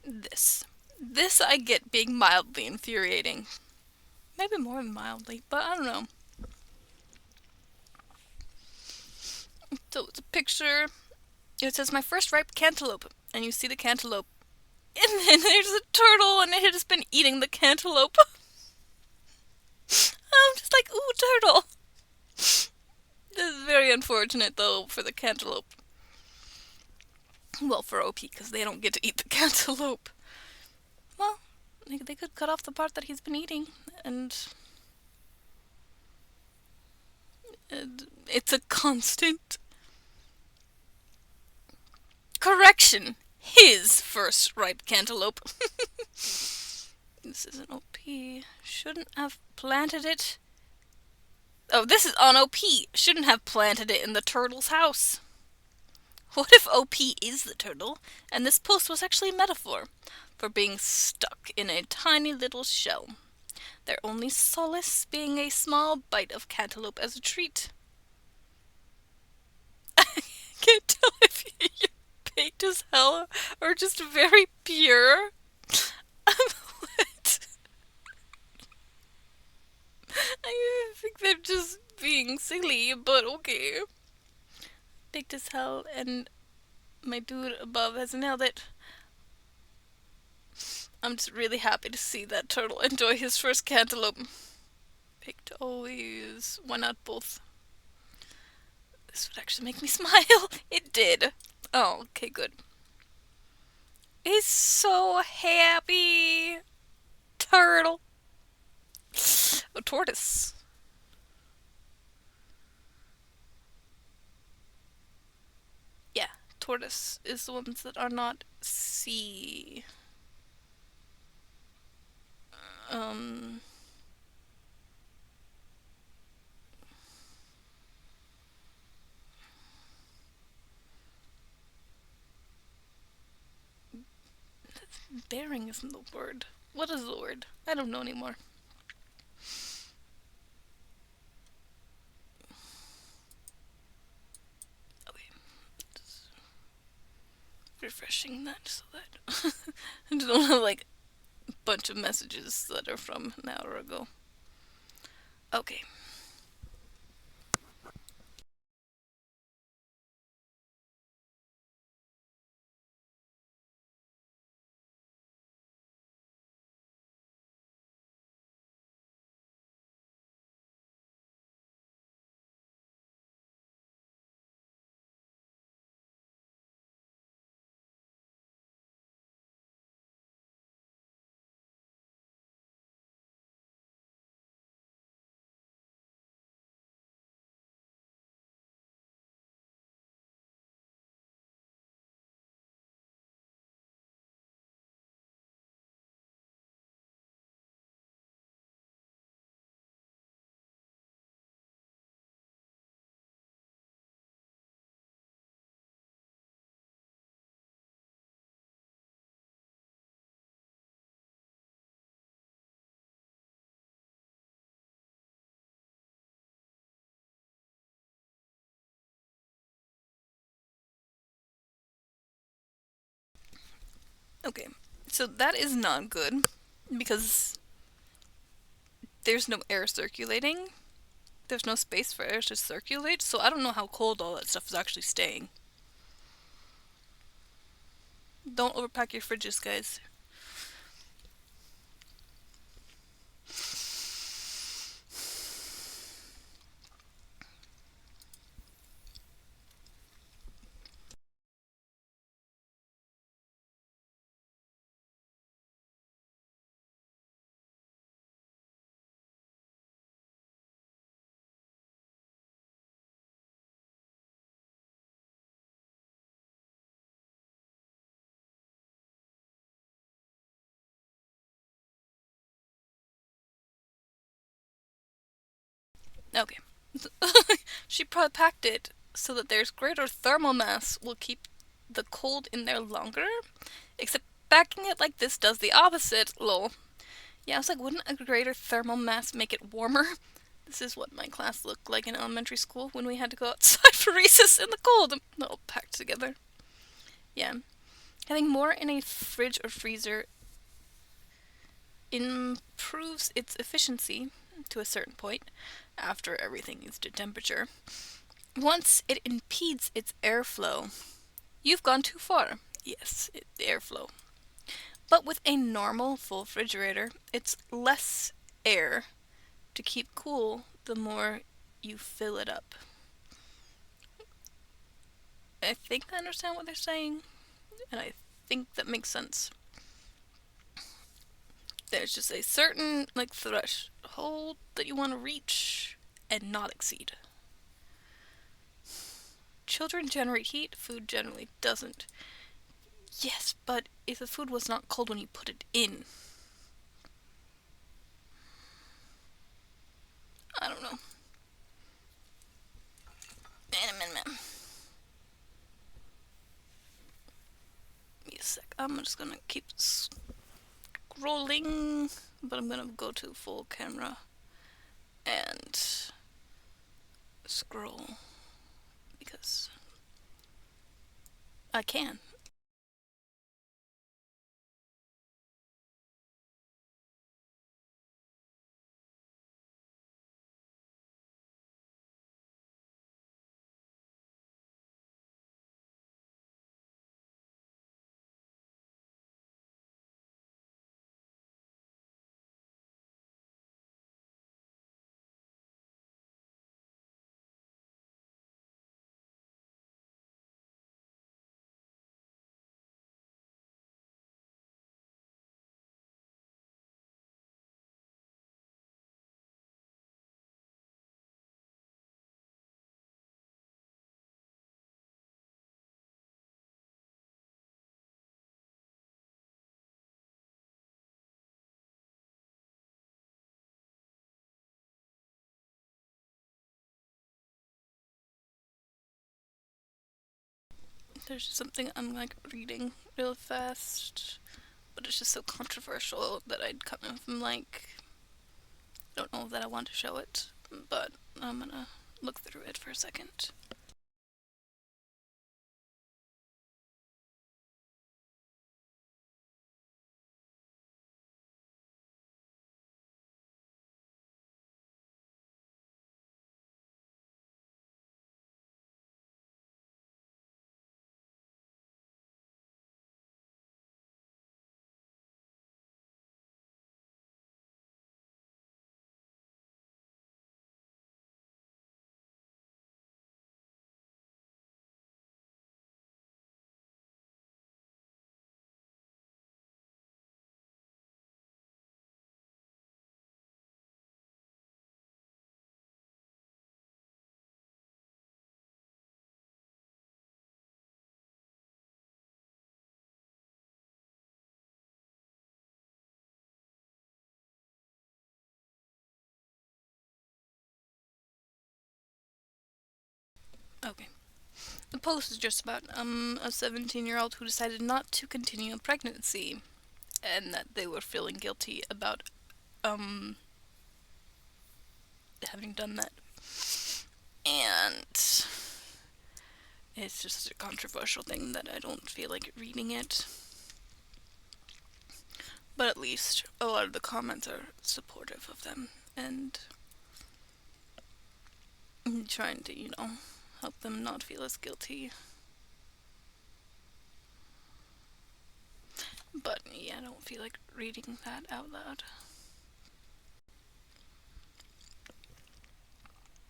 This. This I get being mildly infuriating. Maybe more than mildly, but I don't know. So it's a picture. It says my first ripe cantaloupe, and you see the cantaloupe. And then there's a turtle, and it has been eating the cantaloupe. I'm just like, ooh, turtle. This is very unfortunate, though, for the cantaloupe. Well, for OP, because they don't get to eat the cantaloupe. Well, they could cut off the part that he's been eating, and it's a constant. Correction! His first ripe cantaloupe. This is an OP. Shouldn't have planted it. Oh, this is on OP. Shouldn't have planted it in the turtle's house. What if OP is the turtle, and this post was actually a metaphor for being stuck in a tiny little shell? Their only solace being a small bite of cantaloupe as a treat. I can't tell if you're baked as hell or just very pure. What? I think they're just being silly, but okay. Baked as hell, and my dude above has nailed it. I'm just really happy to see that turtle enjoy his first cantaloupe. Picked always. Why not both? This would actually make me smile. It did. Oh, okay, good. He's so happy. Turtle. A tortoise. Yeah, tortoise is the ones that are not sea. Um. Bearing isn't the word. What is the word? I don't know anymore. Okay. Just refreshing that so that I don't have like a bunch of messages that are from an hour ago. Okay. Okay. So that is not good because there's no air circulating. There's no space for air to circulate, so I don't know how cold all that stuff is actually staying. Don't overpack your fridges, guys. Okay. She packed it so that there's greater thermal mass will keep the cold in there longer. Except packing it like this does the opposite. Lol. Yeah, I was like, wouldn't a greater thermal mass make it warmer? This is what my class looked like in elementary school when we had to go outside for recess in the cold. All packed together. Yeah. Having more in a fridge or freezer improves its efficiency to a certain point after everything is to temperature. Once it impedes its airflow, you've gone too far. Yes, airflow. But with a normal full refrigerator, it's less air to keep cool the more you fill it up. I think I understand what they're saying, and I think that makes sense. There's just a certain like threshold that you want to reach and not exceed. Children generate heat, food generally doesn't. Yes, but if the food was not cold when you put it in, I don't know. Give me a sec. I'm just gonna keep scrolling, but I'm gonna go to full camera and scroll because I can. There's just something I'm like reading real fast, but it's just so controversial that I'd kind of am like, don't know that I want to show it, but I'm gonna look through it for a second. Okay. The post is just about a 17-year-old who decided not to continue a pregnancy and that they were feeling guilty about um having done that. And it's just a controversial thing that I don't feel like reading it. But at least a lot of the comments are supportive of them and trying to, help them not feel as guilty. But yeah, I don't feel like reading that out loud.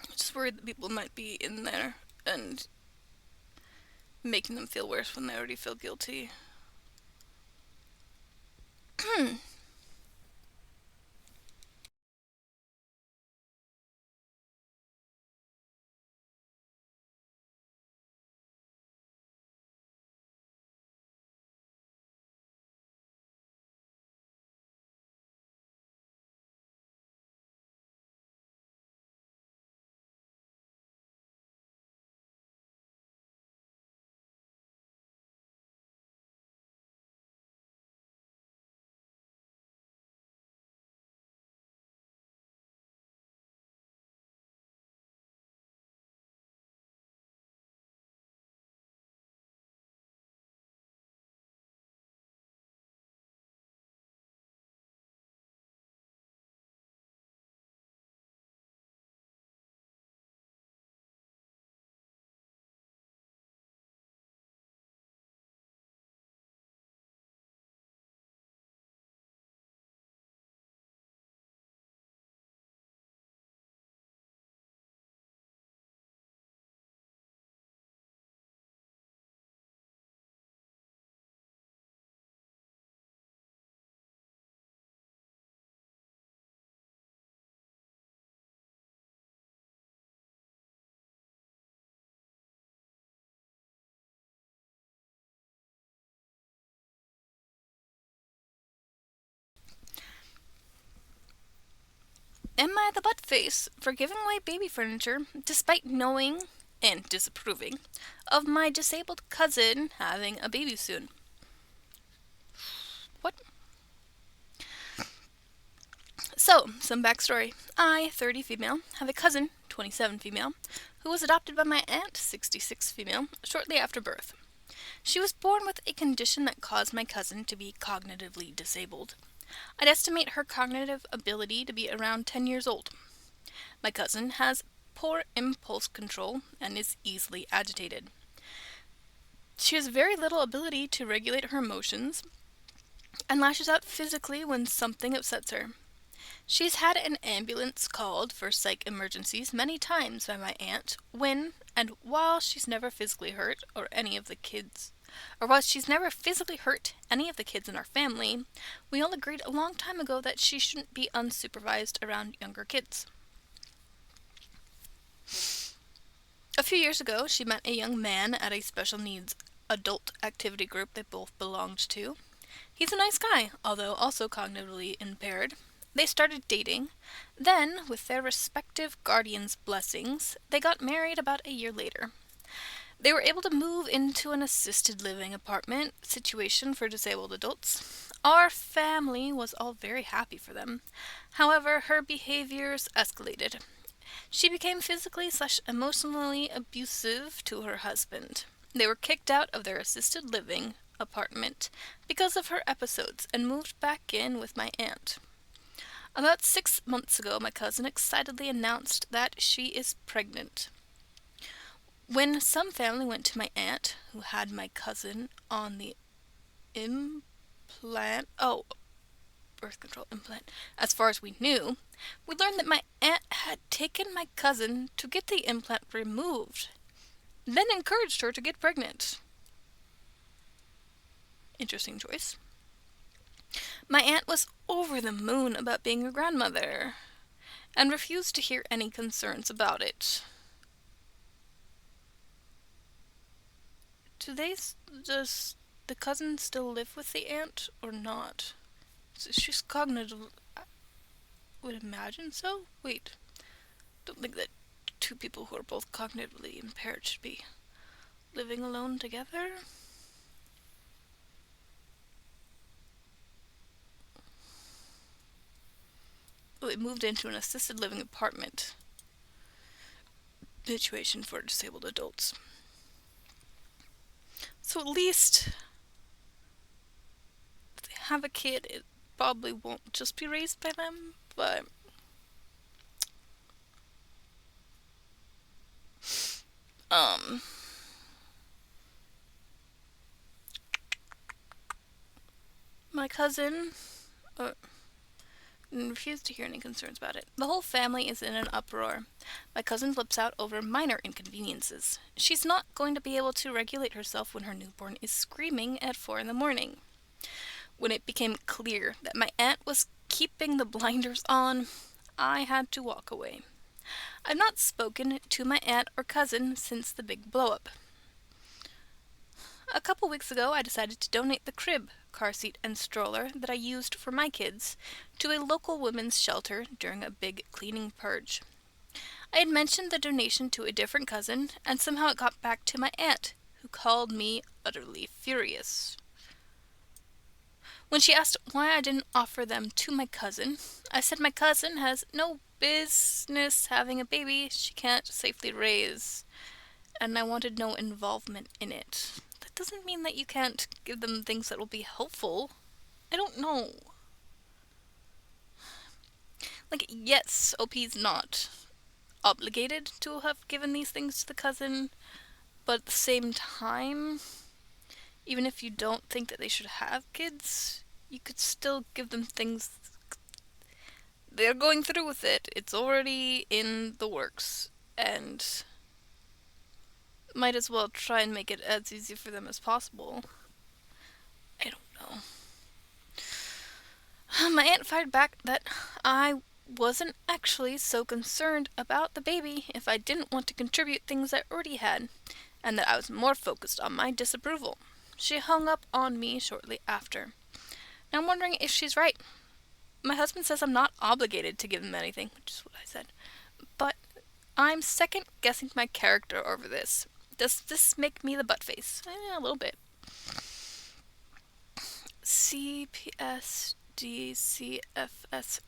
I'm just worried that people might be in there and making them feel worse when they already feel guilty. Am I the butt face for giving away baby furniture despite knowing and disapproving of my disabled cousin having a baby soon? What? So, some backstory. I, 30 female, have a cousin, 27 female, who was adopted by my aunt, 66 female, shortly after birth. She was born with a condition that caused my cousin to be cognitively disabled. I'd estimate her cognitive ability to be around 10 years old. My cousin has poor impulse control and is easily agitated. She has very little ability to regulate her emotions and lashes out physically when something upsets her. She's had an ambulance called for psych emergencies many times by my aunt when and while she's never physically hurt any of the kids in our family, we all agreed a long time ago that she shouldn't be unsupervised around younger kids. A few years ago, she met a young man at a special needs adult activity group they both belonged to. He's a nice guy, although also cognitively impaired. They started dating. Then, with their respective guardians' blessings, they got married about a year later. They were able to move into an assisted living apartment situation for disabled adults. Our family was all very happy for them. However, her behaviors escalated. She became physically/emotionally abusive to her husband. They were kicked out of their assisted living apartment because of her episodes and moved back in with my aunt. About 6 months ago, my cousin excitedly announced that she is pregnant. When some family went to my aunt, who had my cousin on the birth control implant, as far as we knew, we learned that my aunt had taken my cousin to get the implant removed, then encouraged her to get pregnant. Interesting choice. My aunt was over the moon about being a grandmother, and refused to hear any concerns about it. Does the cousin still live with the aunt, or not? She's cognitive. I would imagine so. Wait. Don't think that two people who are both cognitively impaired should be living alone together. They moved into an assisted living apartment situation for disabled adults. So at least if they have a kid, it probably won't just be raised by them, but my cousin refused to hear any concerns about it. The whole family is in an uproar. My cousin flips out over minor inconveniences. She's not going to be able to regulate herself when her newborn is screaming at 4 a.m. When it became clear that my aunt was keeping the blinders on, I had to walk away. I've not spoken to my aunt or cousin since the big blow-up. A couple weeks ago, I decided to donate the crib, car seat, and stroller that I used for my kids to a local women's shelter during a big cleaning purge. I had mentioned the donation to a different cousin, and somehow it got back to my aunt, who called me utterly furious. When she asked why I didn't offer them to my cousin, I said my cousin has no business having a baby she can't safely raise, and I wanted no involvement in it. That doesn't mean that you can't give them things that will be helpful. I don't know. Yes, OP's not obligated to have given these things to the cousin, but at the same time, even if you don't think that they should have kids, you could still give them things. They're going through with it. It's already in the works, and might as well try and make it as easy for them as possible. I don't know. My aunt fired back that I wasn't actually so concerned about the baby if I didn't want to contribute things I already had, and that I was more focused on my disapproval. She hung up on me shortly after. Now I'm wondering if she's right. my husband says I'm not obligated to give them anything, which is what I said. But I'm second guessing my character over this. Does this make me the butt face? A little bit. CPSDCFS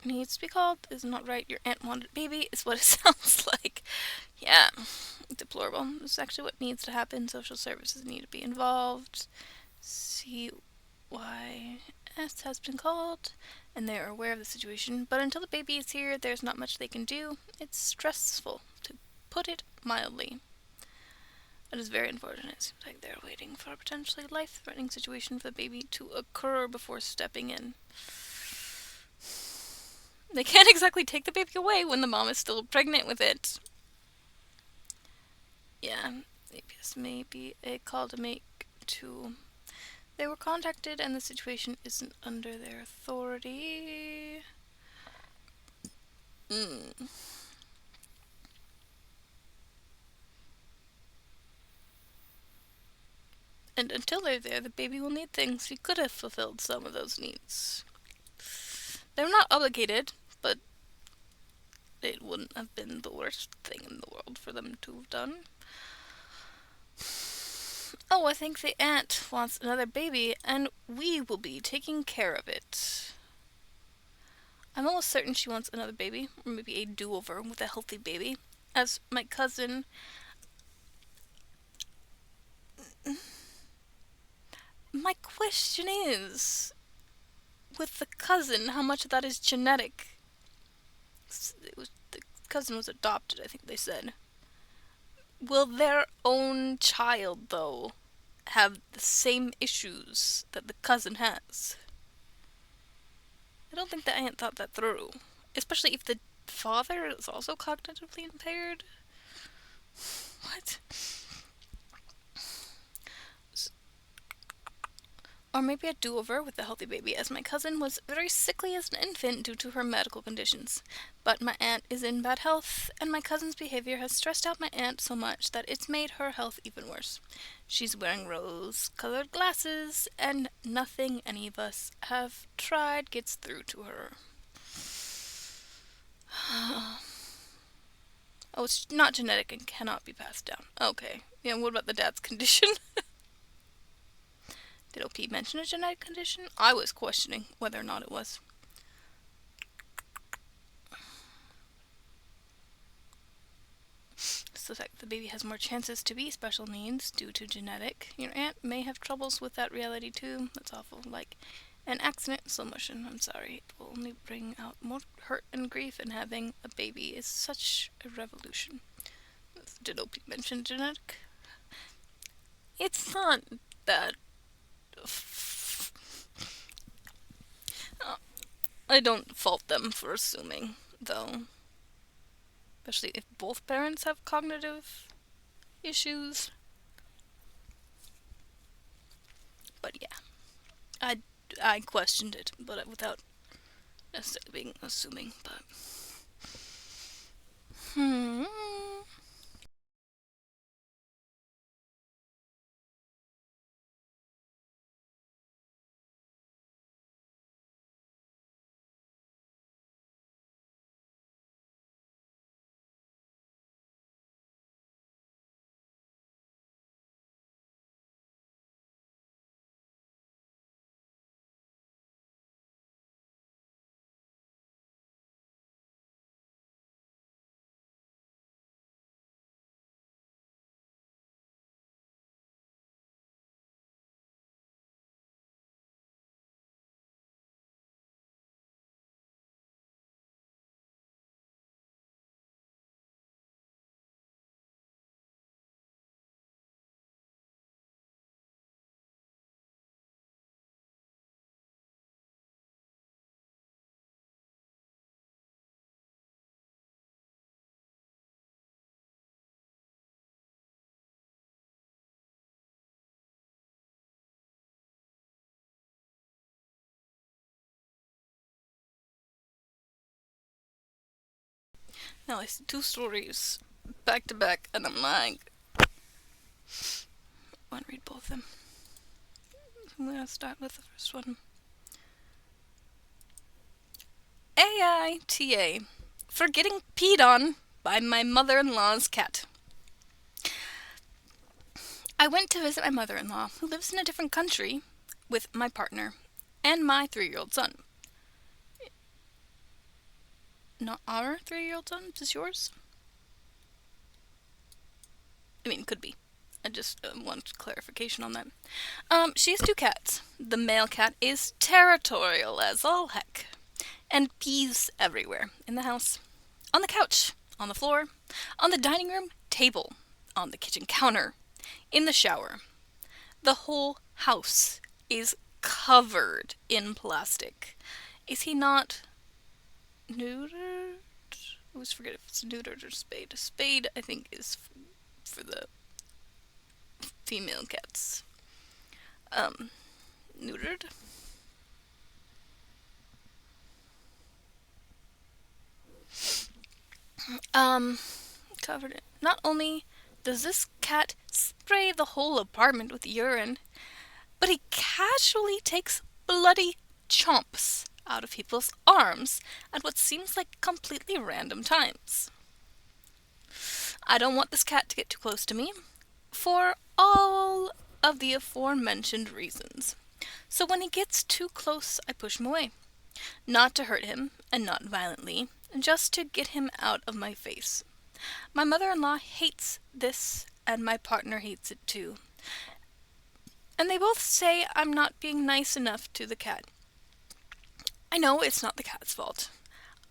needs to be called is not right. Your aunt wanted a baby is what it sounds like. Yeah, deplorable. This is actually what needs to happen. Social services need to be involved. CYS has been called, and they are aware of the situation. But until the baby is here, there's not much they can do. It's stressful, to put it mildly. It is very unfortunate. It seems like they're waiting for a potentially life-threatening situation for the baby to occur before stepping in. They can't exactly take the baby away when the mom is still pregnant with it. Yeah, APS may be a call to make to... They were contacted and the situation isn't under their authority. And until they're there, the baby will need things. He could have fulfilled some of those needs. They're not obligated, but it wouldn't have been the worst thing in the world for them to have done. Oh, I think the aunt wants another baby, and we will be taking care of it. I'm almost certain she wants another baby, or maybe a do-over with a healthy baby. As my cousin... My question is, with the cousin, how much of that is genetic? The cousin was adopted, I think they said. Will their own child, though, have the same issues that the cousin has? I don't think the aunt thought that through. Especially if the father is also cognitively impaired. What? Or maybe a do-over with the healthy baby, as my cousin was very sickly as an infant due to her medical conditions. But my aunt is in bad health, and my cousin's behavior has stressed out my aunt so much that it's made her health even worse. She's wearing rose-colored glasses, and nothing any of us have tried gets through to her. Oh, it's not genetic and cannot be passed down. Okay. Yeah, what about the dad's condition? Did OP mention a genetic condition? I was questioning whether or not it was. So the fact that the baby has more chances to be special needs due to genetic. Your aunt may have troubles with that reality too. That's awful. Like an accident in slow motion. I'm sorry. It will only bring out more hurt and grief, and having a baby is such a revolution. Did OP mention genetic? It's not that... I don't fault them for assuming, though. Especially if both parents have cognitive issues. But yeah, I questioned it, but without necessarily being assuming. But now I see two stories back to back, and I'm like, I want to read both of them. I'm gonna start with the first one. AITA for getting peed on by my mother-in-law's cat. I went to visit my mother-in-law, who lives in a different country, with my partner and my 3-year-old son. Not our 3-year-old son, is this yours? I mean, could be. I just want clarification on that. She has 2 cats. The male cat is territorial as all heck, and pees everywhere in the house. On the couch, on the floor, on the dining room table, on the kitchen counter, in the shower. The whole house is covered in plastic. Is he not neutered? I always forget if it's neutered or spayed. Spayed, I think, is for the female cats. Neutered? Covered it. Not only does this cat spray the whole apartment with urine, but he casually takes bloody chomps out of people's arms at what seems like completely random times. I don't want this cat to get too close to me, for all of the aforementioned reasons. So when he gets too close, I push him away. Not to hurt him, and not violently, just to get him out of my face. My mother-in-law hates this, and my partner hates it too. And they both say I'm not being nice enough to the cat. I know it's not the cat's fault.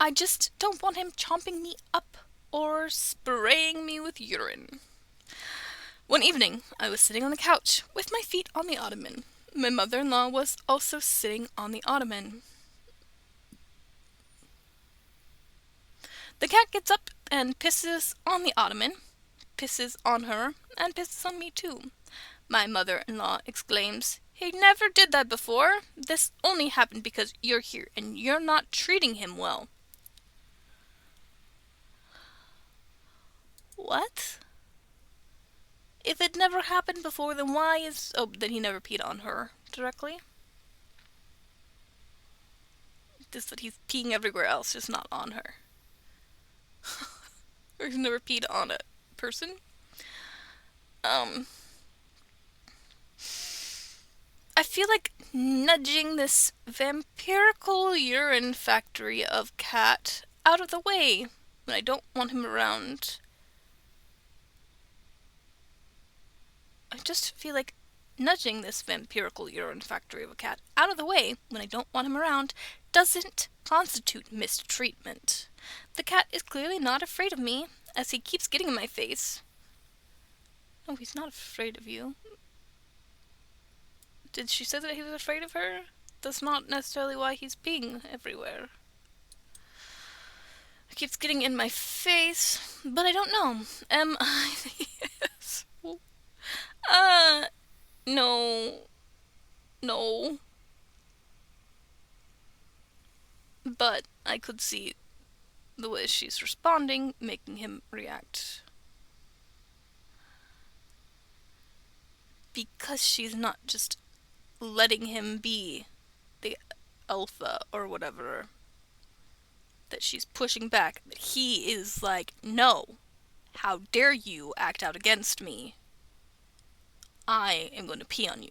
I just don't want him chomping me up or spraying me with urine. One evening, I was sitting on the couch with my feet on the ottoman. My mother-in-law was also sitting on the ottoman. The cat gets up and pisses on the ottoman, pisses on her, and pisses on me too. My mother-in-law exclaims, "He never did that before. This only happened because you're here and you're not treating him well." What? If it never happened before, then why is... Oh, then he never peed on her directly? Just that he's peeing everywhere else, just not on her. Or he's never peed on a person? I feel like nudging this vampirical urine factory of cat out of the way when I don't want him around. I just feel like nudging this vampirical urine factory of a cat out of the way when I don't want him around doesn't constitute mistreatment. The cat is clearly not afraid of me, as he keeps getting in my face. No, he's not afraid of you. Did she say that he was afraid of her? That's not necessarily why he's peeing everywhere. He keeps getting in my face, but I don't know. Am I the asshole? No. No. But I could see the way she's responding, making him react. Because she's not just letting him be the alpha or whatever, that she's pushing back, that he is like, "No, how dare you act out against me? I am going to pee on you."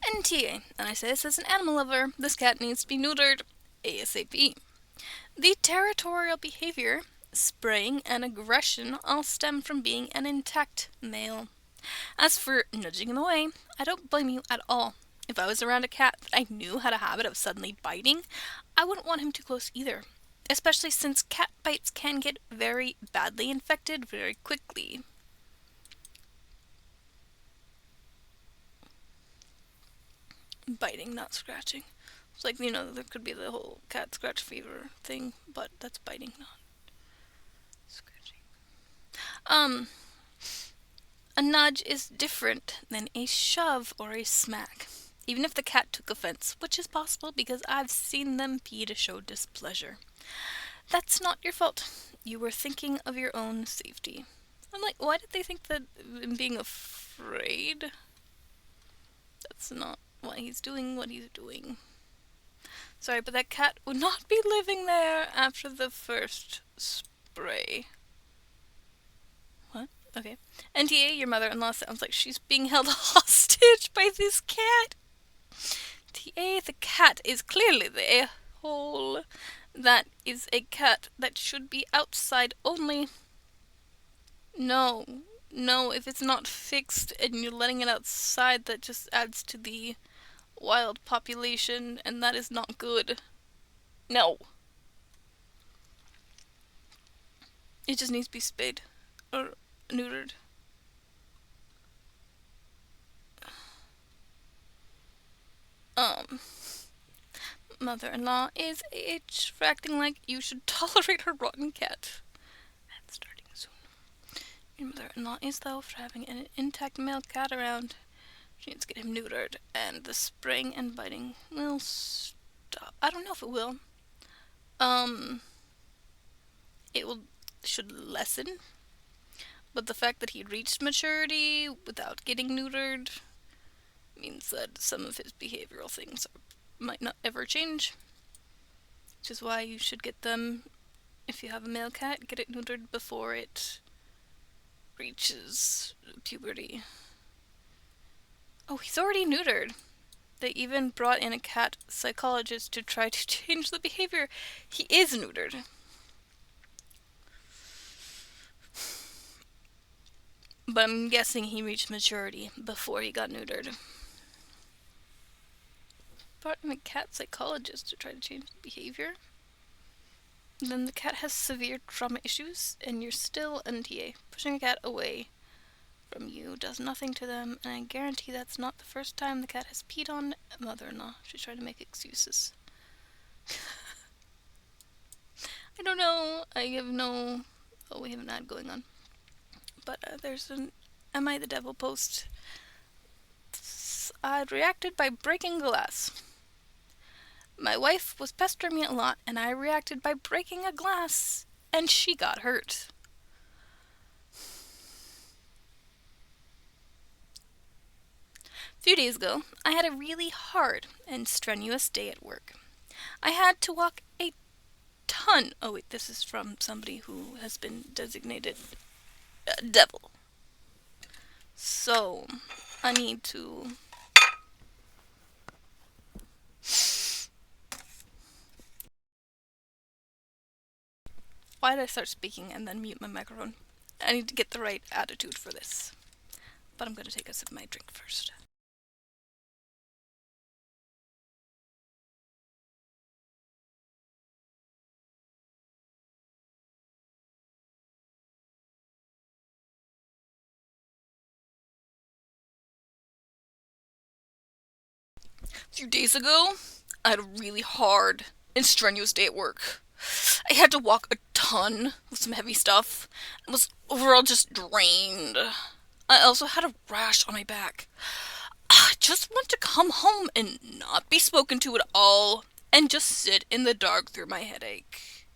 NTA, and I say this as an animal lover, this cat needs to be neutered ASAP. The territorial behavior, spraying, and aggression all stem from being an intact male. As for nudging him away, I don't blame you at all. If I was around a cat that I knew had a habit of suddenly biting, I wouldn't want him too close either. Especially since cat bites can get very badly infected very quickly. Biting, not scratching. It's like, there could be the whole cat scratch fever thing, but that's biting, not scratching. Um, a nudge is different than a shove or a smack. Even if the cat took offense, which is possible because I've seen them pee to show displeasure. That's not your fault. You were thinking of your own safety. I'm like, why did they think that being afraid? That's not why he's doing what he's doing. Sorry, but that cat would not be living there after the first spray. What? Okay. NTA, your mother-in-law sounds like she's being held hostage by this cat. TA, the cat is clearly the a-hole. That is a cat that should be outside only. No. No, if it's not fixed and you're letting it outside, that just adds to the wild population, and that is not good. No. It just needs to be spayed. Or neutered. Mother-in-law is acting like you should tolerate her rotten cat. That's starting soon. Your mother-in-law is, though, for having an intact male cat around. She needs to get him neutered, and the spraying and biting will stop. I don't know if it will. It should lessen. But the fact that he reached maturity without getting neutered means that some of his behavioral things might not ever change. Which is why you should get them, if you have a male cat, get it neutered before it reaches puberty. Oh, he's already neutered. They even brought in a cat psychologist to try to change the behavior. He is neutered. But I'm guessing he reached maturity before he got neutered. Brought in a cat psychologist to try to change the behavior. Then the cat has severe trauma issues, and you're still NTA. Pushing a cat away from you does nothing to them, and I guarantee that's not the first time the cat has peed on mother-in-law. She's trying to make excuses. I don't know. I have no... Oh, we have an ad going on. But there's an Am I the Devil post. I reacted by breaking glass. My wife was pestering me a lot, and I reacted by breaking a glass, and she got hurt. A few days ago, I had a really hard and strenuous day at work. I had to walk a ton. Oh wait, this is from somebody who has been designated devil. So, I need to... Why did I start speaking and then mute my microphone? I need to get the right attitude for this. But I'm going to take a sip of my drink first. A few days ago, I had a really hard and strenuous day at work. I had to walk a ton with some heavy stuff and was overall just drained. I also had a rash on my back. I just want to come home and not be spoken to at all and just sit in the dark through my headache.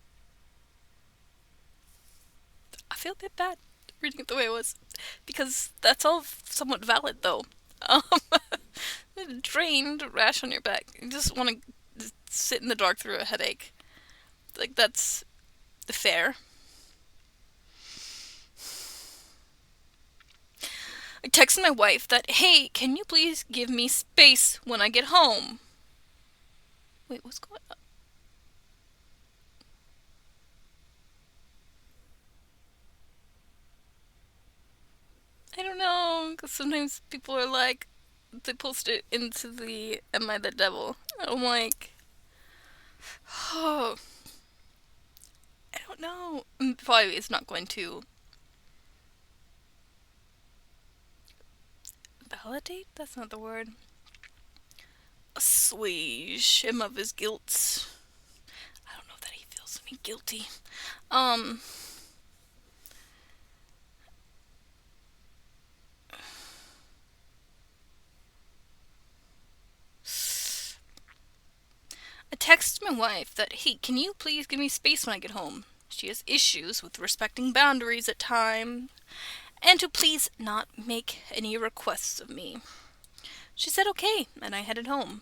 I feel a bit bad reading it the way it was, because that's all somewhat valid though. Drained, rash on your back. You just want to sit in the dark through a headache. Like, that's fair. I texted my wife that, hey, can you please give me space when I get home? Wait, what's going on? I don't know, because sometimes people are like, they post it into the Am I the Devil? I'm like, oh, I don't know. Probably it's not going to validate? That's not the word. assuage him of his guilt. I don't know that he feels any guilty. Um, I text my wife that, hey, can you please give me space when I get home? She has issues with respecting boundaries at times, and to please not make any requests of me. She said okay, and I headed home.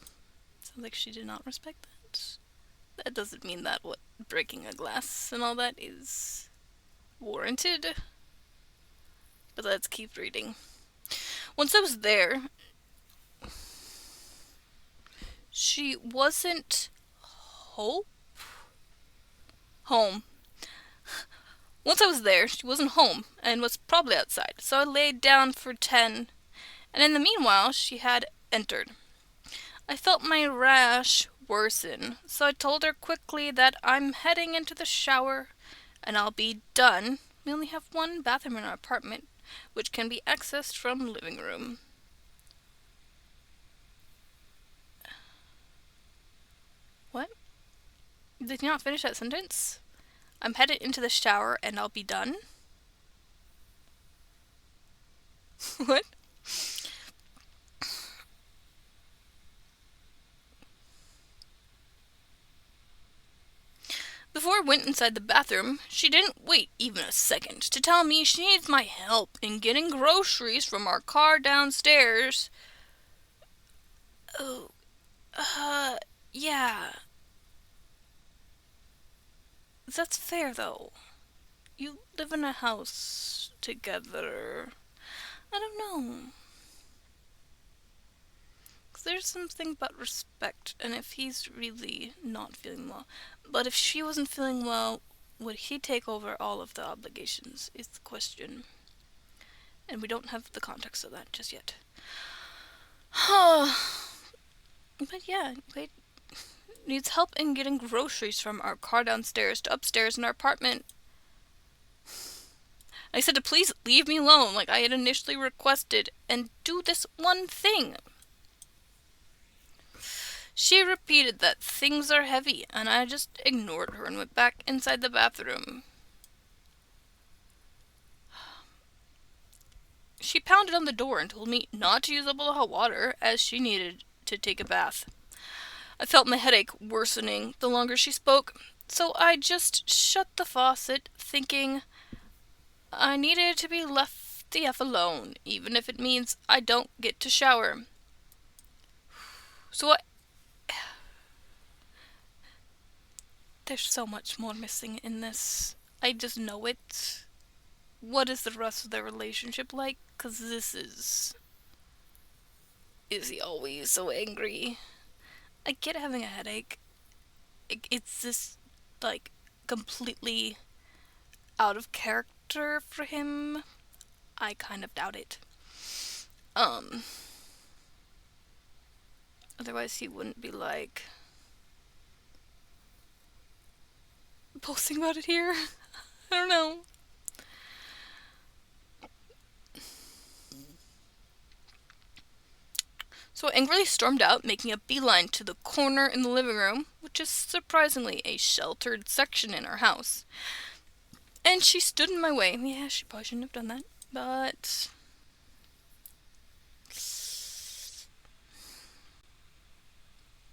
Sounds like she did not respect that. That doesn't mean that what breaking a glass and all that is warranted. But let's keep reading. Once I was there, she wasn't home. Once I was there, she wasn't home and was probably outside, so I laid down for 10, and in the meanwhile, she had entered. I felt my rash worsen, so I told her quickly that I'm heading into the shower and I'll be done. We only have one bathroom in our apartment, which can be accessed from living room. What? Did you not finish that sentence? I'm headed into the shower and I'll be done? What? Before I went inside the bathroom, she didn't wait even a second to tell me she needs my help in getting groceries from our car downstairs. Oh, yeah. That's fair, though. You live in a house together. I don't know. 'Cause there's something about respect, and if he's really not feeling well. But if she wasn't feeling well, would he take over all of the obligations, is the question. And we don't have the context of that just yet. But yeah, wait. Needs help in getting groceries from our car downstairs to upstairs in our apartment. I said to please leave me alone like I had initially requested and do this one thing. She repeated that things are heavy, and I just ignored her and went back inside the bathroom. She pounded on the door and told me not to use up all the hot water as she needed to take a bath. I felt my headache worsening the longer she spoke, so I just shut the faucet, thinking I needed to be left the F alone, even if it means I don't get to shower. So there's so much more missing in this. I just know it. What is the rest of their relationship like? 'Cause this is... Is he always so angry? I get having a headache. It's this, like, completely out of character for him. I kind of doubt it. Otherwise he wouldn't be, like, posting about it here. I don't know. So I angrily stormed out, making a beeline to the corner in the living room, which is surprisingly a sheltered section in our house. And she stood in my way. Yeah, she probably shouldn't have done that, but...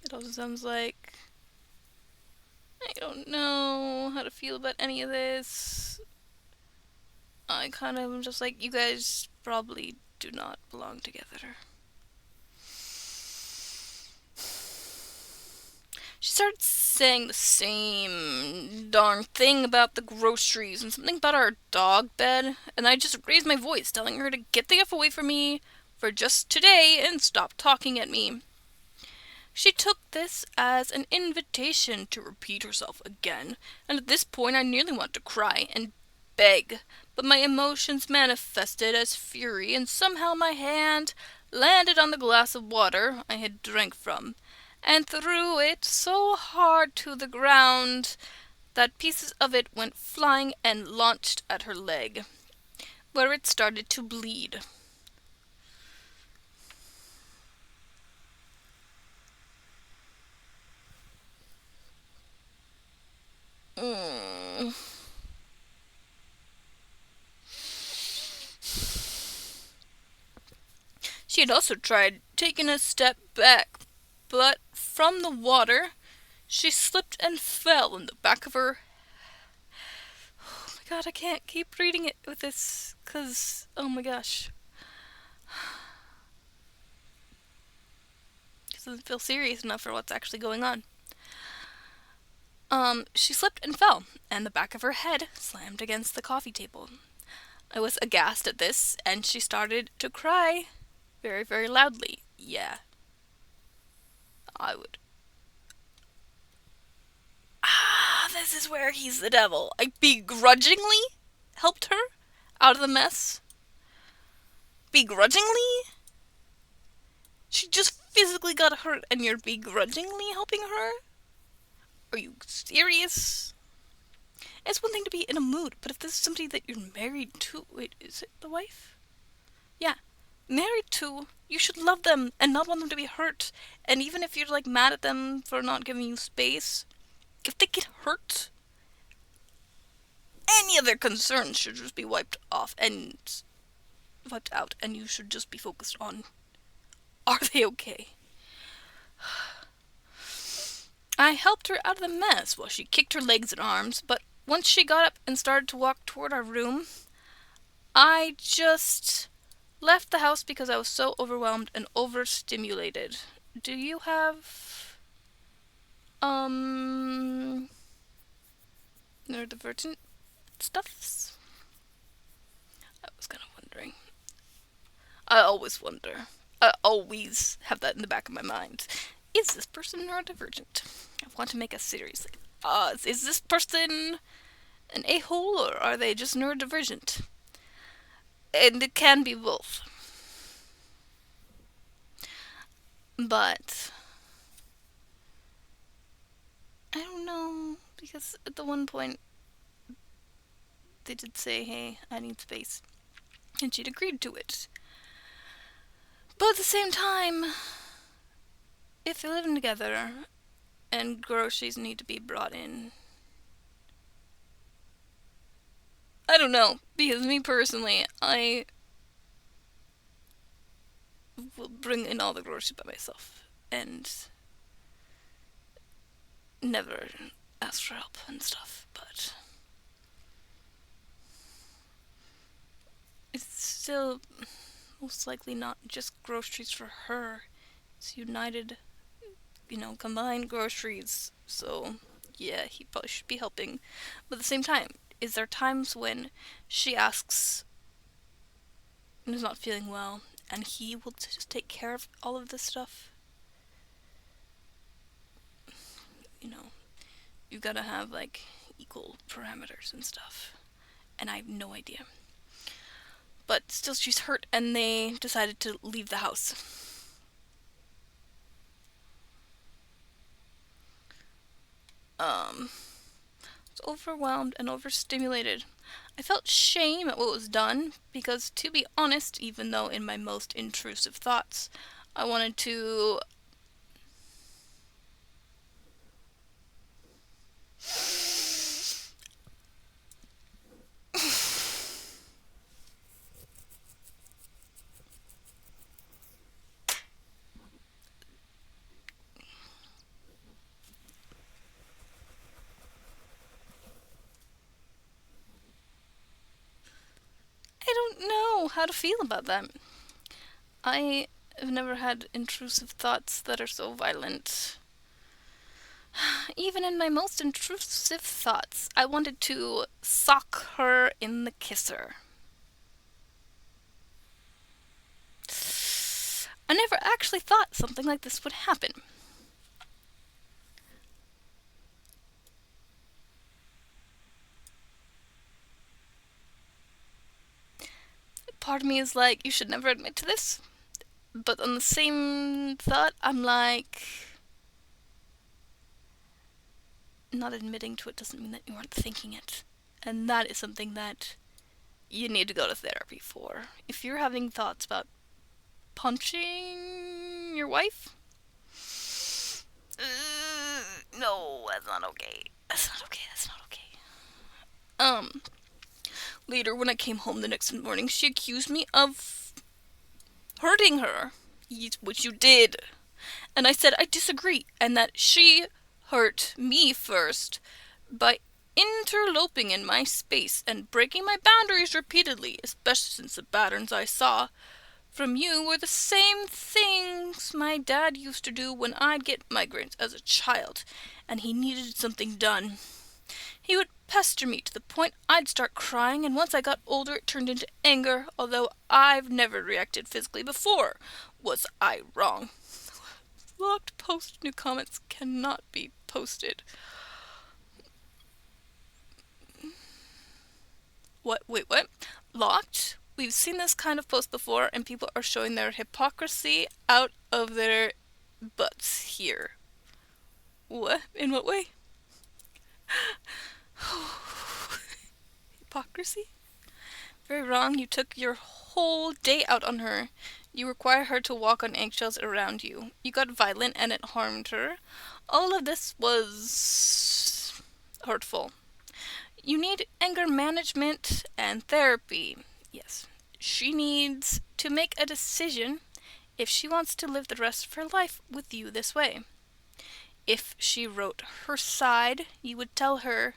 It also sounds like... I don't know how to feel about any of this. I kind of am just like, you guys probably do not belong together. She started saying the same darn thing about the groceries and something about our dog bed, and I just raised my voice, telling her to get the F away from me for just today and stop talking at me. She took this as an invitation to repeat herself again, and at this point I nearly wanted to cry and beg, but my emotions manifested as fury, and somehow my hand landed on the glass of water I had drank from, and threw it so hard to the ground that pieces of it went flying and launched at her leg, where it started to bleed. Mm. She had also tried taking a step back, but from the water, she slipped and fell in the back of her. Oh my god, I can't keep reading it with this, cause, oh my gosh. This doesn't feel serious enough for what's actually going on. She slipped and fell, and the back of her head slammed against the coffee table. I was aghast at this, and she started to cry very, very loudly. Yeah, I would. Ah, this is where he's the devil. I begrudgingly helped her out of the mess. Begrudgingly? She just physically got hurt and you're begrudgingly helping her? Are you serious? It's one thing to be in a mood, but if this is somebody that you're married to, wait, is it the wife? Yeah, married to, you should love them and not want them to be hurt. And even if you're like mad at them for not giving you space, if they get hurt, any of their concerns should just be wiped off and wiped out, and you should just be focused on, are they okay? I helped her out of the mess while she kicked her legs and arms, but once she got up and started to walk toward our room, I just left the house because I was so overwhelmed and overstimulated. Do you have, neurodivergent stuffs? I was kind of wondering. I always wonder. I always have that in the back of my mind. Is this person neurodivergent? I want to make a series. Is this person an a-hole or are they just neurodivergent? And it can be both. But I don't know, because at the one point they did say, hey, I need space. And she'd agreed to it. But at the same time, if they're living together and groceries need to be brought in, I don't know, because me personally, I will bring in all the groceries by myself and never ask for help and stuff, but it's still most likely not just groceries for her. It's united, combined groceries. So, yeah, he probably should be helping. But at the same time, is there times when she asks and is not feeling well, and he will just take care of all of this stuff? You gotta have, like, equal parameters and stuff. And I have no idea. But still, she's hurt, and they decided to leave the house. Was overwhelmed and overstimulated. I felt shame at what was done, because to be honest, even though in my most intrusive thoughts, I wanted to I don't know how to feel about that. I have never had intrusive thoughts that are so violent. Even in my most intrusive thoughts, I wanted to sock her in the kisser. I never actually thought something like this would happen. Part of me is like, you should never admit to this. But on the same thought, I'm like, not admitting to it doesn't mean that you aren't thinking it. And that is something that you need to go to therapy for. If you're having thoughts about punching your wife, no, that's not okay. That's not okay. Um, Later, when I came home the next morning, she accused me of hurting her, which you did. And I said I disagree, and that she hurt me first by interloping in my space and breaking my boundaries repeatedly, especially since the patterns I saw from you were the same things my dad used to do when I'd get migraines as a child, and he needed something done. He would pester me to the point I'd start crying, and once I got older it turned into anger, although I've never reacted physically before. Was I wrong? Locked post new comments cannot be posted. What? Wait, what? Locked? We've seen this kind of post before, and people are showing their hypocrisy out of their butts here. What? In what way? Hypocrisy? Very wrong. You took your whole day out on her. You require her to walk on eggshells around you. You got violent and it harmed her. All of this was hurtful. You need anger management and therapy. Yes. She needs to make a decision if she wants to live the rest of her life with you this way. If she wrote her side, you would tell her,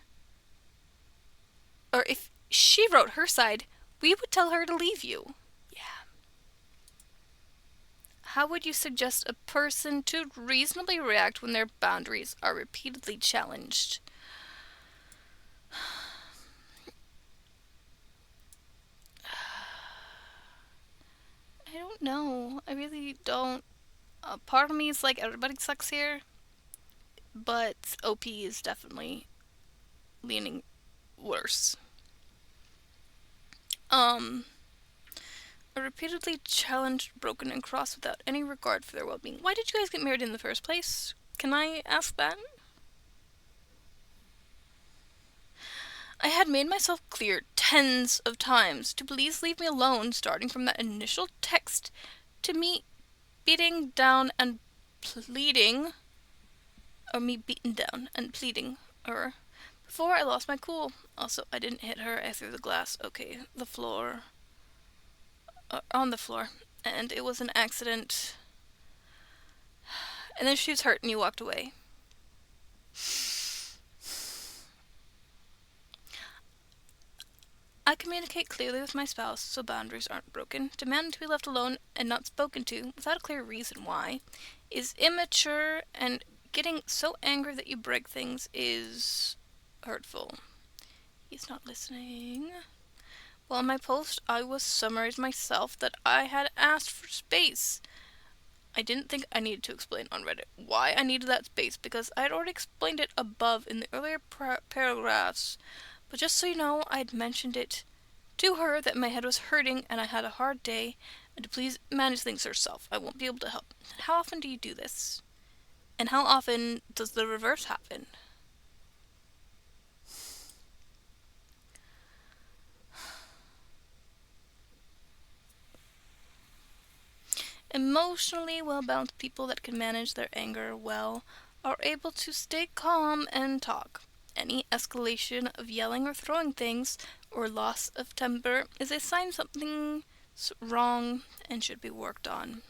or if she wrote her side, we would tell her to leave you. Yeah. How would you suggest a person to reasonably react when their boundaries are repeatedly challenged? I don't know. I really don't. Part of me is like, everybody sucks here, but OP is definitely leaning worse. A repeatedly challenged, broken, and cross without any regard for their well-being. Why did you guys get married in the first place? Can I ask that? I had made myself clear tens of times to please leave me alone, starting from that initial text to me beating down and pleading, or me beaten down and pleading her before I lost my cool. Also, I didn't hit her, I threw the glass. Okay, the floor. On the floor. And it was an accident. And then she was hurt and you walked away. I communicate clearly with my spouse so boundaries aren't broken. Demand to be left alone and not spoken to without a clear reason why is immature, and getting so angry that you break things is hurtful. He's not listening. Well, in my post, I was summarizing myself that I had asked for space. I didn't think I needed to explain on Reddit why I needed that space, because I had already explained it above in the earlier paragraphs. But just so you know, I had mentioned it to her that my head was hurting and I had a hard day, and to please manage things herself. I won't be able to help. How often do you do this? And how often does the reverse happen? Emotionally well-balanced people that can manage their anger well are able to stay calm and talk. Any escalation of yelling or throwing things or loss of temper is a sign something's wrong and should be worked on.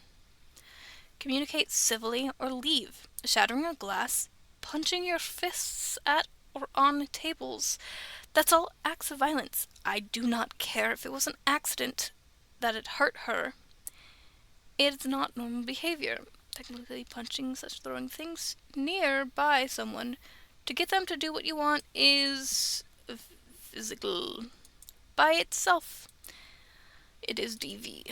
Communicate civilly or leave. Shattering a glass, punching your fists at or on tables. That's all acts of violence. I do not care if it was an accident that it hurt her. It is not normal behavior. Technically, punching such throwing things nearby someone to get them to do what you want is physical by itself. It is DV.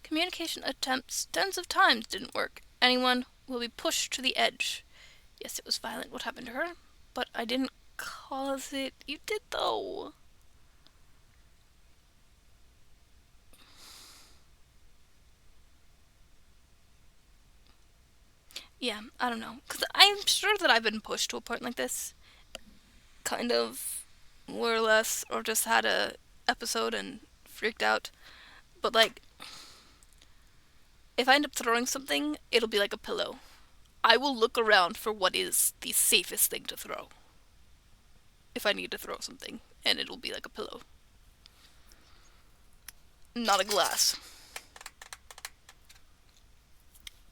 Communication attempts tens of times didn't work. Anyone will be pushed to the edge. Yes, it was violent what happened to her, but I didn't cause it. You did, though. Yeah, I don't know. Because I'm sure that I've been pushed to a point like this. Kind of, more or less, or just had a episode and freaked out. But, like, if I end up throwing something, it'll be like a pillow. I will look around for what is the safest thing to throw if I need to throw something, and it'll be like a pillow, not a glass.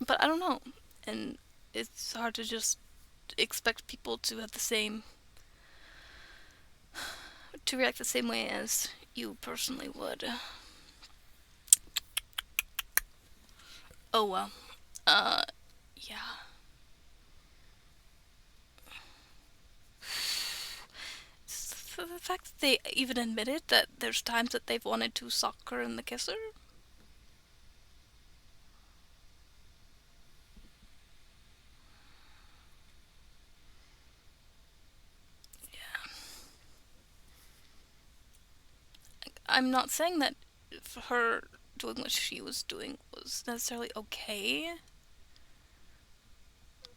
But I don't know, and it's hard to just expect people to have the same to react the same way as you personally would. Oh well. Uh, yeah. So the fact that they even admitted that there's times that they've wanted to sock her in the kisser. I'm not saying that for her doing what she was doing was necessarily okay,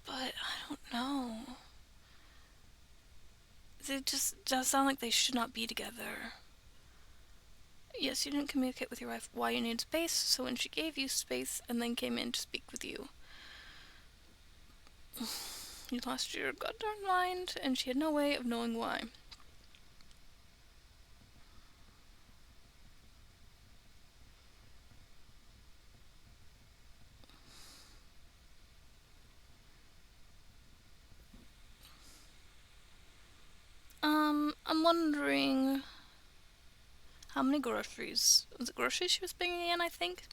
but I don't know. It just does sound like they should not be together. Yes, you didn't communicate with your wife why you needed space, so when she gave you space and then came in to speak with you, you lost your goddamn mind, and she had no way of knowing why. I'm wondering how many groceries, was it groceries she was bringing in, I think?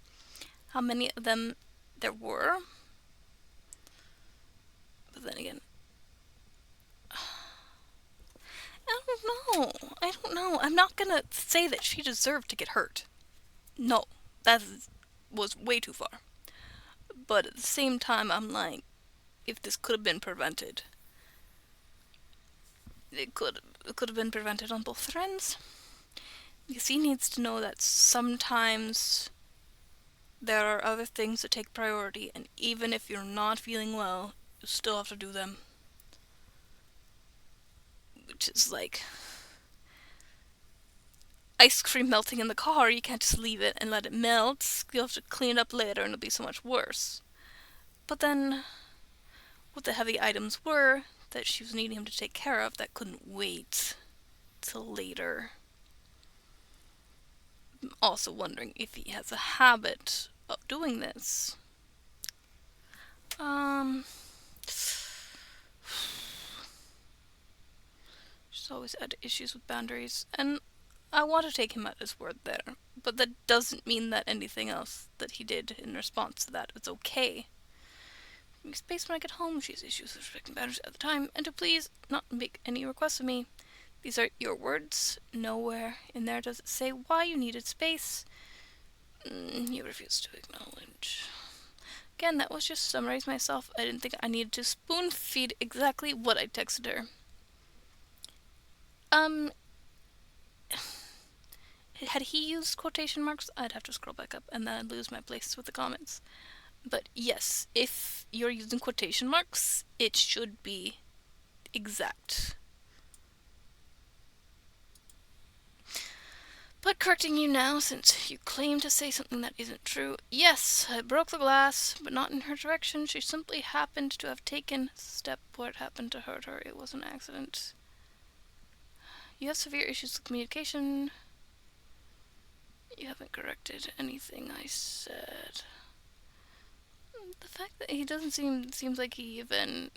How many of them there were? But then again, I don't know. I'm not gonna say that she deserved to get hurt. No, that was way too far. But at the same time, I'm like, if this could have been prevented, it could have been prevented on both ends. Because he needs to know that sometimes there are other things that take priority, and even if you're not feeling well, you still have to do them. Which is like ice cream melting in the car, you can't just leave it and let it melt. You'll have to clean it up later and it'll be so much worse. But then, what the heavy items were that she was needing him to take care of that couldn't wait till later. I'm also wondering if he has a habit of doing this. She's always had issues with boundaries, and I want to take him at his word there, but that doesn't mean that anything else that he did in response to that is okay. Give me space when I get home. She has issues with respecting boundaries at the time, and to please not make any requests of me. These are your words. Nowhere in there does it say why you needed space. You refuse to acknowledge. Again, that was just to summarize myself. I didn't think I needed to spoon feed exactly what I texted her. Had he used quotation marks, I'd have to scroll back up and then I'd lose my place with the comments. But yes, if you're using quotation marks, it should be exact. But correcting you now, since you claim to say something that isn't true, yes, I broke the glass, but not in her direction. She simply happened to have taken a step where it happened to hurt her. It was an accident. You have severe issues with communication. You haven't corrected anything I said. The fact that he doesn't seems like he even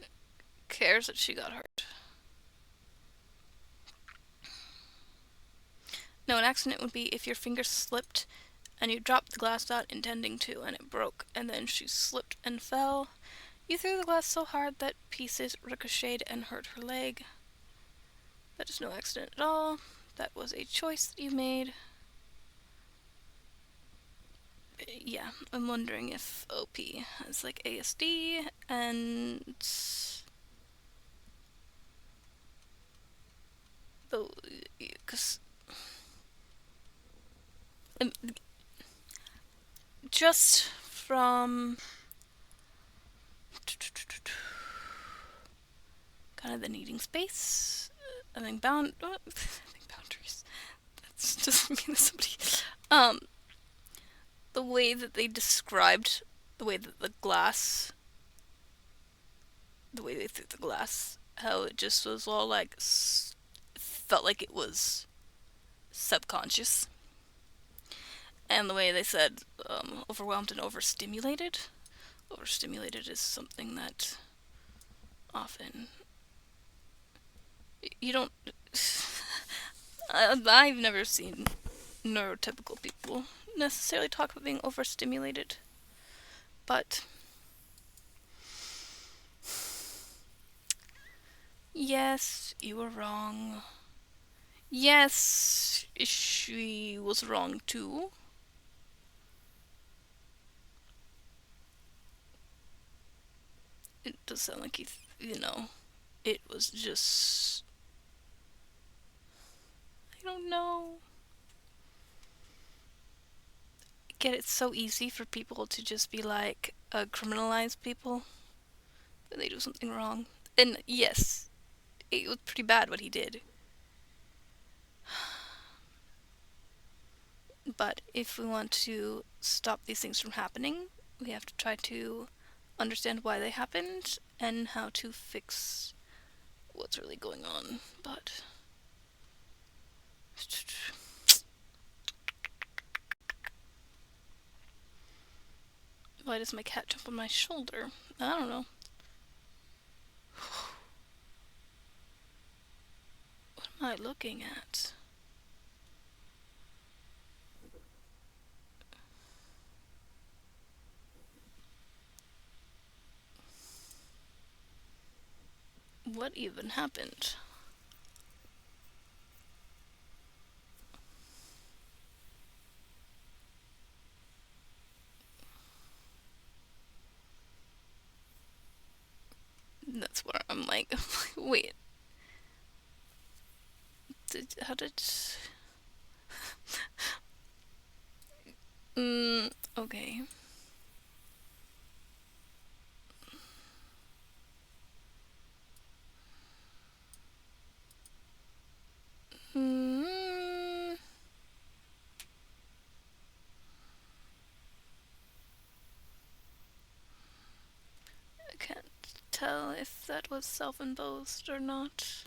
cares that she got hurt. No, an accident would be if your finger slipped and you dropped the glass not intending to and it broke, and then she slipped and fell. You threw the glass so hard that pieces ricocheted and hurt her leg. That is no accident at all. That was a choice that you made. Yeah, I'm wondering if OP has like ASD and though, because just from kind of the needing space, I think boundaries. That doesn't mean that somebody. The way that they described the way that the glass the way they threw the glass, how it just was all like felt like it was subconscious, and the way they said overwhelmed and overstimulated. Overstimulated is something that often you don't. I've never seen neurotypical people necessarily talk about being overstimulated, but yes, you were wrong. Yes, she was wrong too. It does sound like it was just. I don't know. Get it's so easy for people to just be like, criminalize people when they do something wrong. And yes, it was pretty bad what he did. But if we want to stop these things from happening, we have to try to understand why they happened and how to fix what's really going on. But why does my cat jump on my shoulder? I don't know. What am I looking at? What even happened? That's where I'm like, wait. How did... Okay. I can't tell if that was self-imposed or not.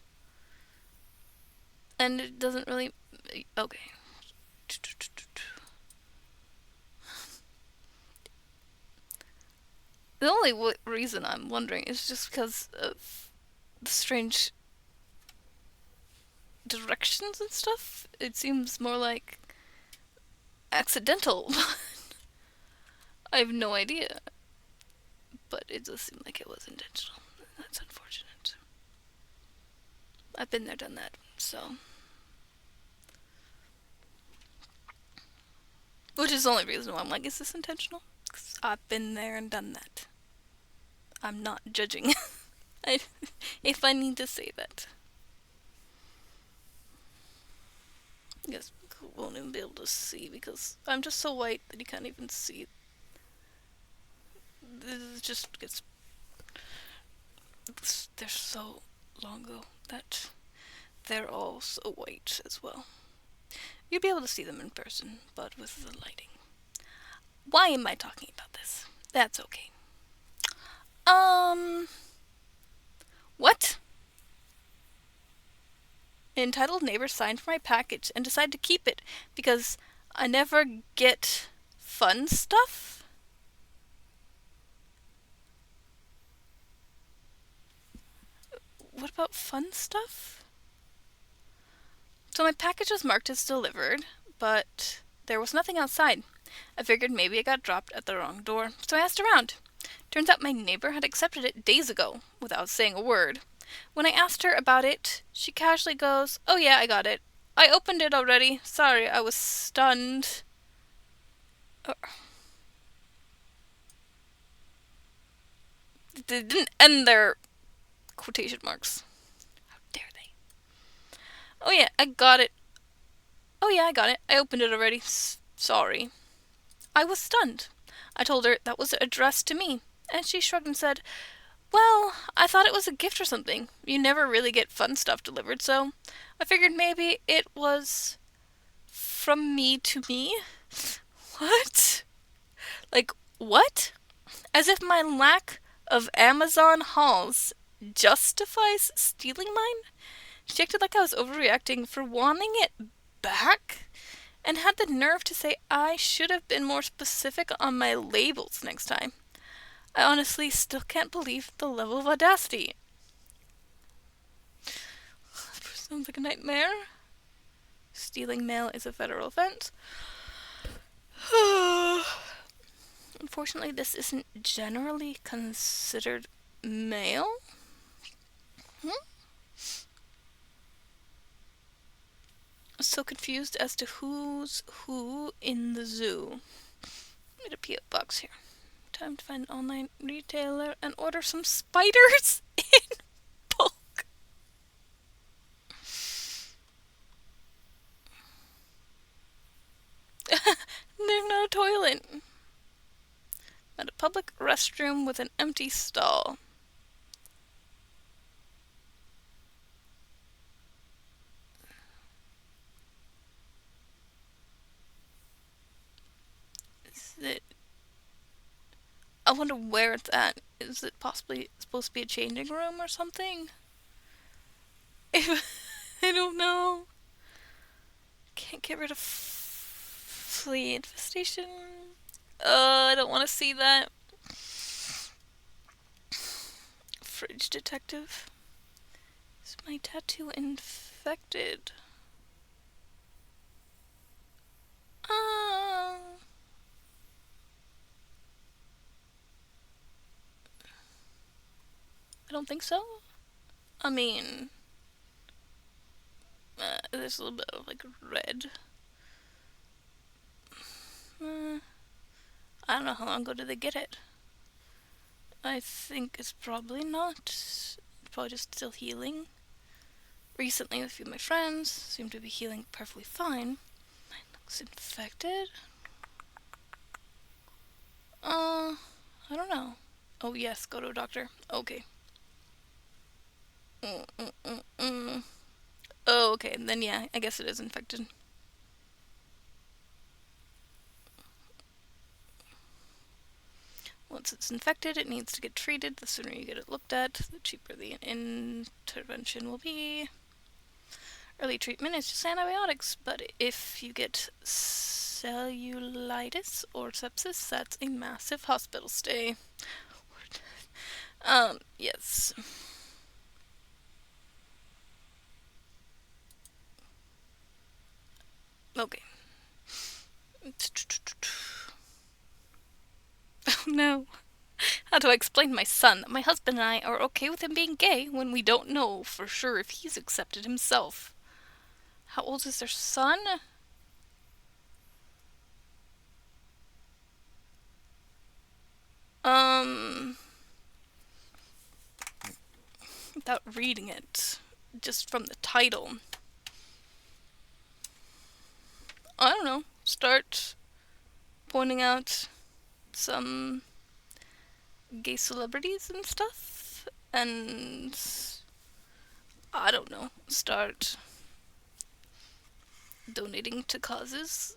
And it doesn't really... Okay. The only reason I'm wondering is just because of the strange directions and stuff. It seems more like accidental. I have no idea. But it does seem like it was intentional. That's unfortunate. I've been there, done that, so... Which is the only reason why I'm like, is this intentional? Because I've been there and done that. I'm not judging. If I need to say that. I guess people won't even be able to see because I'm just so white that you can't even see. It just gets... They're so long ago that they're all so white as well. You'd be able to see them in person, but with the lighting. Why am I talking about this? That's okay. What? An entitled neighbor signed for my package and decided to keep it because I never get fun stuff? What about fun stuff? So my package was marked as delivered, but there was nothing outside. I figured maybe it got dropped at the wrong door, so I asked around. Turns out my neighbor had accepted it days ago, without saying a word. When I asked her about it, she casually goes, "Oh yeah, I got it. I opened it already. Sorry, I was stunned." They didn't end their quotation marks. How dare they? "Oh yeah, I got it. Oh yeah, I got it. I opened it already. Sorry." I was stunned. I told her that was addressed to me, and she shrugged and said, "Well, I thought it was a gift or something. You never really get fun stuff delivered, so I figured maybe it was from me to me." What? Like, what? As if my lack of Amazon hauls justifies stealing mine? She acted like I was overreacting for wanting it back and had the nerve to say I should have been more specific on my labels next time. I honestly still can't believe the level of audacity. Sounds like a nightmare. Stealing mail is a federal offense. Unfortunately, this isn't generally considered mail. So confused as to who's who in the zoo. Need a P.O. box here. Time to find an online retailer and order some spiders in bulk. There's no toilet. At a public restroom with an empty stall. Is it... I wonder where it's at. Is it possibly supposed to be a changing room or something? I don't know. Can't get rid of flea infestation. I don't want to see that. Fridge detective. Is my tattoo infected? I don't think so. I mean, there's a little bit of like red. I don't know how long ago did they get it. I think it's probably not. It's probably just still healing. Recently, a few of my friends seem to be healing perfectly fine. Mine looks infected. I don't know. Oh yes, go to a doctor. Okay. Oh, okay, then yeah, I guess it is infected. Once it's infected, it needs to get treated. The sooner you get it looked at, the cheaper the intervention will be. Early treatment is just antibiotics, but if you get cellulitis or sepsis, that's a massive hospital stay. Yes. Okay. Oh no. How do I explain to my son that my husband and I are okay with him being gay when we don't know for sure if he's accepted himself? How old is their son? Without reading it, just from the title. I don't know. Start pointing out some gay celebrities and stuff, and I don't know. Start donating to causes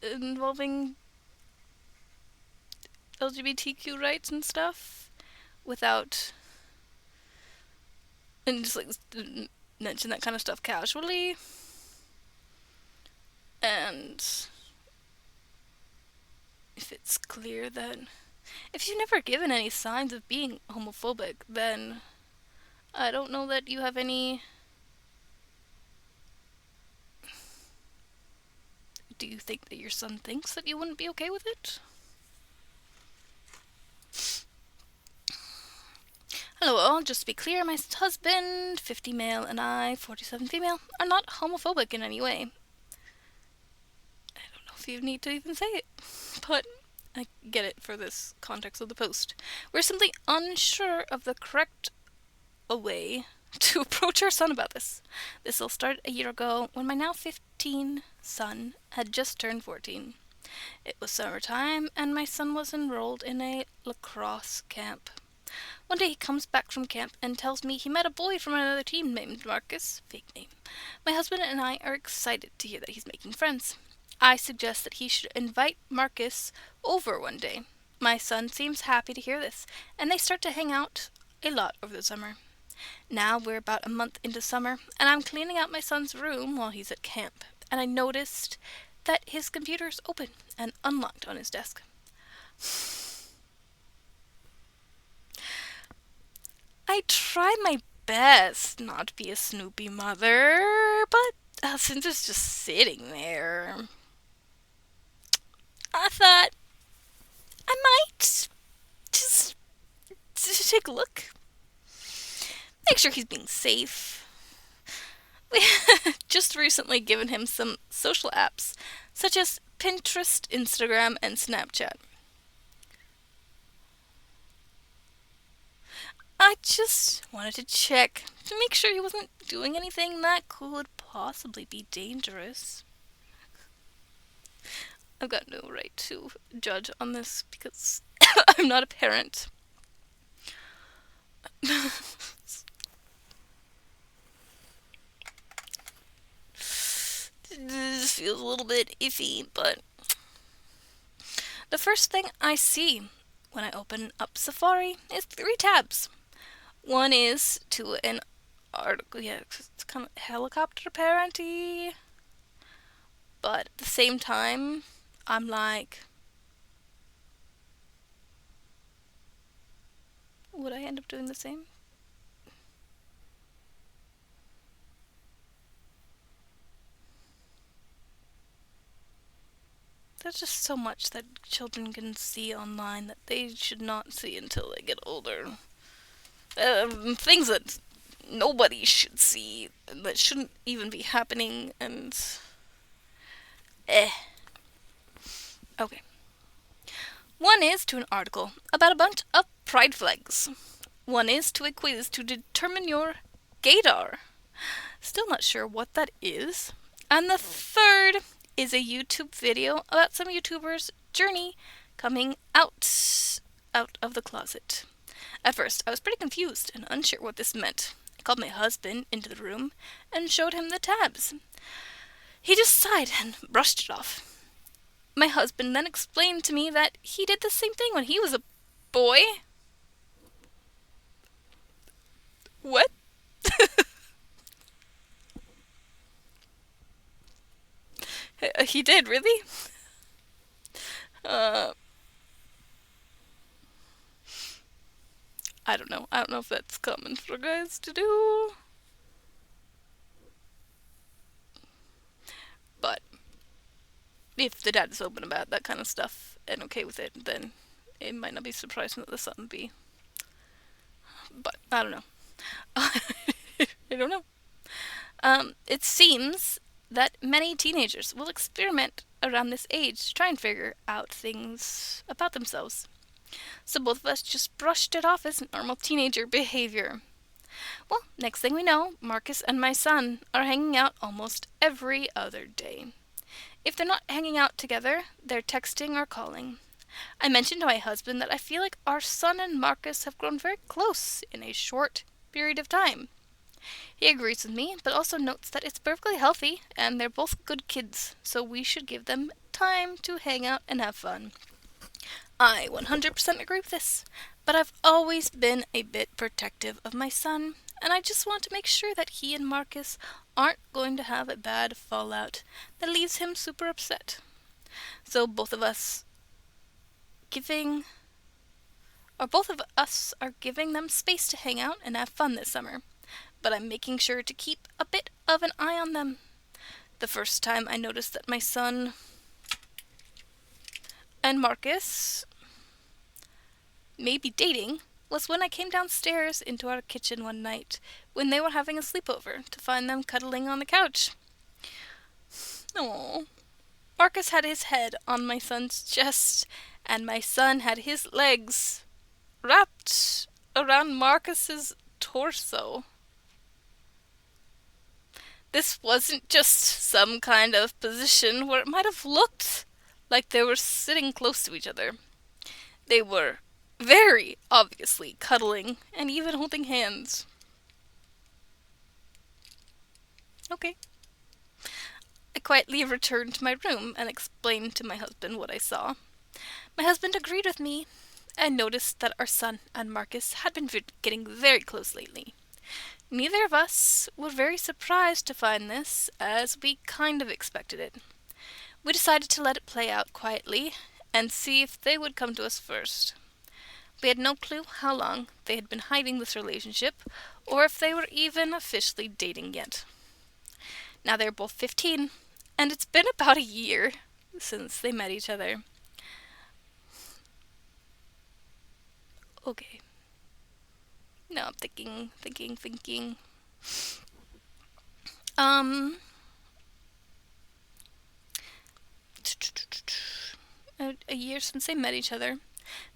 involving LGBTQ rights and stuff without, and just like mention that kind of stuff casually. And if it's clear that if you've never given any signs of being homophobic, then I don't know that you have any. Do you think that your son thinks that you wouldn't be okay with it? Hello all, just to be clear, my husband, 50 male, and I, 47 female, are not homophobic in any way. I don't know if you need to even say it, but I get it for this context of the post. We're simply unsure of the correct way to approach our son about this. This all started a year ago when my now 15 son had just turned 14. It was summertime and my son was enrolled in a lacrosse camp. One day he comes back from camp and tells me he met a boy from another team named Marcus, fake name. My husband and I are excited to hear that he's making friends. I suggest that he should invite Marcus over one day. My son seems happy to hear this, and they start to hang out a lot over the summer. Now we're about a month into summer, and I'm cleaning out my son's room while he's at camp, and I noticed that his computer is open and unlocked on his desk. I try my best not to be a snoopy mother, but since it's just sitting there, I thought I might just take a look. Make sure he's being safe. We just recently given him some social apps, such as Pinterest, Instagram, and Snapchat. I just wanted to check to make sure he wasn't doing anything that could possibly be dangerous. I've got no right to judge on this because I'm not a parent. This feels a little bit iffy, but the first thing I see when I open up Safari is 3 tabs. One is to an article, yeah, it's kind of helicopter parenty, but at the same time, I'm like, would I end up doing the same? There's just so much that children can see online that they should not see until they get older. Things that nobody should see, that shouldn't even be happening, and Okay. One is to an article about a bunch of pride flags. One is to a quiz to determine your gaydar. Still not sure what that is. And the third is a YouTube video about some YouTubers' journey coming out of the closet. At first, I was pretty confused and unsure what this meant. I called my husband into the room and showed him the tabs. He just sighed and brushed it off. My husband then explained to me that he did the same thing when he was a boy. What? He did, really? I don't know. I don't know if that's common for guys to do. But if the dad is open about that kind of stuff and okay with it, then it might not be surprising that the son would be. But I don't know. I don't know. It seems that many teenagers will experiment around this age to try and figure out things about themselves. So both of us just brushed it off as normal teenager behavior. Well, next thing we know, Marcus and my son are hanging out almost every other day. If they're not hanging out together, they're texting or calling. I mentioned to my husband that I feel like our son and Marcus have grown very close in a short period of time. He agrees with me, but also notes that it's perfectly healthy and they're both good kids, so we should give them time to hang out and have fun. I 100% agree with this, but I've always been a bit protective of my son, and I just want to make sure that he and Marcus aren't going to have a bad fallout that leaves him super upset. So both of us are giving them space to hang out and have fun this summer, but I'm making sure to keep a bit of an eye on them. The first time I noticed that my son and Marcus may be dating was when I came downstairs into our kitchen one night when they were having a sleepover to find them cuddling on the couch. Oh, Marcus had his head on my son's chest, and my son had his legs wrapped around Marcus's torso. This wasn't just some kind of position where it might have looked like they were sitting close to each other. They were very obviously cuddling and even holding hands. Okay. I quietly returned to my room and explained to my husband what I saw. My husband agreed with me and noticed that our son and Marcus had been getting very close lately. Neither of us were very surprised to find this, as we kind of expected it. We decided to let it play out quietly and see if they would come to us first. We had no clue how long they had been hiding this relationship, or if they were even officially dating yet. Now they're both 15, and it's been about a year since they met each other. Okay. Now I'm thinking. Um, a year since they met each other.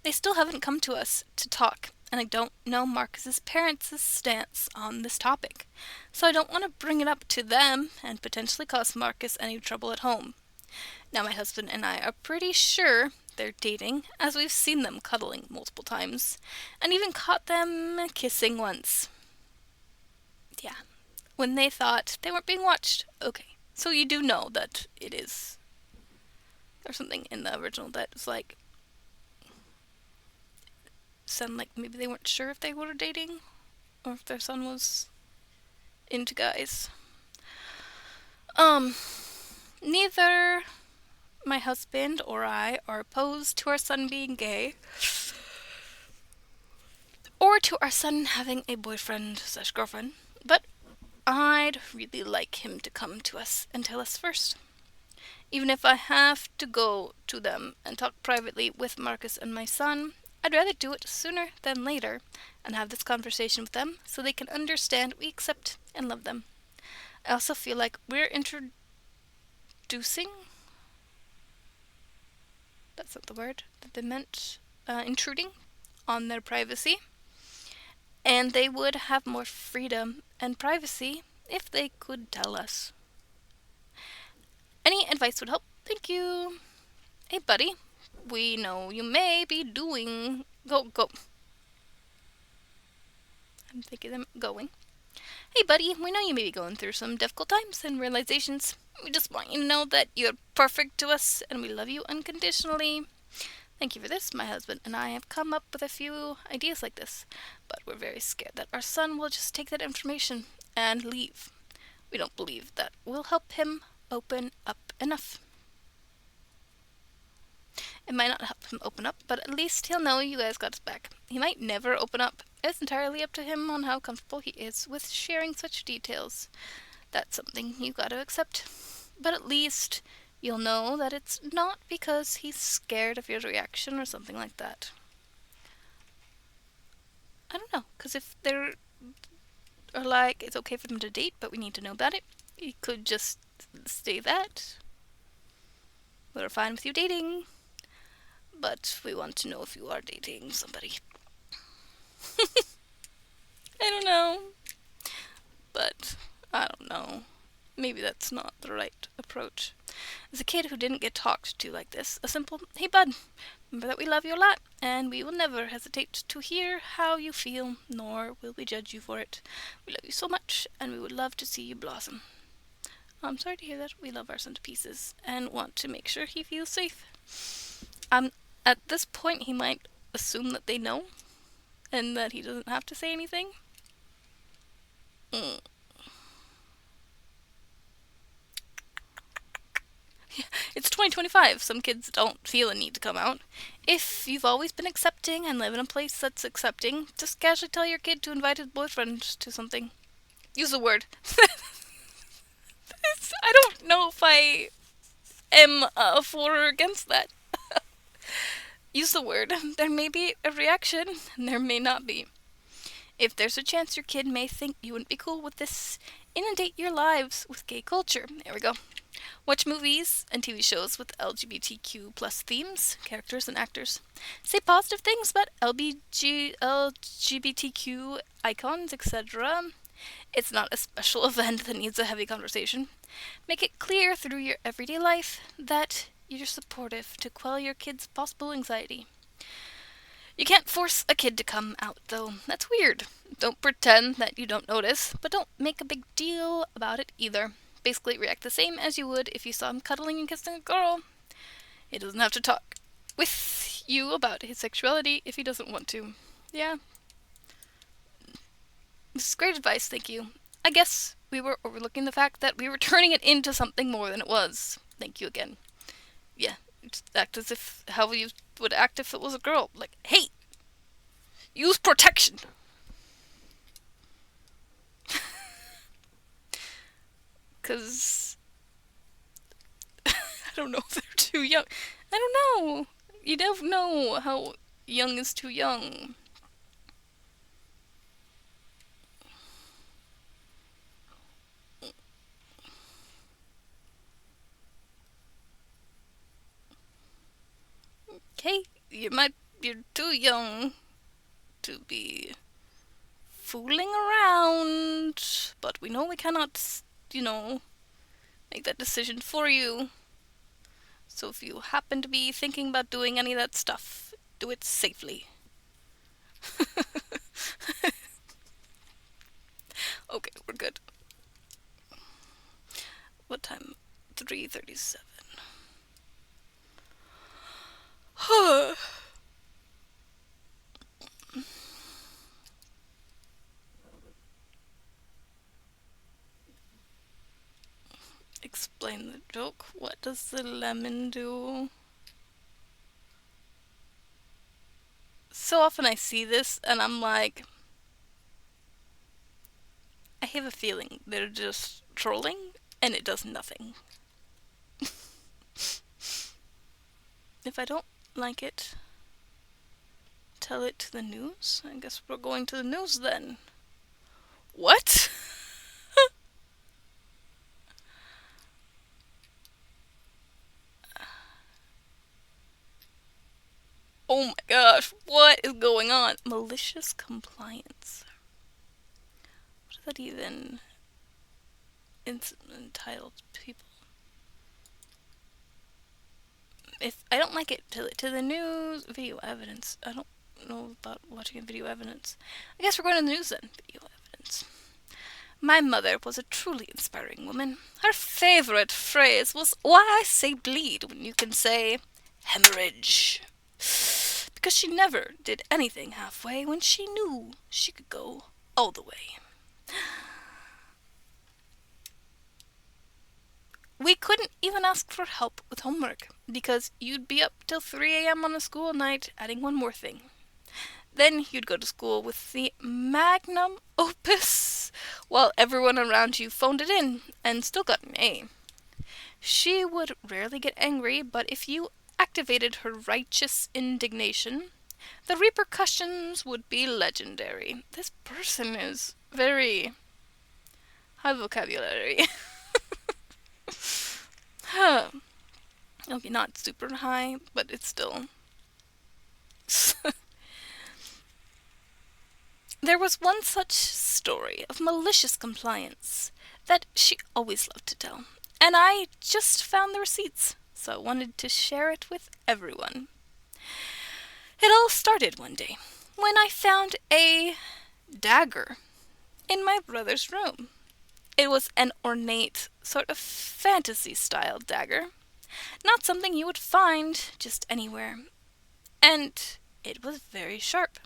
They still haven't come to us to talk, and I don't know Marcus's parents' stance on this topic, so I don't want to bring it up to them and potentially cause Marcus any trouble at home. Now my husband and I are pretty sure they're dating, as we've seen them cuddling multiple times, and even caught them kissing once. Yeah, when they thought they weren't being watched. Okay, so you do know that it is. There's something in the original that was like, sound like maybe they weren't sure if they were dating, or if their son was into guys. Neither my husband or I are opposed to our son being gay, or to our son having a boyfriend/girlfriend, but I'd really like him to come to us and tell us first. Even if I have to go to them and talk privately with Marcus and my son, I'd rather do it sooner than later and have this conversation with them so they can understand we accept and love them. I also feel like we're introducing, that's not the word that they meant, intruding on their privacy, and they would have more freedom and privacy if they could tell us. Any advice would help. Thank you. Hey, buddy. We know you may be doing... Go. I'm thinking them going. Hey, buddy. We know you may be going through some difficult times and realizations. We just want you to know that you're perfect to us and we love you unconditionally. Thank you for this. My husband and I have come up with a few ideas like this, but we're very scared that our son will just take that information and leave. We don't believe that will help him open up enough. It might not help him open up, but at least he'll know you guys got his back. He might never open up. It's entirely up to him on how comfortable he is with sharing such details. That's something you gotta accept. But at least you'll know that it's not because he's scared of your reaction or something like that. I don't know, because if they're like, it's okay for them to date, but we need to know about it, he could just say that. We're fine with you dating, but we want to know if you are dating somebody. I don't know. But, I don't know. Maybe that's not the right approach. As a kid who didn't get talked to like this, a simple, hey bud, remember that we love you a lot, and we will never hesitate to hear how you feel, nor will we judge you for it. We love you so much, and we would love to see you blossom. I'm sorry to hear that. We love our son to pieces, and want to make sure he feels safe. At this point, he might assume that they know, and that he doesn't have to say anything. It's 2025. Some kids don't feel a need to come out. If you've always been accepting and live in a place that's accepting, just casually tell your kid to invite his boyfriend to something. Use the word. I don't know if I am for or against that. Use the word. There may be a reaction, and there may not be. If there's a chance your kid may think you wouldn't be cool with this, inundate your lives with gay culture. There we go. Watch movies and TV shows with LGBTQ plus themes, characters, and actors. Say positive things about LGBTQ icons, etc. It's not a special event that needs a heavy conversation. Make it clear through your everyday life that you're supportive to quell your kid's possible anxiety. You can't force a kid to come out, though. That's weird. Don't pretend that you don't notice, but don't make a big deal about it either. Basically react the same as you would if you saw him cuddling and kissing a girl. He doesn't have to talk. with you about his sexuality if he doesn't want to. Yeah, this is great advice, thank you. I guess we were overlooking the fact that we were turning it into something more than it was. Thank you again. Yeah, just act as if how you would act if it was a girl. Like, hey, use protection. Because I don't know if they're too young. I don't know. You don't know how young is too young. Okay, you're too young to be fooling around, but we know we cannot, you know, make that decision for you. So if you happen to be thinking about doing any of that stuff, do it safely. Okay, we're good. What time? 3:37. Explain the joke. What does the lemon do? So often I see this and I'm like, I have a feeling they're just trolling and it does nothing. If I don't like it, tell it to the news? I guess we're going to the news then. What? Oh my gosh, what is going on? Malicious compliance. What is that even? Entitled people. If I don't like it, tell it to the news. Video evidence. I don't know about watching video evidence. I guess we're going to the news then. Video evidence. My mother was a truly inspiring woman. Her favorite phrase was, "Why I say bleed when you can say hemorrhage." Because she never did anything halfway when she knew she could go all the way. We couldn't even ask for help with homework because you'd be up till 3 a.m. on a school night adding one more thing. Then you'd go to school with the magnum opus while everyone around you phoned it in and still got an A. She would rarely get angry, but if you activated her righteous indignation, the repercussions would be legendary. This person is very high vocabulary. Okay, not super high, but it's still. There was one such story of malicious compliance that she always loved to tell, and I just found the receipts, so I wanted to share it with everyone. It all started one day when I found a dagger in my brother's room. It was an ornate, sort of fantasy-style dagger, not something you would find just anywhere, and it was very sharp.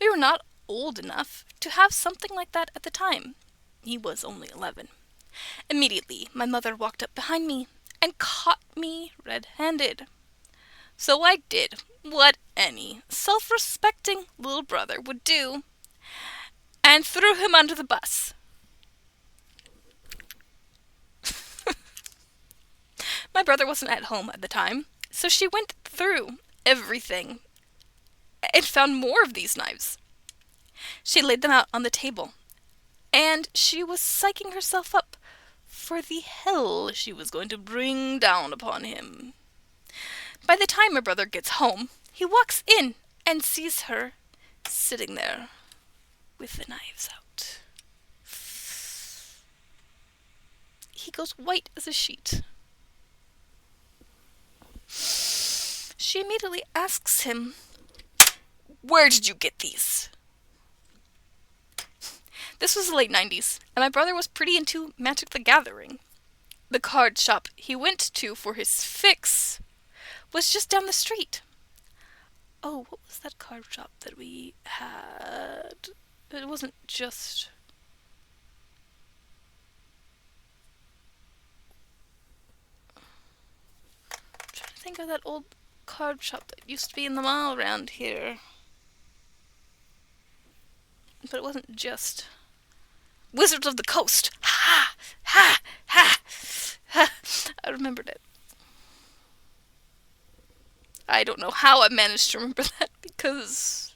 We were not old enough to have something like that at the time. He was only 11. Immediately, my mother walked up behind me and caught me red-handed. So I did what any self-respecting little brother would do, and threw him under the bus. My brother wasn't at home at the time, so she went through everything and found more of these knives. She laid them out on the table, and she was psyching herself up for the hell she was going to bring down upon him. By the time my brother gets home, he walks in and sees her sitting there with the knives out. He goes white as a sheet. She immediately asks him, "Where did you get these?" This was the late 90s, and my brother was pretty into Magic the Gathering. The card shop he went to for his fix was just down the street. Oh, what was that card shop that we had? It wasn't just... I'm trying to think of that old card shop that used to be in the mall around here. But it wasn't just... Wizards of the Coast! Ha! Ha! Ha! Ha! I remembered it. I don't know how I managed to remember that, because...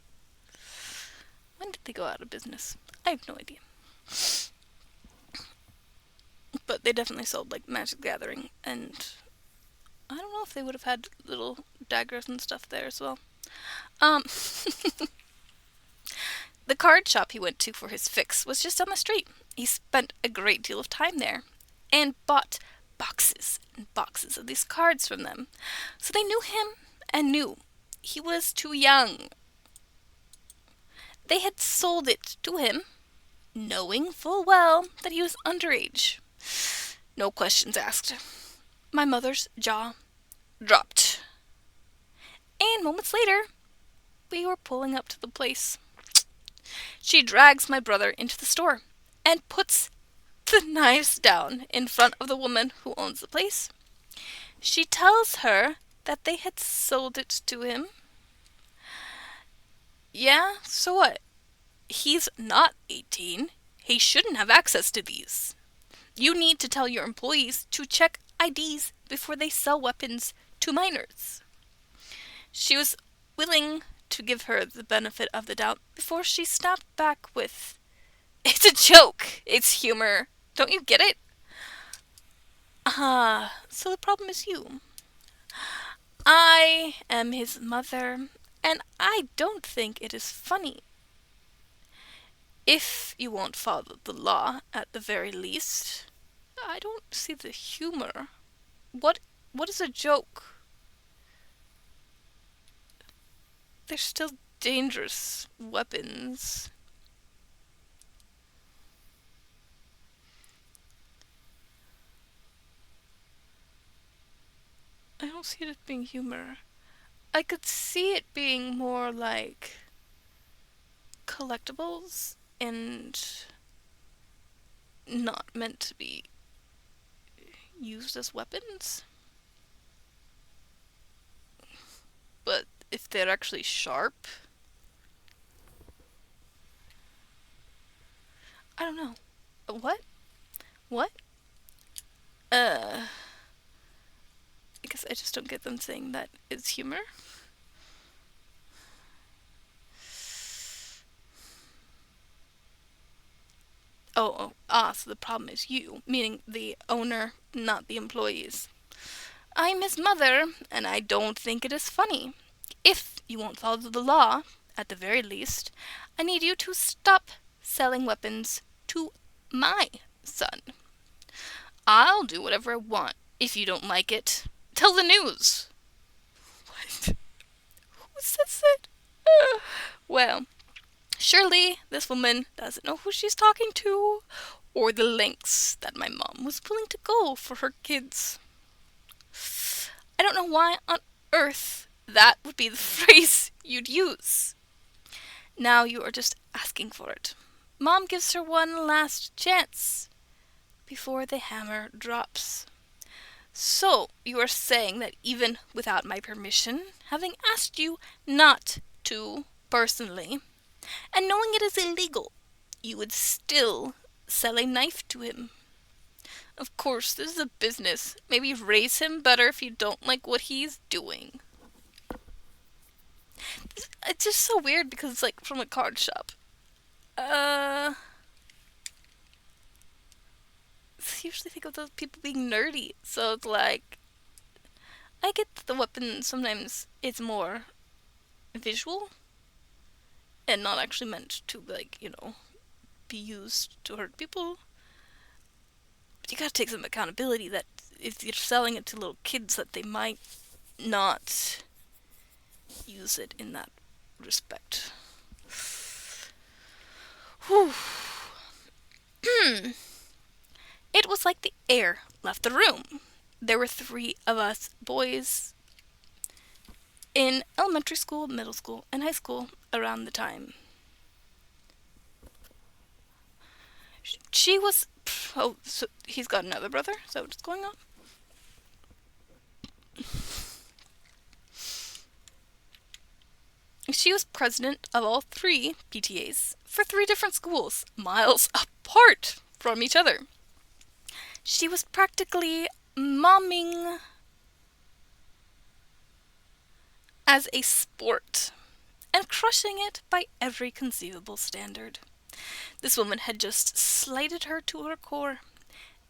When did they go out of business? I have no idea. But they definitely sold, like, Magic the Gathering, and... I don't know if they would have had little daggers and stuff there as well. The card shop he went to for his fix was just down the street. He spent a great deal of time there, and bought boxes and boxes of these cards from them. So they knew him, and knew he was too young. They had sold it to him, knowing full well that he was underage. No questions asked. My mother's jaw dropped. And moments later, we were pulling up to the place. She drags my brother into the store and puts the knives down in front of the woman who owns the place. She tells her that they had sold it to him. Yeah, so what? He's not 18. He shouldn't have access to these. You need to tell your employees to check IDs before they sell weapons to minors. She was willing to give her the benefit of the doubt before she snapped back with, "It's a joke. It's humor. Don't you get it?" So the problem is you. I am his mother, and I don't think it is funny. If you won't follow the law, at the very least, I don't see the humor. What is a joke? They're still dangerous weapons. I don't see it as being humor. I could see it being more like collectibles and not meant to be used as weapons. But if they're actually sharp, I don't know. What? What? I guess I just don't get them saying that is humor. So the problem is you, meaning the owner, not the employees. I'm his mother, and I don't think it is funny. If you won't follow the law, at the very least, I need you to stop selling weapons to my son. I'll do whatever I want. If you don't like it, tell the news. What? Who says it? Well, surely this woman doesn't know who she's talking to, or the lengths that my mom was willing to go for her kids. I don't know why on earth that would be the phrase you'd use. Now you are just asking for it. Mom gives her one last chance before the hammer drops. So you are saying that even without my permission, having asked you not to personally, and knowing it is illegal, you would still sell a knife to him. Of course, this is a business. Maybe raise him better if you don't like what he's doing. It's just so weird because it's like from a card shop. I usually think of those people being nerdy, so it's like, I get that the weapon sometimes it's more visual and not actually meant to, like, be used to hurt people. But you gotta take some accountability that if you're selling it to little kids, that they might not use it in that respect. Whew. It was like the air left the room. There were 3 of us boys in elementary school, middle school, and high school around the time. She was... Oh, so he's got another brother? Is that what's going on? She was president of all 3 PTAs for 3 different schools, miles apart from each other. She was practically momming as a sport and crushing it by every conceivable standard. This woman had just slighted her to her core,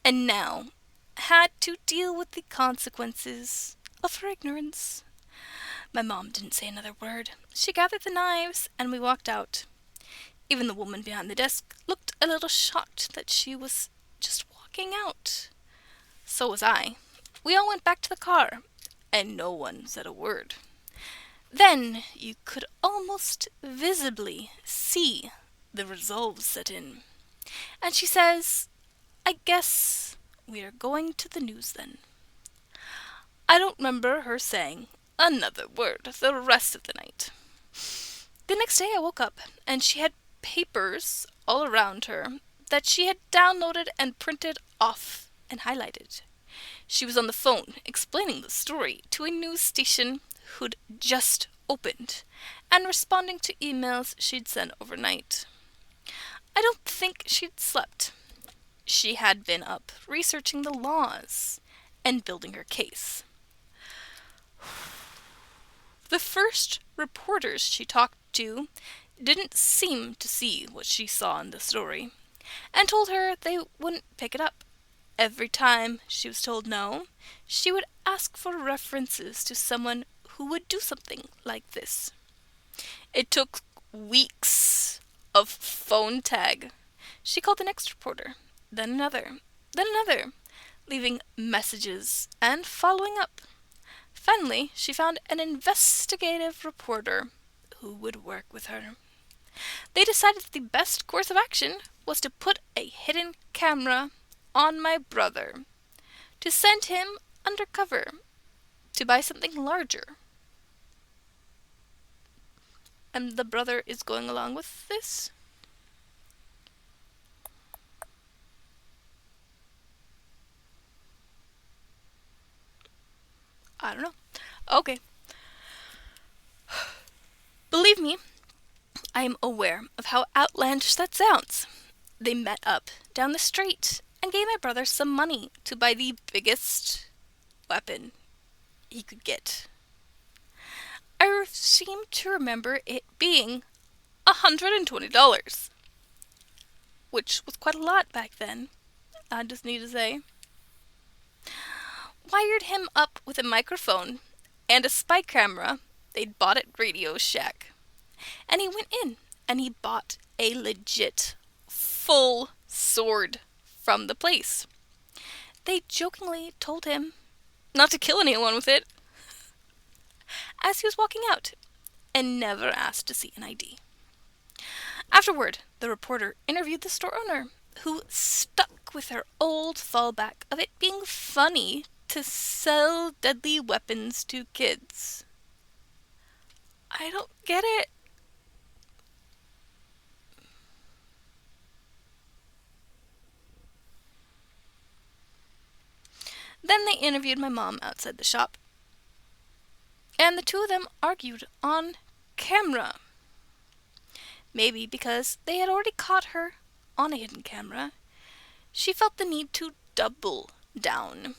and now had to deal with the consequences of her ignorance. My mom didn't say another word. She gathered the knives, and we walked out. Even the woman behind the desk looked a little shocked that she was just walking out. So was I. We all went back to the car, and no one said a word. Then you could almost visibly see the resolve set in. And she says, "I guess we are going to the news then." I don't remember her saying another word the rest of the night. The next day I woke up, and she had papers all around her that she had downloaded and printed off and highlighted. She was on the phone explaining the story to a news station who'd just opened, and responding to emails she'd sent overnight. I don't think she'd slept. She had been up researching the laws and building her case. The first reporters she talked to didn't seem to see what she saw in the story, and told her they wouldn't pick it up. Every time she was told no, she would ask for references to someone who would do something like this. It took weeks of phone tag. She called the next reporter, then another, leaving messages and following up. Finally, she found an investigative reporter who would work with her. They decided that the best course of action was to put a hidden camera on my brother, to send him undercover, to buy something larger. And the brother is going along with this? I don't know. Okay. Believe me, I am aware of how outlandish that sounds. They met up down the street and gave my brother some money to buy the biggest weapon he could get. I seem to remember it being $120, which was quite a lot back then, I just need to say. Wired him up with a microphone and a spy camera they'd bought at Radio Shack. And he went in and he bought a legit full sword from the place. They jokingly told him not to kill anyone with it as he was walking out, and never asked to see an ID. Afterward, the reporter interviewed the store owner, who stuck with her old fallback of it being funny to sell deadly weapons to kids. I don't get it. Then they interviewed my mom outside the shop, and the two of them argued on camera. Maybe because they had already caught her on a hidden camera, she felt the need to double down.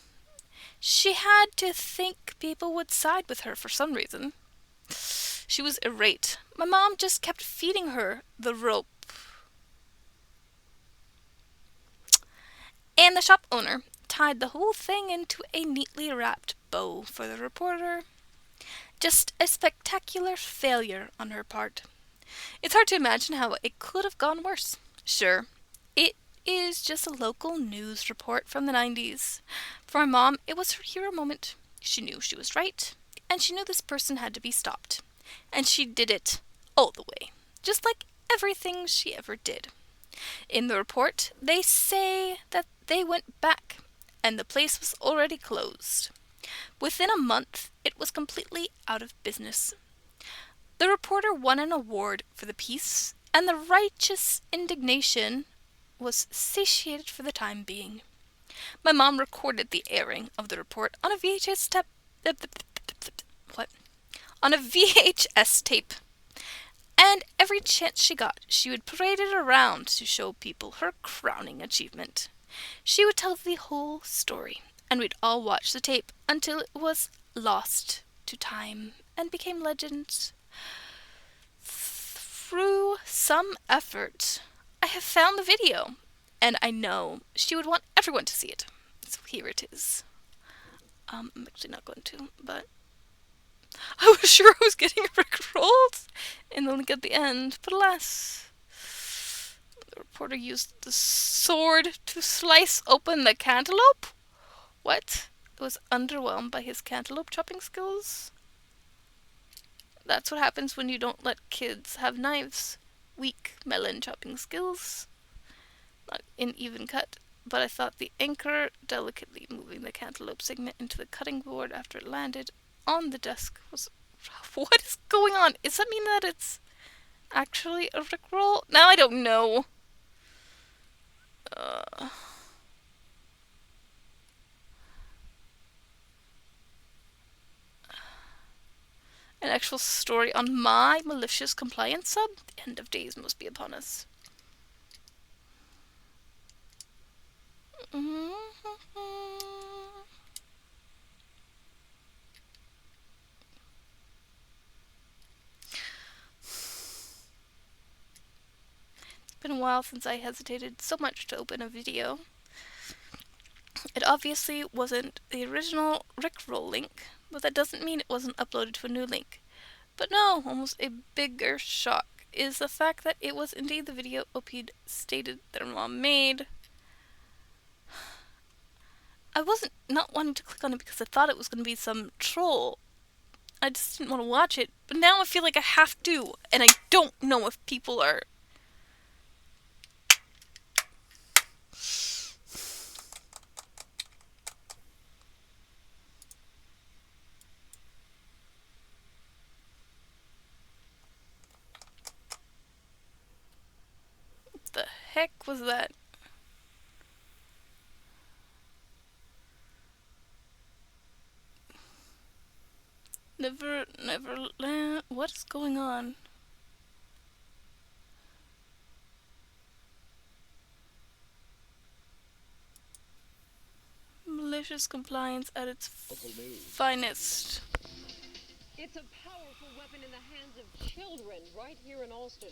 She had to think people would side with her for some reason. She was irate. My mom just kept feeding her the rope. And the shop owner tied the whole thing into a neatly wrapped bow for the reporter. Just a spectacular failure on her part. It's hard to imagine how it could have gone worse. Sure, it is just a local news report from the 90s. For my mom, it was her hero moment. She knew she was right, and she knew this person had to be stopped. And she did it all the way, just like everything she ever did. In the report, they say that they went back, and the place was already closed. Within a month, it was completely out of business. The reporter won an award for the piece, and the righteous indignation was satiated for the time being. My mom recorded the airing of the report on a VHS tape. What? On a VHS tape. And every chance she got, she would parade it around to show people her crowning achievement. She would tell the whole story, and we'd all watch the tape until it was lost to time and became legend. Through some effort, I have found the video, and I know she would want everyone to see it. So here it is. I'm actually not going to, but I was sure I was getting rickrolled in the link at the end, but alas. The reporter used the sword to slice open the cantaloupe? What? Was underwhelmed by his cantaloupe chopping skills? That's what happens when you don't let kids have knives. Weak melon chopping skills. Not in even cut, but I thought the anchor delicately moving the cantaloupe segment into the cutting board after it landed on the desk was... What is going on? Does that mean that it's actually a rickroll? Now I don't know. An actual story on my malicious compliance sub? The end of days must be upon us. It's been a while since I hesitated so much to open a video. It obviously wasn't the original Rickroll link, but that doesn't mean it wasn't uploaded to a new link. But no, almost a bigger shock is the fact that it was indeed the video OP stated their mom made. I wasn't not wanting to click on it because I thought it was going to be some troll. I just didn't want to watch it, but now I feel like I have to, and I don't know if people are... What the heck was that? Never land. What is going on? Malicious compliance at its finest. It's a powerful weapon in the hands of children right here in Alston.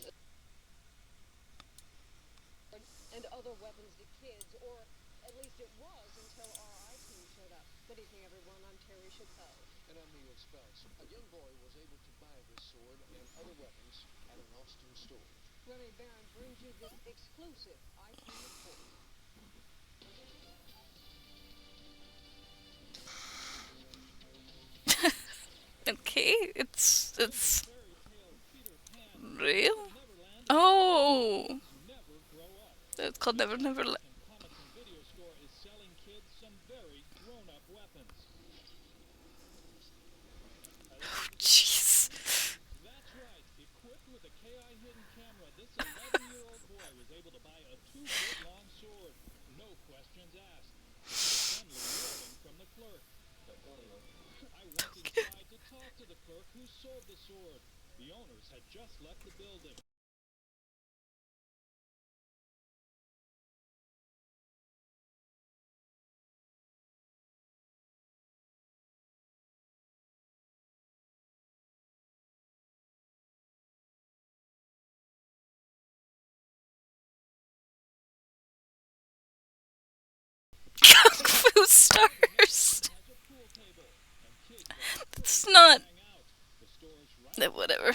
And other weapons to kids, or at least it was until our team showed up. Good evening, everyone. I'm Terry Chappelle. And I'm Neil Spells. A young boy was able to buy this sword and other weapons at an Austin store. Remy Barron brings you this exclusive IP report. Okay, it's real. Oh, it's called Never Never Land. Oh, jeez. That's right. Equipped with a KI hidden camera, this 11-year-old boy was able to buy a 2-foot-long sword. No questions asked. Friendly warning from the clerk. I went inside to talk to the clerk who sold the sword. The owners had just left the building. Kung Fu stars. That's not... Whatever.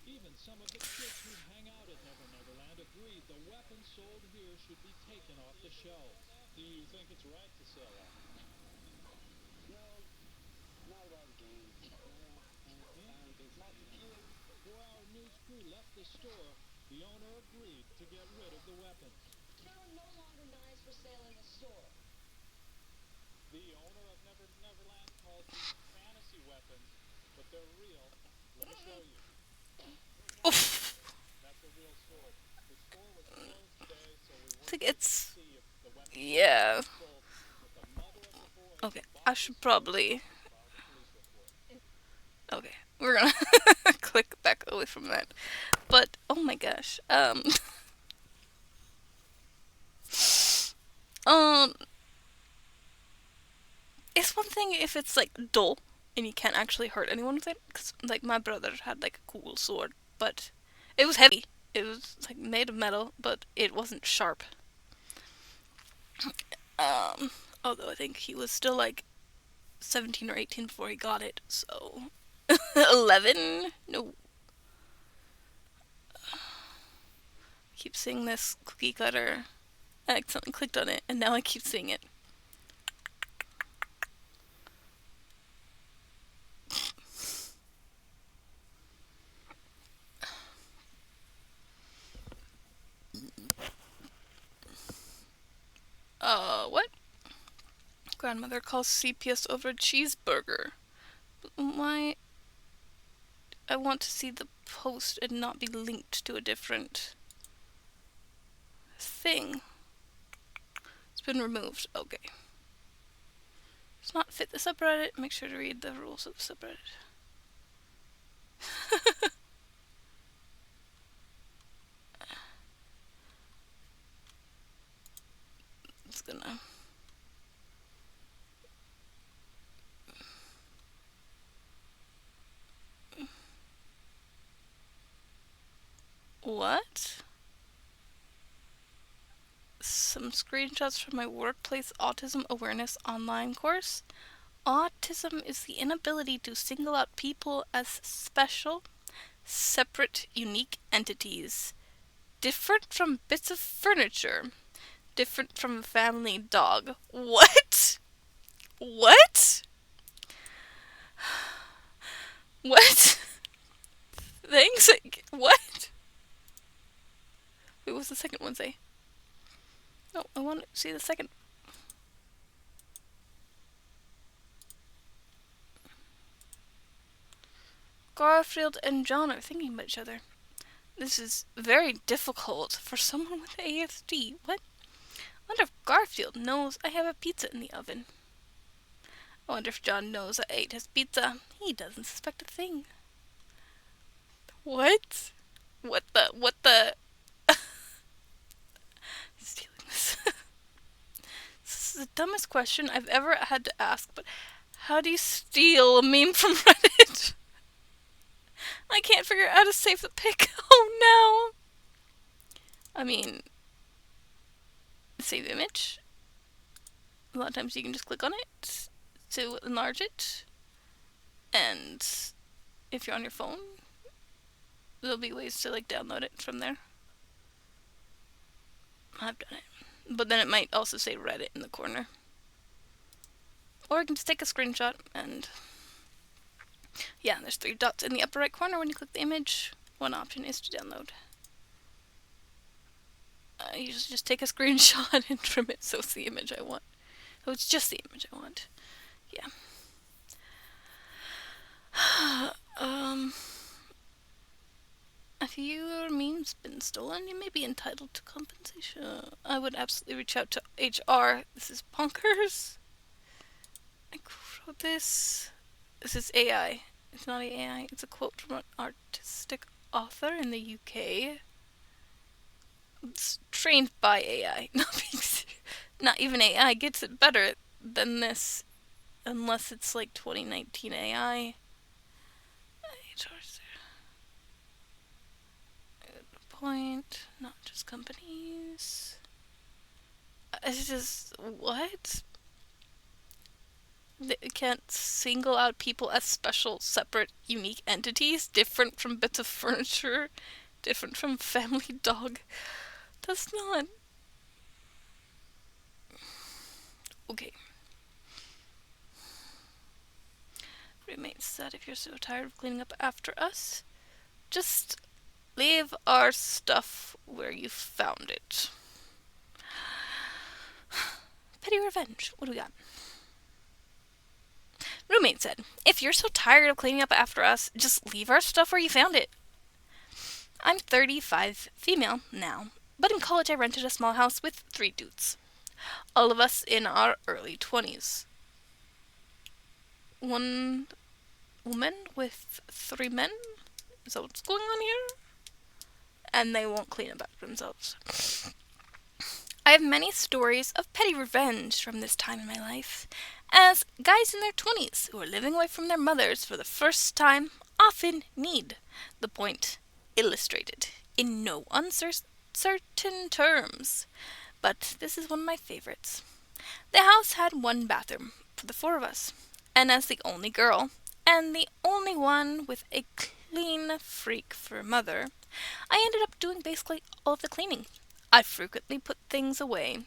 Even some of the kids who hang out at Never Never Land agreed the weapons sold here should be taken off the shelves. Do you think it's right to sell them? No, not with all the games. No, I don't think so. Not the kids. Before our news crew left the store, the owner agreed to get rid of the weapons. There are no longer knives for sale in the store. The owner of Never Never Land calls these fantasy weapons, but they're real. Let me show you. Oof. That's a real sword. The store was closed today, so we I weren't think able to it's... see if the weapon Yeah. was sold. But the mother of the boy Okay, who I bought should this probably... sword filed a police report. Okay, we're gonna click back away from that. But, oh my gosh. Um, it's one thing if it's, like, dull and you can't actually hurt anyone with it. Cause, like, my brother had, like, a cool sword, but it was heavy. It was, like, made of metal, but it wasn't sharp. Although I think he was still, like, 17 or 18 before he got it, so... 11? No. Keep seeing this cookie cutter. I accidentally clicked on it, and now I keep seeing it. What? Grandmother calls CPS over a cheeseburger. Why? I want to see the post and not be linked to a different thing. It's been removed. Okay. Does not fit the subreddit. Make sure to read the rules of the subreddit. It's gonna... What? Some screenshots from my workplace autism awareness online course. Autism is the inability to single out people as special, separate, unique entities. Different from bits of furniture. Different from a family dog. What? What? What? Thanks? What? Wait, what's the second one say? No, I want to see the second. Garfield and John are thinking about each other. This is very difficult for someone with ASD. What? I wonder if Garfield knows I have a pizza in the oven. I wonder if John knows I ate his pizza. He doesn't suspect a thing. What? What the? Stealing this. This is the dumbest question I've ever had to ask, but how do you steal a meme from Reddit? I can't figure out how to save the pic. Oh no! I mean, save image. A lot of times you can just click on it to enlarge it. And if you're on your phone, there'll be ways to like download it from there. I've done it. But then it might also say Reddit in the corner. Or I can just take a screenshot and... Yeah, there's 3 dots in the upper right corner when you click the image. One option is to download. I usually just take a screenshot and trim it so it's the image I want. So it's just the image I want. Yeah. If your meme's been stolen, you may be entitled to compensation. I would absolutely reach out to HR. This is bonkers. I wrote this. This is AI. It's not AI. It's a quote from an artistic author in the UK. It's trained by AI. Not even AI gets it better than this, unless it's like 2019 AI. Good point. Not just companies. It's just what? They can't single out people as special, separate, unique entities, different from bits of furniture, different from family dog. That's not. Okay. Roommate said, if you're so tired of cleaning up after us, just leave our stuff where you found it. Petty revenge. What do we got? Roommate said, if you're so tired of cleaning up after us, just leave our stuff where you found it. I'm 35, female now, but in college I rented a small house with 3 dudes. All of us in our early 20s. One woman with 3 men? Is that what's going on here? And they won't clean up after themselves. I have many stories of petty revenge from this time in my life, as guys in their 20s who are living away from their mothers for the first time often need the point illustrated in no uncertain terms. But this is one of my favorites. The house had 1 bathroom for the 4 of us, and as the only girl, and the only one with a clean freak for a mother, I ended up doing basically all of the cleaning. I frequently put things away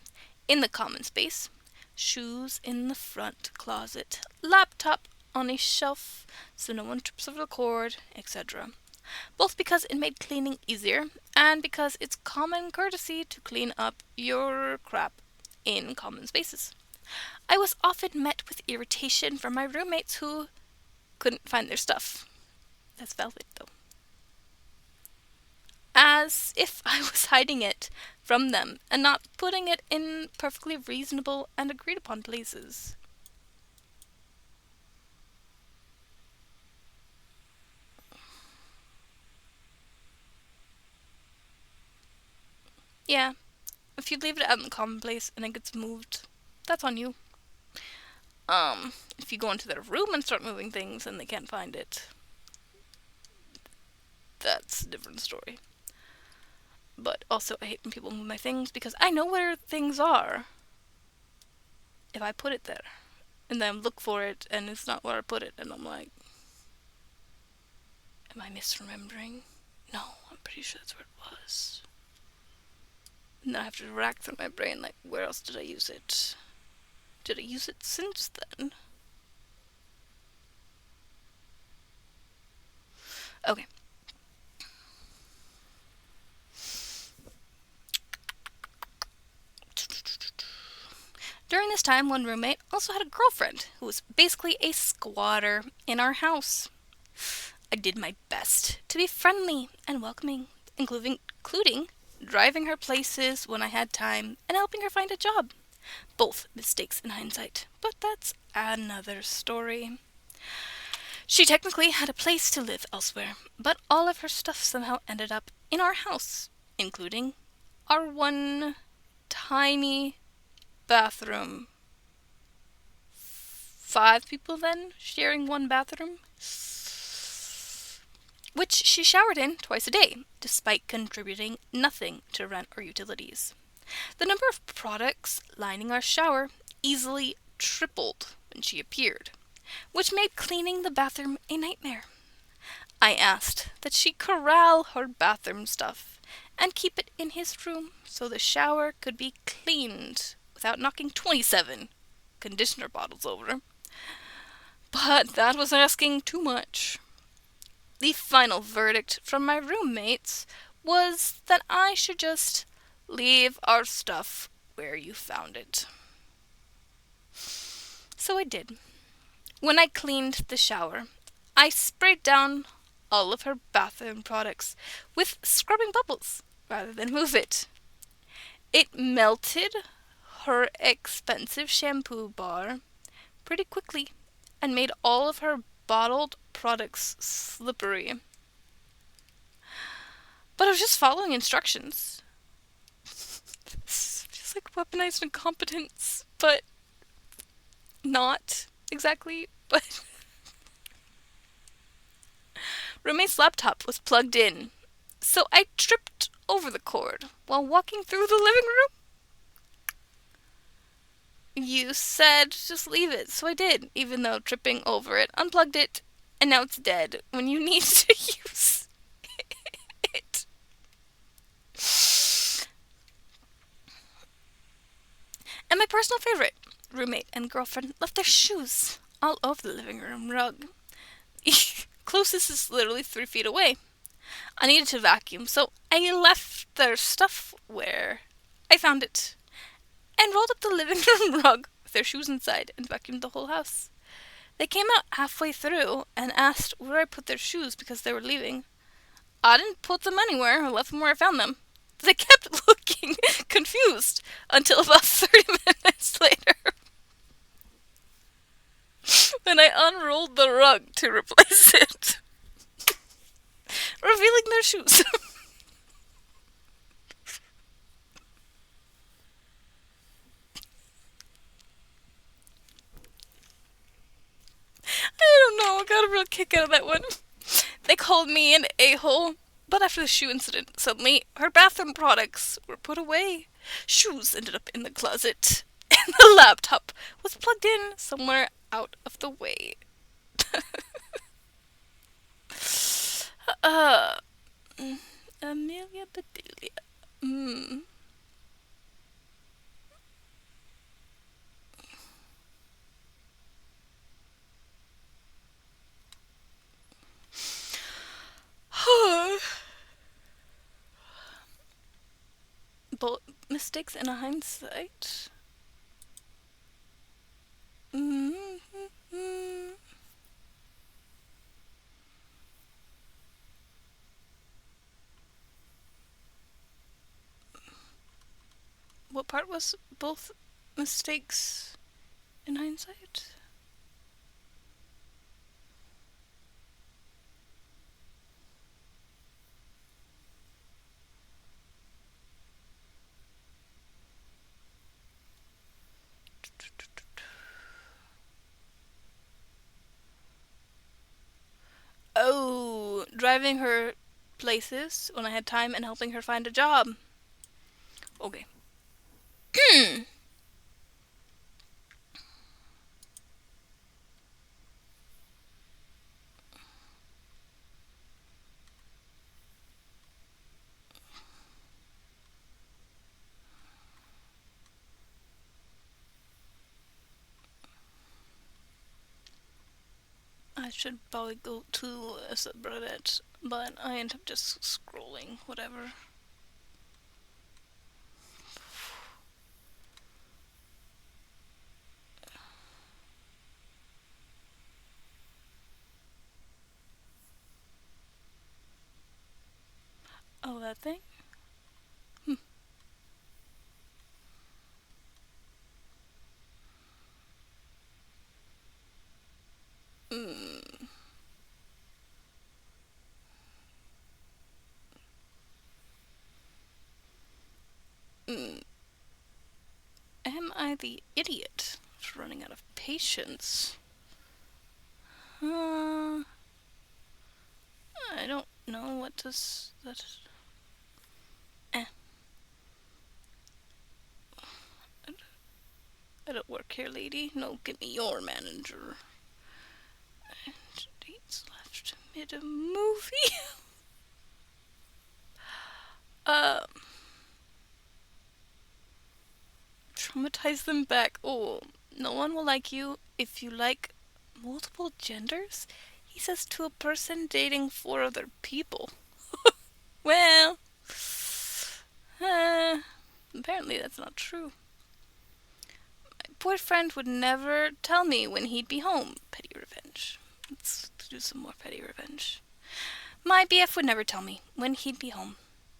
in the common space, shoes in the front closet, laptop on a shelf so no one trips over the cord, etc. Both because it made cleaning easier and because it's common courtesy to clean up your crap in common spaces. I was often met with irritation from my roommates who couldn't find their stuff. That's valid, though. As if I was hiding it from them and not putting it in perfectly reasonable and agreed upon places. Yeah, if you leave it out in the common place and it gets moved, that's on you. If you go into their room and start moving things and they can't find it, that's a different story. But also, I hate when people move my things because I know where things are if I put it there. And then look for it and it's not where I put it. And I'm like, am I misremembering? No, I'm pretty sure that's where it was. And then I have to rack through my brain like, where else did I use it? Did I use it since then? Okay. During this time, one roommate also had a girlfriend who was basically a squatter in our house. I did my best to be friendly and welcoming, including driving her places when I had time and helping her find a job. Both mistakes in hindsight, but that's another story. She technically had a place to live elsewhere, but all of her stuff somehow ended up in our house, including our one tiny bathroom. 5 people then, sharing one bathroom, which she showered in twice a day, despite contributing nothing to rent or utilities. The number of products lining our shower easily tripled when she appeared, which made cleaning the bathroom a nightmare. I asked that she corral her bathroom stuff and keep it in his room so the shower could be cleaned without knocking 27 conditioner bottles over. But that was asking too much. The final verdict from my roommates was that I should just leave our stuff where you found it. So I did. When I cleaned the shower, I sprayed down all of her bathroom products with scrubbing bubbles rather than move it. It melted her expensive shampoo bar pretty quickly and made all of her bottled products slippery. But I was just following instructions. It's just like weaponized incompetence, but not exactly. But roommate's laptop was plugged in, so I tripped over the cord while walking through the living room. You said just leave it, so I did, even though tripping over it unplugged it, and now it's dead when you need to use it. And my personal favorite, roommate and girlfriend left their shoes all over the living room rug. Closest is literally 3 feet away. I needed to vacuum, so I left their stuff where I found it and rolled up the living room rug with their shoes inside and vacuumed the whole house. They came out halfway through and asked where I put their shoes because they were leaving. I didn't put them anywhere. I left them where I found them. They kept looking confused until about 30 minutes later when I unrolled the rug to replace it, revealing their shoes. I don't know, I got a real kick out of that one. They called me an a-hole, but after the shoe incident, suddenly her bathroom products were put away. Shoes ended up in the closet, and the laptop was plugged in somewhere out of the way. uh, Amelia Bedelia. Bullet mistakes in hindsight. What part was both mistakes in hindsight? Oh, driving her places when I had time and helping her find a job. Okay. I should probably go to a subreddit, but I end up just scrolling, whatever. Oh, that thing? Mm. Mm. Am I the idiot for running out of patience? I don't know what does that. Eh. I don't work here, lady. No, give me your manager. And dates left mid a movie. Traumatize them back. Oh, no one will like you if you like multiple genders? He says to a person dating 4 other people. Well, apparently that's not true. My boyfriend would never tell me when he'd be home. Petty revenge. Let's do some more petty revenge. My BF would never tell me when he'd be home.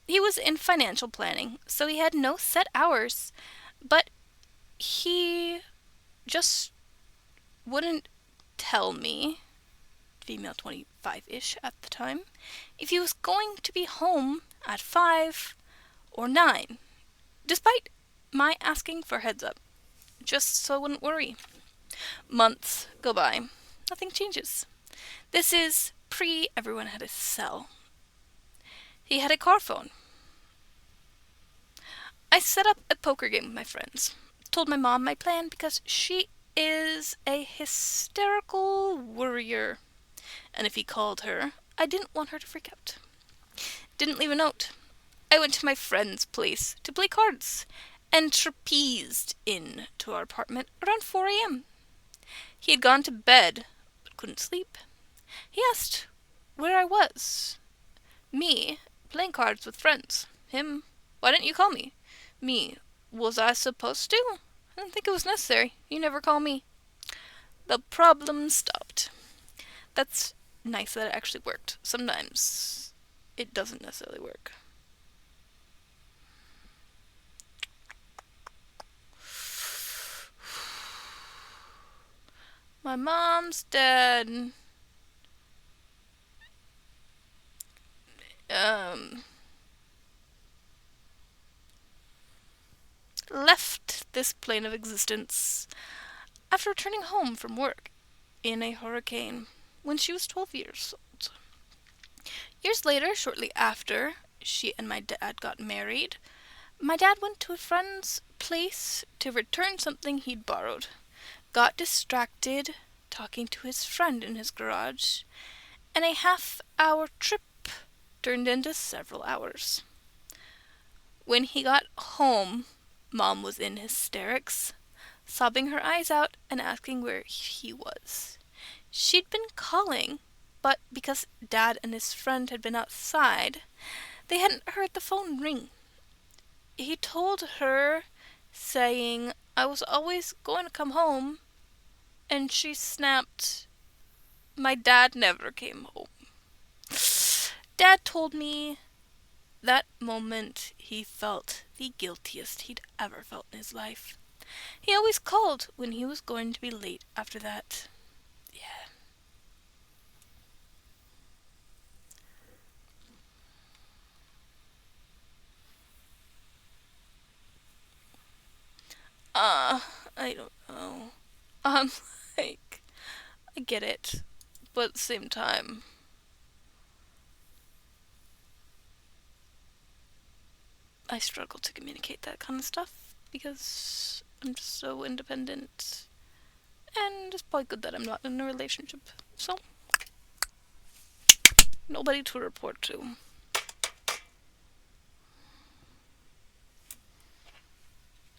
He was in financial planning, so he had no set hours, but he just wouldn't tell me, female 25-ish at the time, if he was going to be home at 5 or 9, despite my asking for heads up, just so I wouldn't worry. Months go by. Nothing changes. This is pre-everyone had a cell. He had a car phone. I set up a poker game with my friends. told my mom my plan because she is a hysterical worrier. And if he called her, I didn't want her to freak out. Didn't leave a note. I went to my friend's place to play cards and trapezed in to our apartment around 4 a.m. He had gone to bed but couldn't sleep. He asked where I was. Me, playing cards with friends. Him, why didn't you call me? Me, was I supposed to? I didn't think it was necessary. You never call me. The problem stopped. That's nice that it actually worked. Sometimes it doesn't necessarily work. My mom's dead. Left this plane of existence after returning home from work in a hurricane when she was 12 years old. Years later, shortly after she and my dad got married, my dad went to a friend's place to return something he'd borrowed. Got distracted talking to his friend in his garage, and a half-hour trip turned into several hours. When he got home, Mom was in hysterics, sobbing her eyes out and asking where he was. She'd been calling, but because Dad and his friend had been outside, they hadn't heard the phone ring. He told her, saying, I was always going to come home, and she snapped, my dad never came home. Dad told me that moment he felt the guiltiest he'd ever felt in his life. He always called when he was going to be late after that. Yeah. I don't know. Like, I get it, but at the same time, I struggle to communicate that kind of stuff because I'm just so independent. And it's probably good that I'm not in a relationship. So, nobody to report to.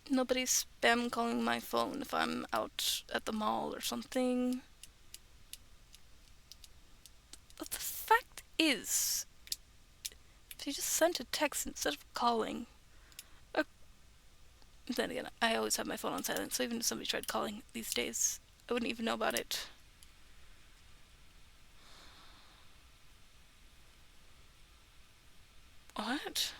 Nobody's spam calling my phone if I'm out at the mall or something. But the fact is, if you just sent a text instead of calling. Then again, I always have my phone on silent, so even if somebody tried calling these days, I wouldn't even know about it. What?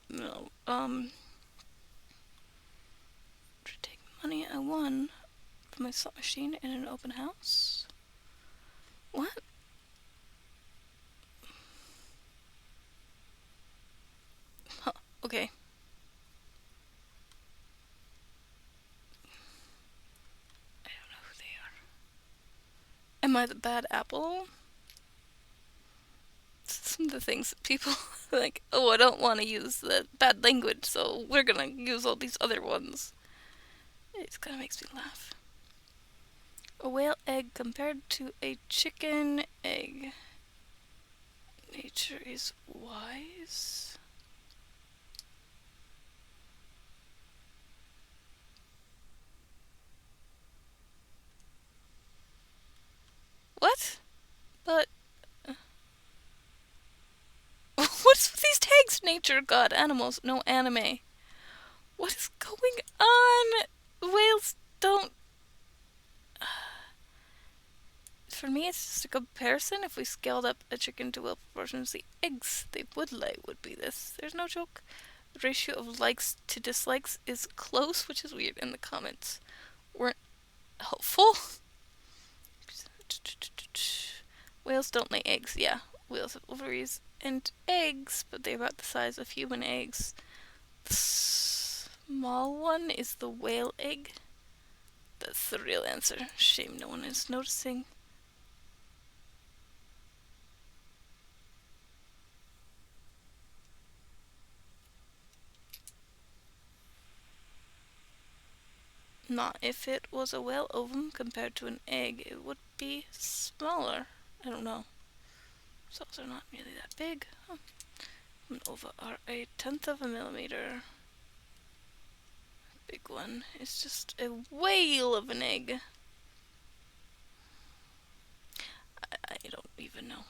No. To take money I won from my slot machine in an open house? What? Huh, okay. I don't know who they are. Am I the bad apple? Some of the things that people like, oh, I don't want to use the bad language, so we're gonna use all these other ones. It just kind of makes me laugh. A whale egg compared to a chicken egg. Nature is wise. What? But what's with these tags? Nature, God, animals, no anime. What is going on? Whales don't. For me, it's just a comparison. If we scaled up a chicken to whale proportions, the eggs they would lay would be this. There's no joke. The ratio of likes to dislikes is close, which is weird, and the comments weren't helpful. Whales don't lay eggs. Yeah, whales have ovaries and eggs, but they're about the size of human eggs. The small one is the whale egg. That's the real answer. Shame no one is noticing. Not if it was a whale ovum compared to an egg, it would be smaller. I don't know. Cells are not really that big. Huh. An ova are a tenth of a millimeter. Big one is just a whale of an egg. I don't even know.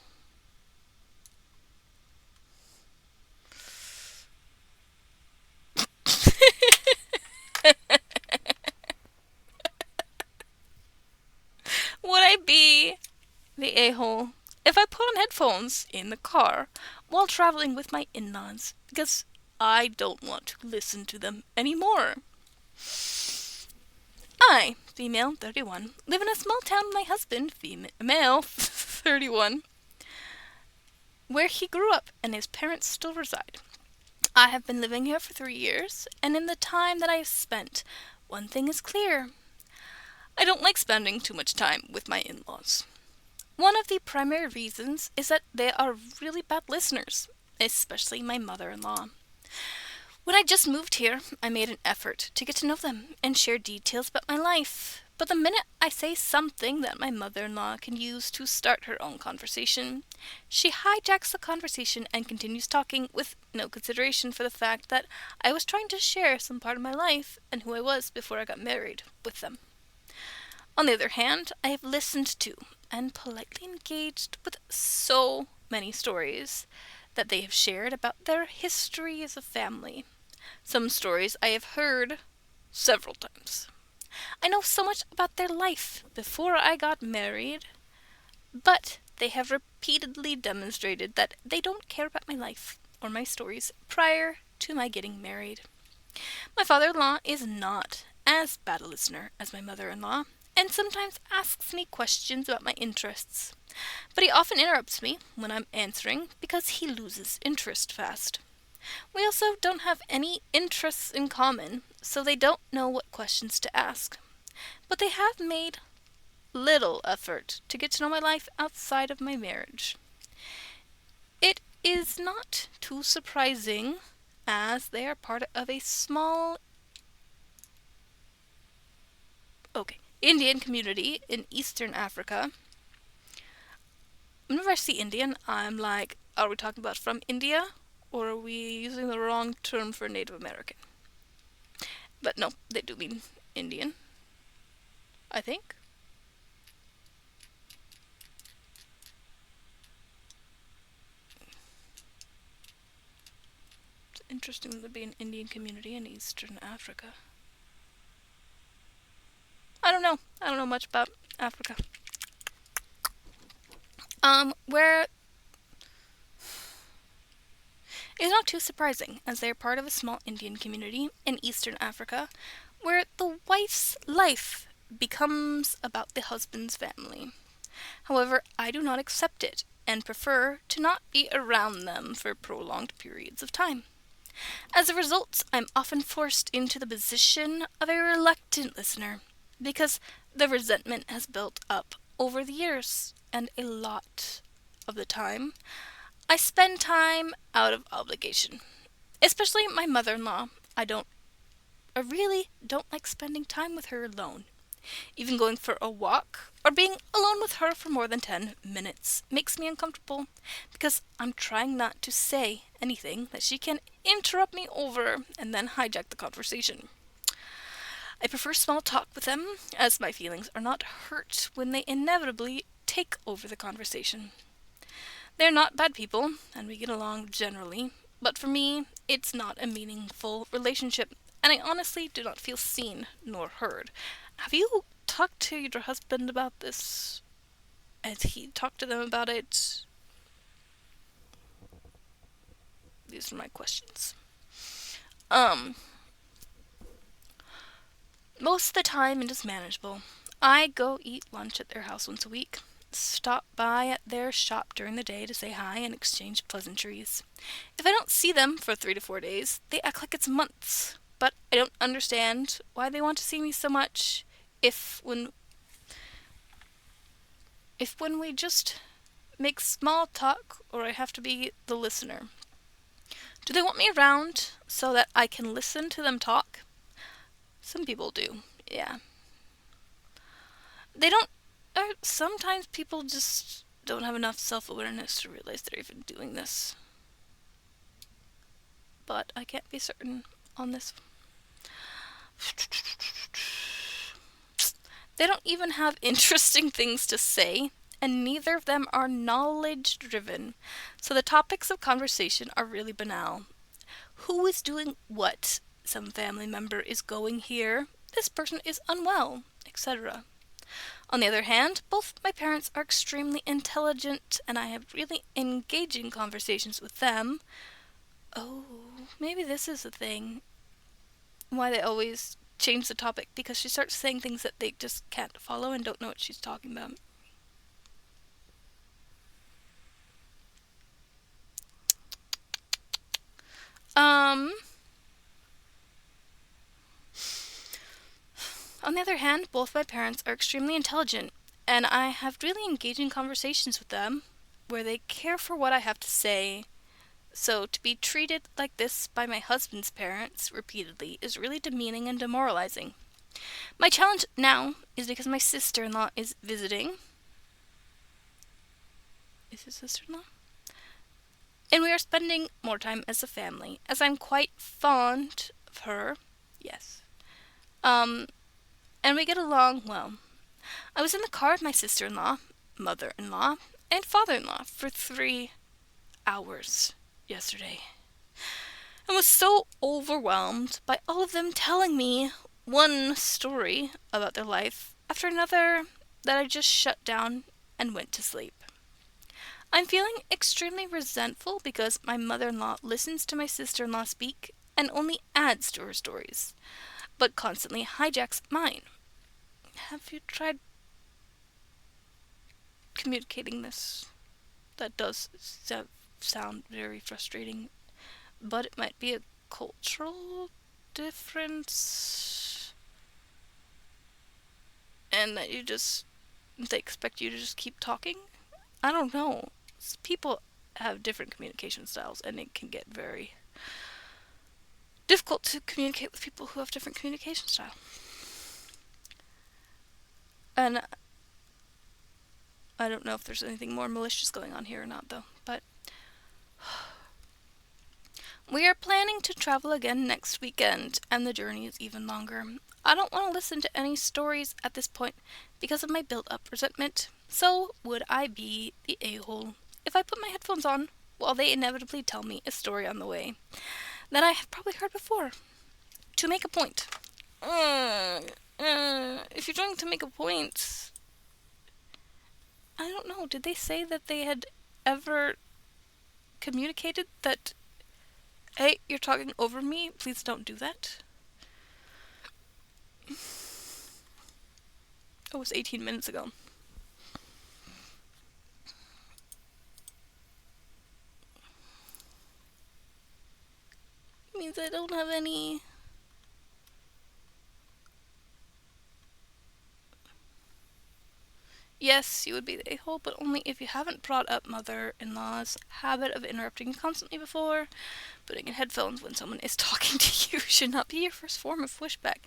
Would I be the a-hole if I put on headphones in the car while traveling with my in-laws because I don't want to listen to them anymore? I, female 31, live in a small town with my husband, male 31, where he grew up and his parents still reside. I have been living here for 3 years, and in the time that I have spent, one thing is clear. I don't like spending too much time with my in-laws. One of the primary reasons is that they are really bad listeners, especially my mother-in-law. When I just moved here, I made an effort to get to know them and share details about my life. But the minute I say something that my mother-in-law can use to start her own conversation, she hijacks the conversation and continues talking with no consideration for the fact that I was trying to share some part of my life and who I was before I got married with them. On the other hand, I have listened to and politely engaged with so many stories that they have shared about their history as a family. Some stories I have heard several times. I know so much about their life before I got married, but they have repeatedly demonstrated that they don't care about my life or my stories prior to my getting married. My father-in-law is not as bad a listener as my mother-in-law, and sometimes asks me questions about my interests. But he often interrupts me when I'm answering because he loses interest fast. We also don't have any interests in common, so they don't know what questions to ask. But they have made little effort to get to know my life outside of my marriage. It is not too surprising, as they are part of a small Indian community in Eastern Africa. Whenever I see Indian, I'm like, are we talking about from India? Or are we using the wrong term for Native American? But no, they do mean Indian, I think. It's interesting to be an Indian community in Eastern Africa. I don't know. I don't know much about Africa. Where it's not too surprising, as they are part of a small Indian community in Eastern Africa, where the wife's life becomes about the husband's family. However, I do not accept it, and prefer to not be around them for prolonged periods of time. As a result, I'm often forced into the position of a reluctant listener, because the resentment has built up over the years, and a lot of the time, I spend time out of obligation. Especially my mother-in-law. I really don't like spending time with her alone. Even going for a walk or being alone with her for more than 10 minutes makes me uncomfortable because I'm trying not to say anything that she can interrupt me over and then hijack the conversation. I prefer small talk with them, as my feelings are not hurt when they inevitably take over the conversation. They're not bad people, and we get along generally, but for me, it's not a meaningful relationship, and I honestly do not feel seen nor heard. Have you talked to your husband about this? Has he talked to them about it? These are my questions. Um, Most of the time it is manageable. I go eat lunch at their house once a week, stop by at their shop during the day to say hi and exchange pleasantries. If I don't see them for 3 to 4 days, they act like it's months. But I don't understand why they want to see me so much if when we just make small talk or I have to be the listener. Do they want me around so that I can listen to them talk? Some people do. Yeah. They don't sometimes people just don't have enough self-awareness to realize they're even doing this. But I can't be certain on this. They don't even have interesting things to say, and neither of them are knowledge driven. So the topics of conversation are really banal. Who is doing what? Some family member is going here. This person is unwell, etc. On the other hand, both my parents are extremely intelligent, and I have really engaging conversations with them. Oh, maybe this is the thing. Why they always change the topic, because she starts saying things that they just can't follow and don't know what she's talking about. Um, on the other hand, both my parents are extremely intelligent, and I have really engaging conversations with them where they care for what I have to say. So, to be treated like this by my husband's parents repeatedly is really demeaning and demoralizing. My challenge now is because my sister in law is visiting. Is his sister in law? And we are spending more time as a family, as I'm quite fond of her. Yes. And we get along well. I was in the car with my sister in law, mother in law, and father in law for 3 hours yesterday, and was so overwhelmed by all of them telling me one story about their life after another that I just shut down and went to sleep. I'm feeling extremely resentful because my mother in law listens to my sister in law speak and only adds to her stories, but constantly hijacks mine. Have you tried communicating this? That does sound very frustrating, but it might be a cultural difference, and that they expect you to just keep talking. I don't know. People have different communication styles, and it can get very difficult to communicate with people who have different communication style. And I don't know if there's anything more malicious going on here or not, though. But we are planning to travel again next weekend, and the journey is even longer. I don't want to listen to any stories at this point because of my built-up resentment. So would I be the a-hole if I put my headphones on while they inevitably tell me a story on the way that I have probably heard before to make a point? If you're trying to make a point, I don't know. Did they say that they had ever communicated that, hey, you're talking over me, please don't do that? It was 18 minutes ago. It means I don't have any... Yes, you would be the a-hole, but only if you haven't brought up mother-in-law's habit of interrupting you constantly before. Putting in headphones when someone is talking to you should not be your first form of pushback,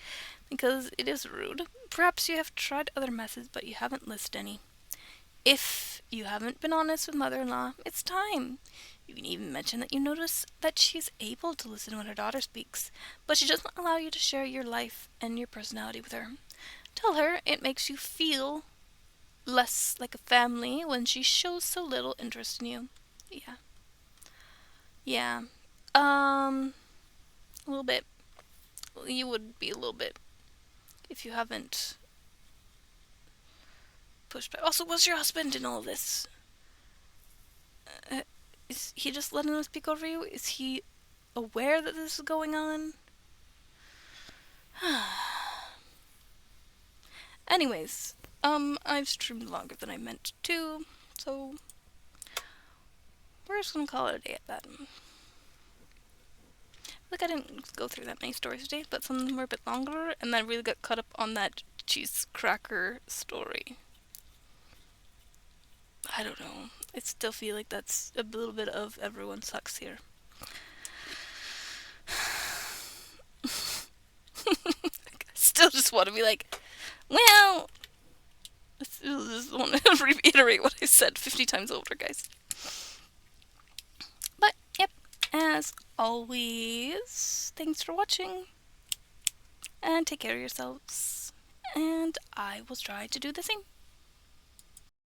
because it is rude. Perhaps you have tried other methods, but you haven't listed any. If you haven't been honest with mother-in-law, it's time. You can even mention that you notice that she's able to listen when her daughter speaks, but she doesn't allow you to share your life and your personality with her. Tell her it makes you feel less like a family when she shows so little interest in you. Yeah. Yeah. A little bit. You would be a little bit if you haven't pushed back. Also, what's your husband in all this? Is he just letting them speak over you? Is he aware that this is going on. Anyways, I've streamed longer than I meant to, so we're just gonna call it a day at that. Like, I didn't go through that many stories today, but some of them were a bit longer, and I really got caught up on that cheese cracker story. I don't know. I still feel like that's a little bit of everyone sucks here. I still just want to be like, well, I still just want to reiterate what I said 50 times over, guys. But, yep, as always, thanks for watching, and take care of yourselves, and I will try to do the same.